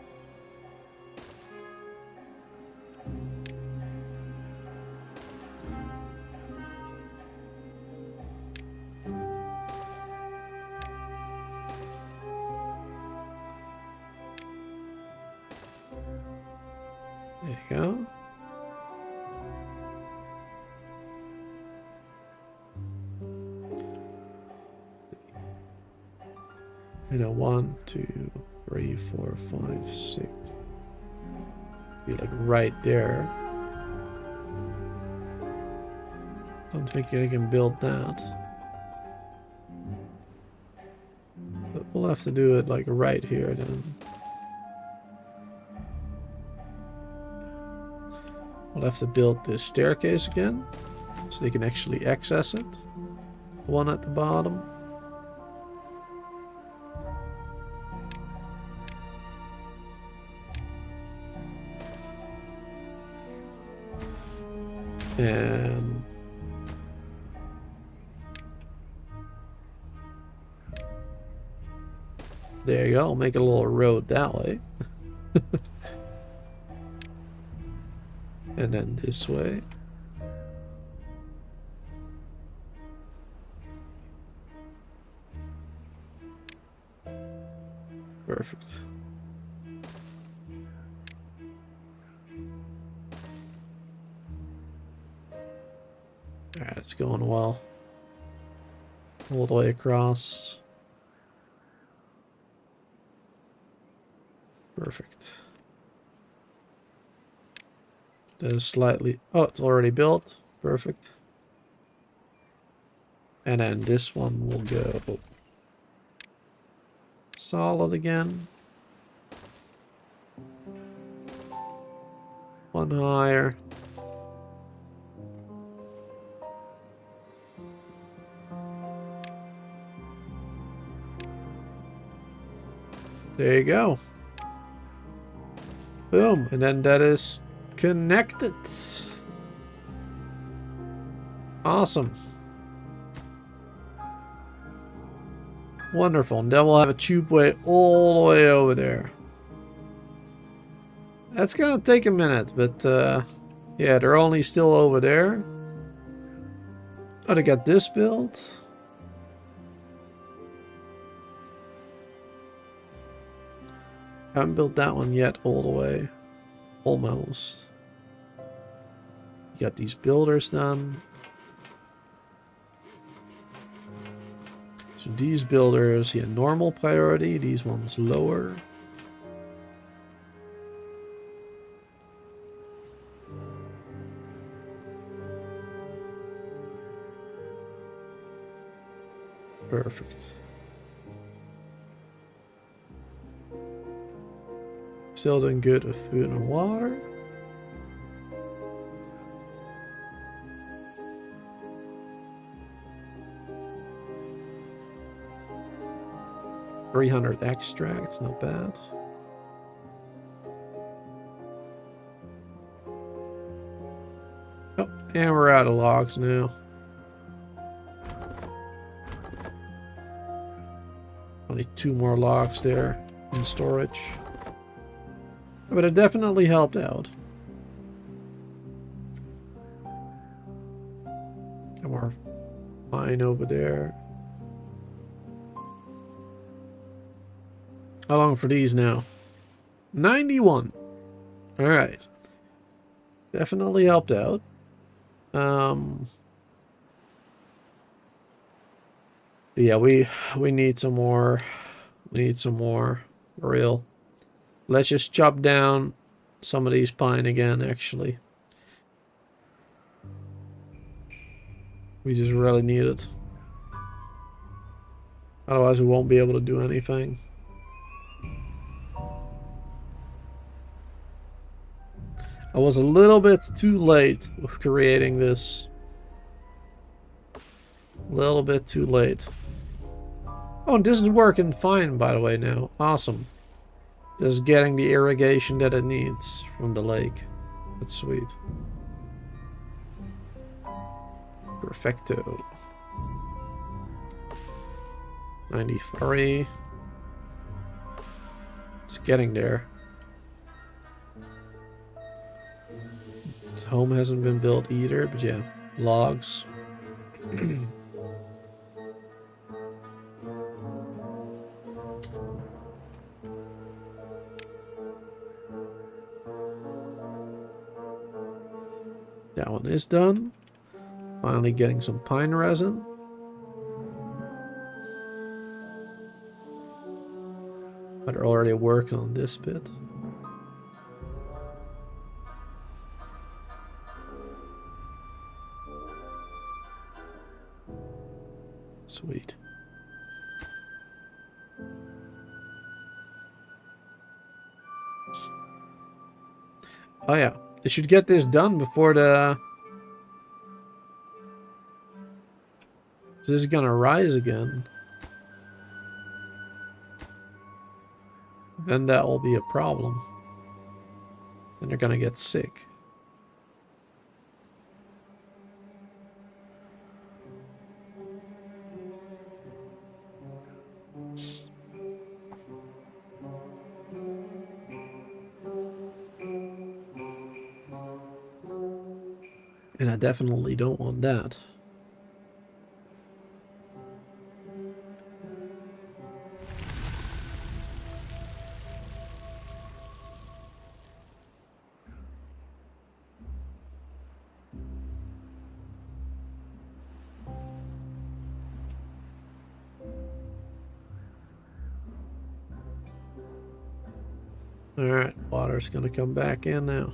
There you go. You know, 1, 2, 3, 4, 5, 6. Be like right there. Don't think I can build that. But we'll have to do it like right here then. We'll have to build this staircase again, so they can actually access it. One at the bottom. And there you go. I'll make a little road that way. And then this way. Perfect. Alright, it's going well. All the way across. Perfect. That is slightly... Oh, it's already built. Perfect. And then this one will go solid again. One higher. There you go. Boom. And then that is connected. Awesome. Wonderful. And then we'll have a tubeway all the way over there. That's gonna take a minute, but yeah, they're only still over there. Oh, they got this built. Haven't built that one yet all the way. Almost. You got these builders done. So these builders, yeah, normal priority. These ones lower. Perfect. Still doing good with food and water. $300 extracts, not bad. Oh, and we're out of logs now. Only 2 more logs there in storage. But it definitely helped out. Got more mine over there. How long for these now? 91. Alright. Definitely helped out. Yeah, we need some more. We need some more. For real. Let's just chop down some of these pine again, actually. We just really need it. Otherwise we won't be able to do anything. I was a little bit too late with creating this. A little bit too late. Oh, and this is working fine, by the way, now. Awesome. Just getting the irrigation that it needs from the lake. That's sweet. Perfecto. 93. It's getting there. Home hasn't been built either, but yeah, logs. That one is done. Finally getting some pine resin. But they're already working on this bit. Sweet. Oh yeah, they should get this done before the... This is gonna rise again. Then that will be a problem. And they're gonna get sick. And I definitely don't want that. Alright, water's gonna come back in now.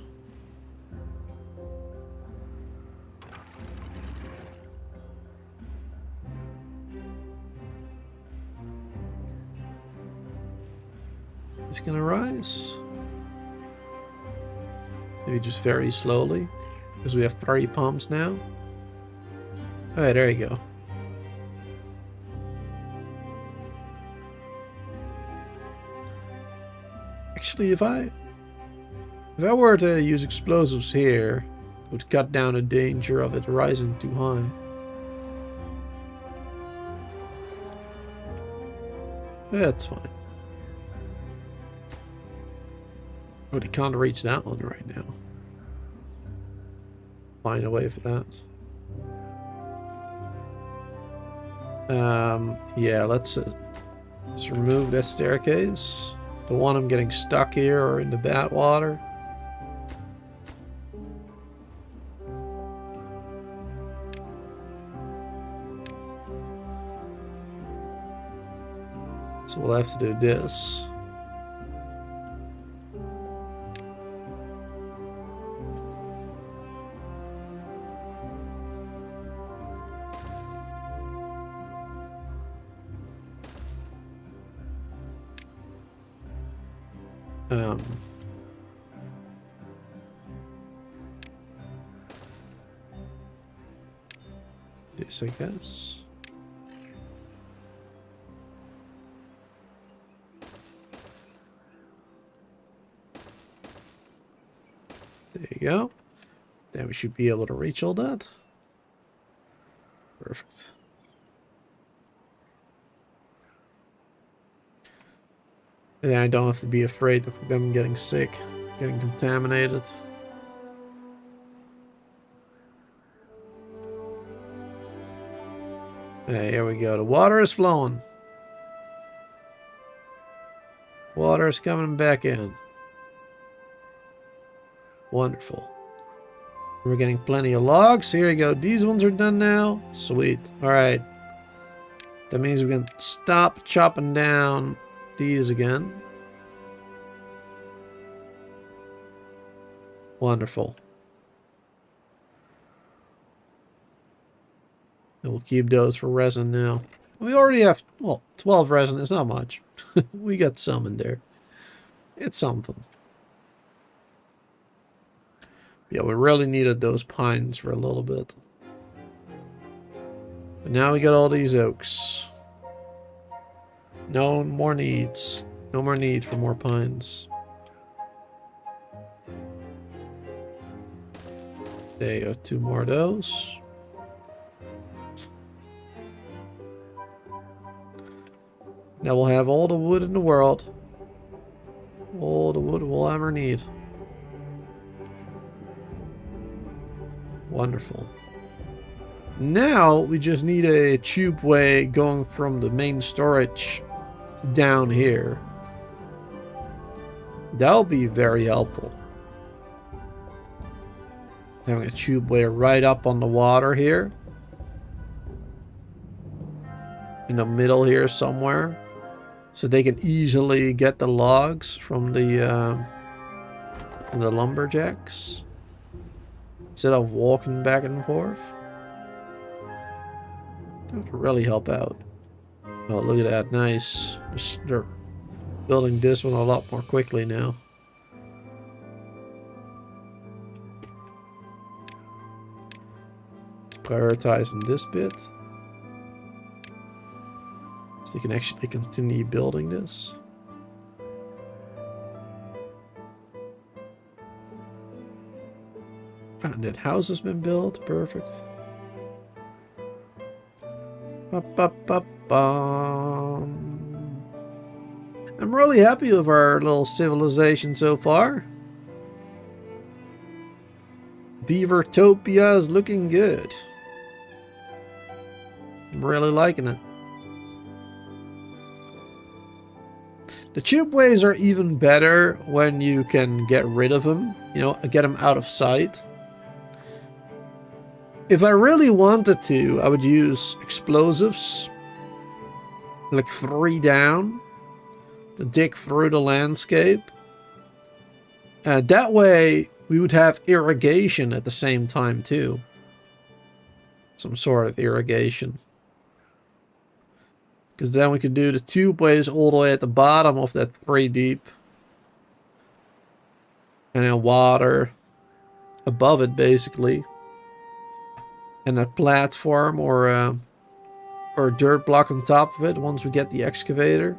It's gonna rise. Maybe just very slowly, because we have 3 pumps now. Alright, there you go. Actually, if I were to use explosives here, it would cut down the danger of it rising too high. That's fine. But he can't reach that one right now. Find a way for that. Yeah, let's remove that staircase. Don't want him getting stuck here or in the bad water. So we'll have to do this. This, I guess. There you go. Then we should be able to reach all that. Perfect. And I don't have to be afraid of them getting sick, getting contaminated. Hey, here we go. The water is flowing. Water is coming back in. Wonderful. We're getting plenty of logs. Here you go. These ones are done now. Sweet. Alright. That means we can stop chopping down these again. Wonderful. And we'll keep those for resin now. We already have, well, 12 resin. It's not much. We got some in there. It's something. Yeah, we really needed those pines for a little bit. But now we got all these oaks. No more needs. No more need for more pines. There you go, 2 more of those. Now we'll have all the wood in the world. All the wood we'll ever need. Wonderful. Now we just need a tubeway going from the main storage down here. That'll be very helpful. Having a tubeway right up on the water here. In the middle here somewhere. So they can easily get the logs from the lumberjacks. Instead of walking back and forth. That would really help out. Oh, look at that. Nice. They're building this one a lot more quickly now. Prioritizing this bit. So you can actually continue building this. And that house has been built. Perfect. I'm really happy with our little civilization so far. Beavertopia is looking good. I'm really liking it. The tubeways are even better when you can get rid of them. You know, get them out of sight. If I really wanted to, I would use explosives. Like 3 down. To dig through the landscape. That way, we would have irrigation at the same time too. Some sort of irrigation. Because then we could do the tubeways all the way at the bottom of that 3 deep. And then water above it basically. And a platform or a dirt block on top of it once we get the excavator.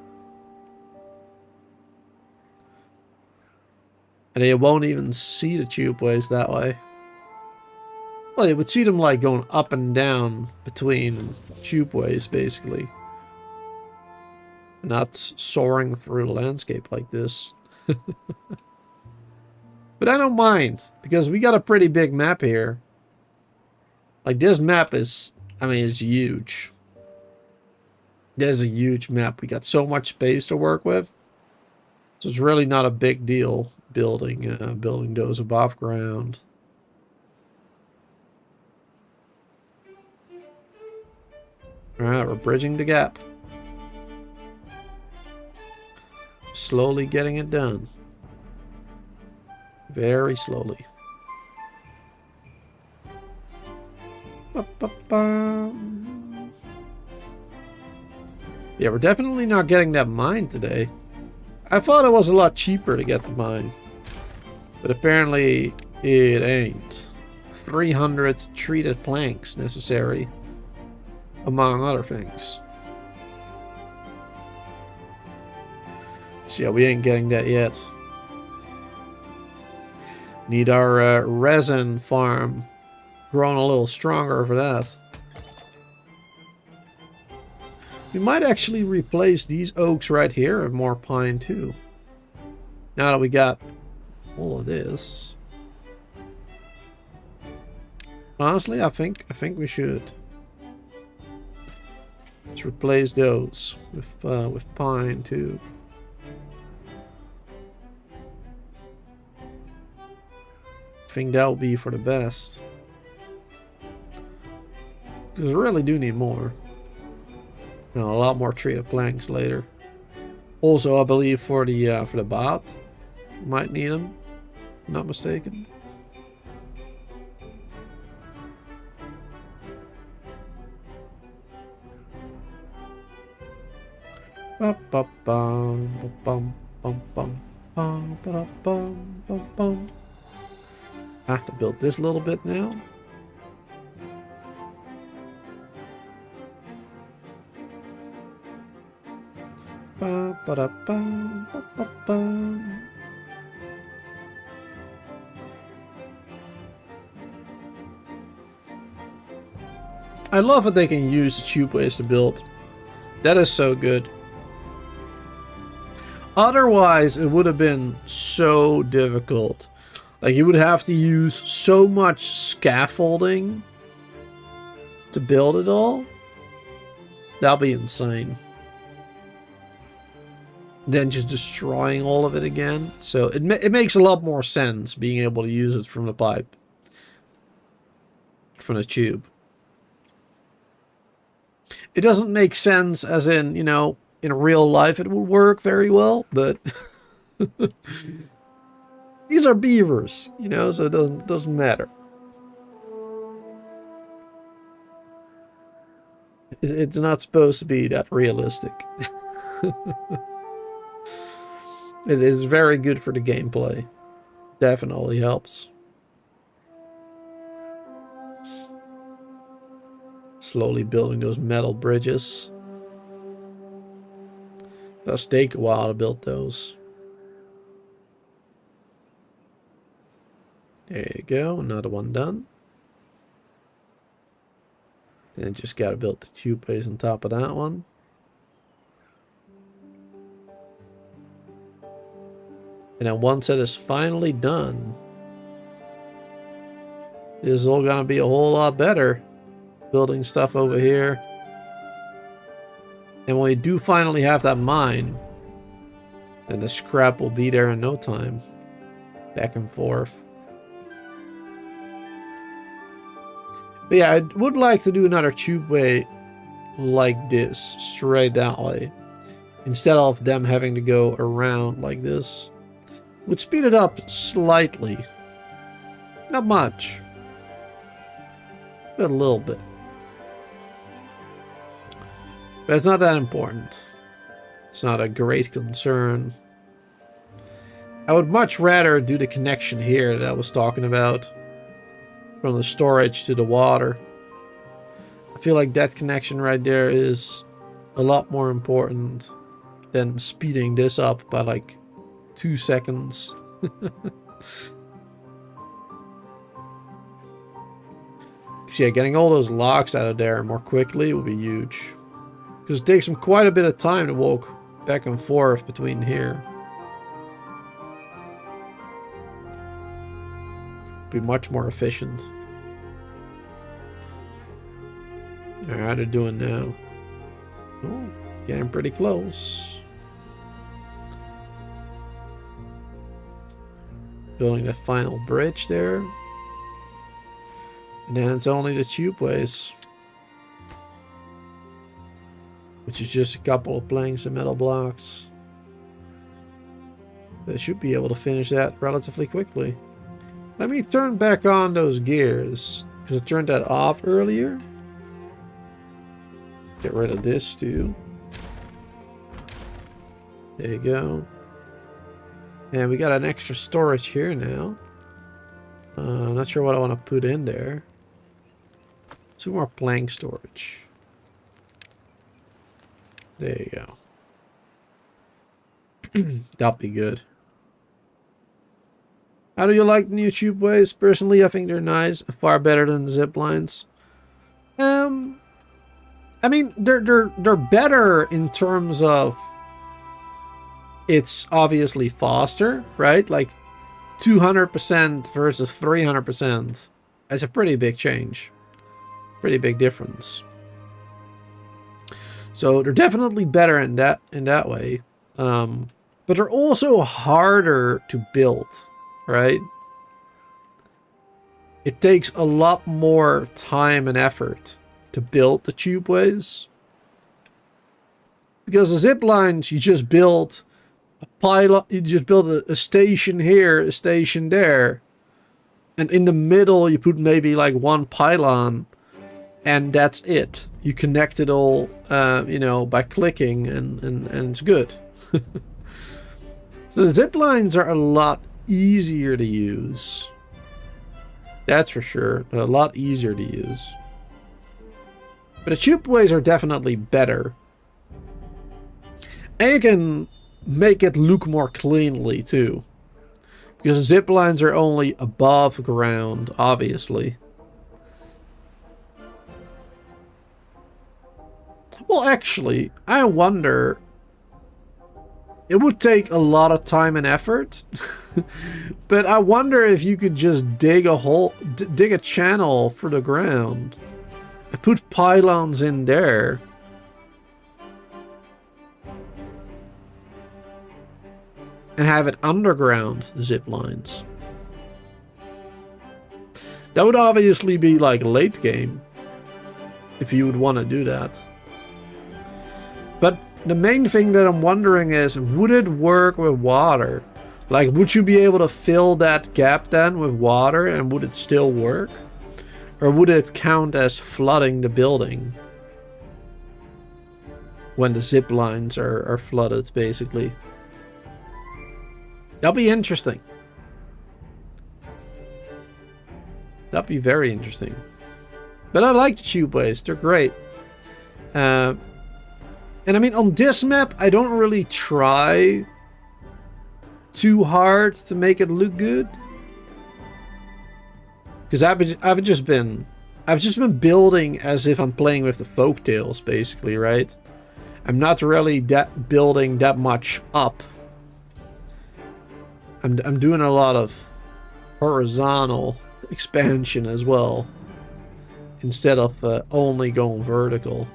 And you won't even see the tubeways that way. Well, you would see them like going up and down between tubeways basically. Not soaring through the landscape like this. But I don't mind, because we got a pretty big map here. Like this map is, I mean, it's huge. There's a huge map. We got so much space to work with. So it's really not a big deal building those above ground. Alright, we're bridging the gap. Slowly getting it done. Very slowly. Yeah, we're definitely not getting that mine today. I thought it was a lot cheaper to get the mine. But apparently it ain't. 300 treated planks necessary. Among other things. So yeah, we ain't getting that yet. Need our resin farm grown a little stronger for that. We might actually replace these oaks right here with more pine too. Now that we got all of this. Honestly, I think we should. Let's replace those with pine too. I think that will be for the best. Because we really do need more. No, a lot more treated planks later. Also, I believe for the bot, we might need them. If I'm not mistaken. I have to build this a little bit now. I love that they can use the tubeways to build. That is so good. Otherwise, it would have been so difficult. Like, you would have to use so much scaffolding to build it all. That'll be insane. Then just destroying all of it again. So it makes a lot more sense being able to use it from the pipe. From the tube. It doesn't make sense as in, you know, in real life it would work very well, but these are beavers, you know, so it doesn't matter. It's not supposed to be that realistic. It is very good for the gameplay. Definitely helps. Slowly building those metal bridges. Does take a while to build those. There you go, another one done. Then just gotta build the tubeways on top of that one. And then once it is finally done, this is all gonna be a whole lot better. Building stuff over here. And when we do finally have that mine, then the scrap will be there in no time. Back and forth. But yeah, I would like to do another tubeway like this, straight that way. Instead of them having to go around like this. Would speed it up slightly. Not much. But a little bit. But it's not that important. It's not a great concern. I would much rather do the connection here that I was talking about. From the storage to the water. I feel like that connection right there is a lot more important than speeding this up by like 2 seconds. Yeah, getting all those logs out of there more quickly will be huge. Because it takes them quite a bit of time to walk back and forth between here. Be much more efficient. Alright, how they're doing now. Oh, getting pretty close. Building the final bridge there. And then it's only the tubeways. Which is just a couple of planks and metal blocks. They should be able to finish that relatively quickly. Let me turn back on those gears. Because I turned that off earlier. Get rid of this too. There you go. And we got an extra storage here now. I'm not sure what I want to put in there. 2 more plank storage. There you go. That'll be good. How do you like the new tubeways? Personally, I think they're nice. Far better than the zip lines. I mean, they're better in terms of it's obviously faster, right? Like 200% versus 300%. That's a pretty big change. Pretty big difference. So they're definitely better in that way. But they're also harder to build, right? It takes a lot more time and effort to build the tubeways. Because the zip lines, you just build a pylon, you just build a station here, a station there. And in the middle, you put maybe like 1 pylon. And that's it. You connect it all, you know, by clicking and it's good. So the zip lines are a lot easier to use. That's for sure. A lot easier to use. But the tubeways are definitely better. And you can make it look more cleanly too. Because the zip lines are only above ground, obviously. Well, actually, I wonder... It would take a lot of time and effort. But I wonder if you could just dig a hole, dig a channel for the ground. And put pylons in there. And have it underground, the zip lines. That would obviously be like late game. If you would want to do that. But the main thing that I'm wondering is, would it work with water? Like, would you be able to fill that gap then with water and would it still work? Or would it count as flooding the building? when the zip lines are flooded, basically. That'll be interesting. That'd be very interesting. But I like the tubeways. They're great. And I mean, on this map, I don't really try too hard to make it look good. Because I've just been building as if I'm playing with the folktales, basically, right? I'm not really building that much up. I'm doing a lot of horizontal expansion as well, instead of only going vertical.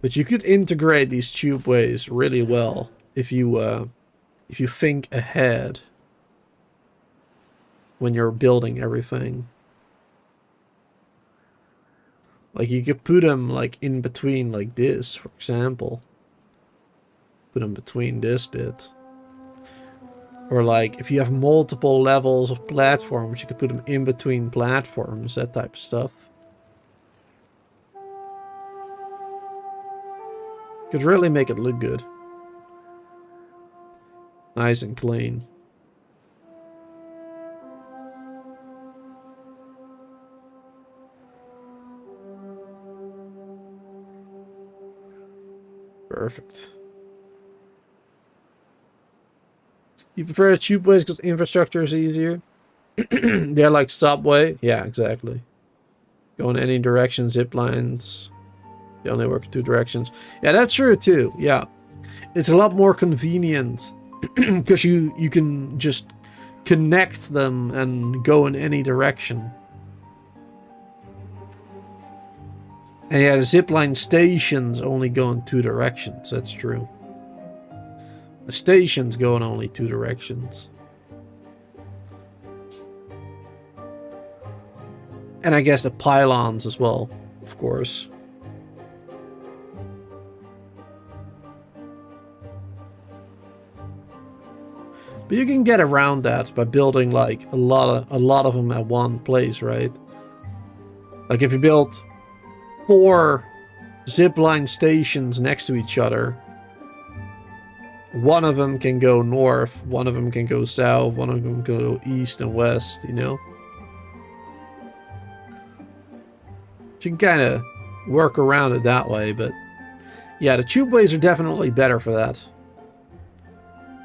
But you could integrate these tubeways really well if you think ahead when you're building everything. Like you could put them like in between, like this, for example. Put them between this bit. Or like if you have multiple levels of platforms, you could put them in between platforms, that type of stuff. Could really make it look good. Nice and clean. Perfect. You prefer the tubeways because infrastructure is easier? They're like subway. Yeah, exactly. Go in any direction, zip lines. They only work in 2 directions. Yeah, that's true too. Yeah. It's a lot more convenient because you can just connect them and go in any direction. And yeah, the zipline stations only go in 2 directions. That's true. The stations go in only 2 directions. And I guess the pylons as well, of course. But you can get around that by building like a lot of them at one place, right? Like if you build 4 zipline stations next to each other, one of them can go north, one of them can go south, one of them can go east and west, you know? You can kind of work around it that way, but yeah, the tubeways are definitely better for that.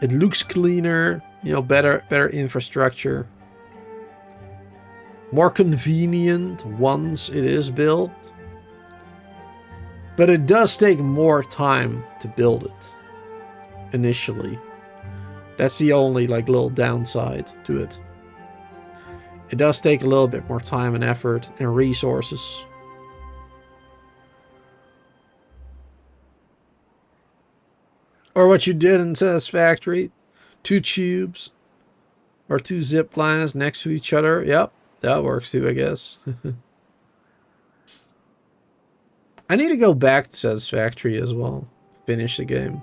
It looks cleaner, you know, better infrastructure. More convenient once it is built. But it does take more time to build it initially. That's the only like little downside to it. It does take a little bit more time and effort and resources. Or what you did in Satisfactory, 2 tubes or 2 zip lines next to each other. Yep, that works too, I guess. I need to go back to Satisfactory as well. Finish the game.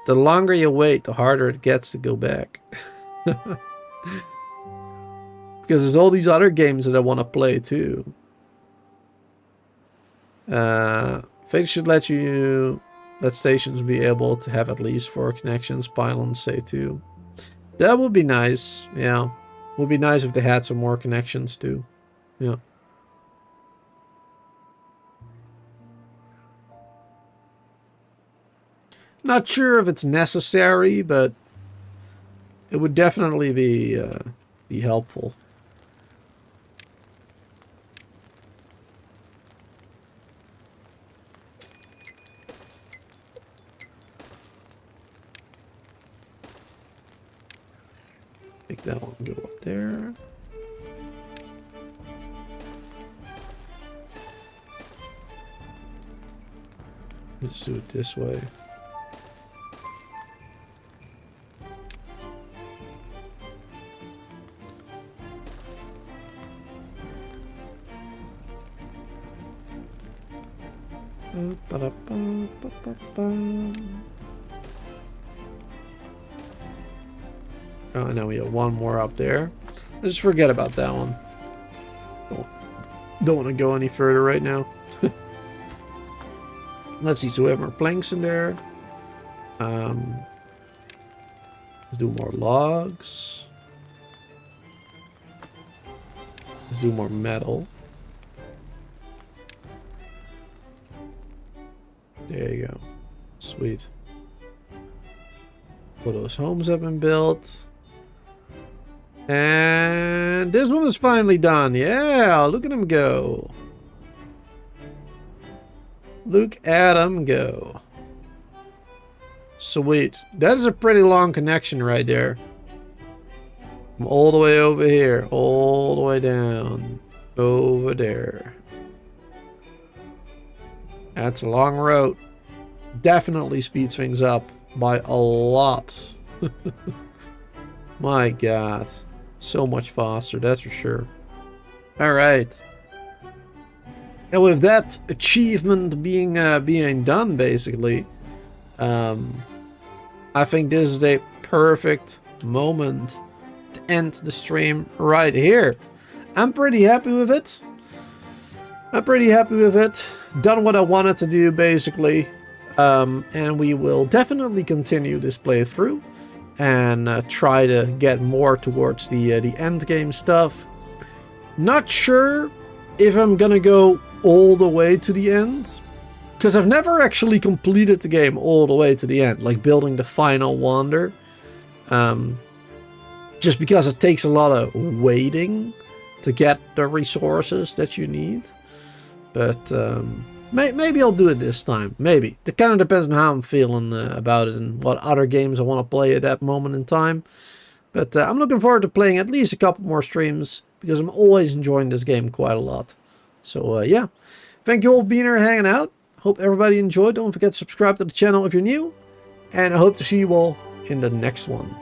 The longer you wait, the harder it gets to go back. Because there's all these other games that I want to play too. Fate should let stations be able to have at least 4 connections. Pylons say 2. That would be nice. Yeah. Would be nice if they had some more connections too. Yeah. Not sure if it's necessary, but it would definitely be helpful. Take that one and go up there. Let's do it this way. Oh, now we have one more up there. Let's forget about that one. Don't want to go any further right now. Let's see, so we have more planks in there. Let's do more logs. Let's do more metal. There you go. Sweet. Well, those homes have been built. And this one is finally done. Yeah, look at him go. Look at him go. Sweet. That is a pretty long connection right there. From all the way over here. All the way down. Over there. That's a long road. Definitely speeds things up by a lot. My God. So much faster, that's for sure. Alright. And with that achievement being done, basically, I think this is a perfect moment to end the stream right here. I'm pretty happy with it. Done what I wanted to do, basically. And we will definitely continue this playthrough and try to get more towards the end game stuff. Not sure if I'm gonna go all the way to the end, because I've never actually completed the game all the way to the end, like building the final wonder. Just because it takes a lot of waiting to get the resources that you need. But maybe I'll do it this time. Maybe. It kind of depends on how I'm feeling about it and what other games I want to play at that moment in time. But I'm looking forward to playing at least a couple more streams, because I'm always enjoying this game quite a lot. So yeah. Thank you all for being here and hanging out. Hope everybody enjoyed. Don't forget to subscribe to the channel if you're new. And I hope to see you all in the next one.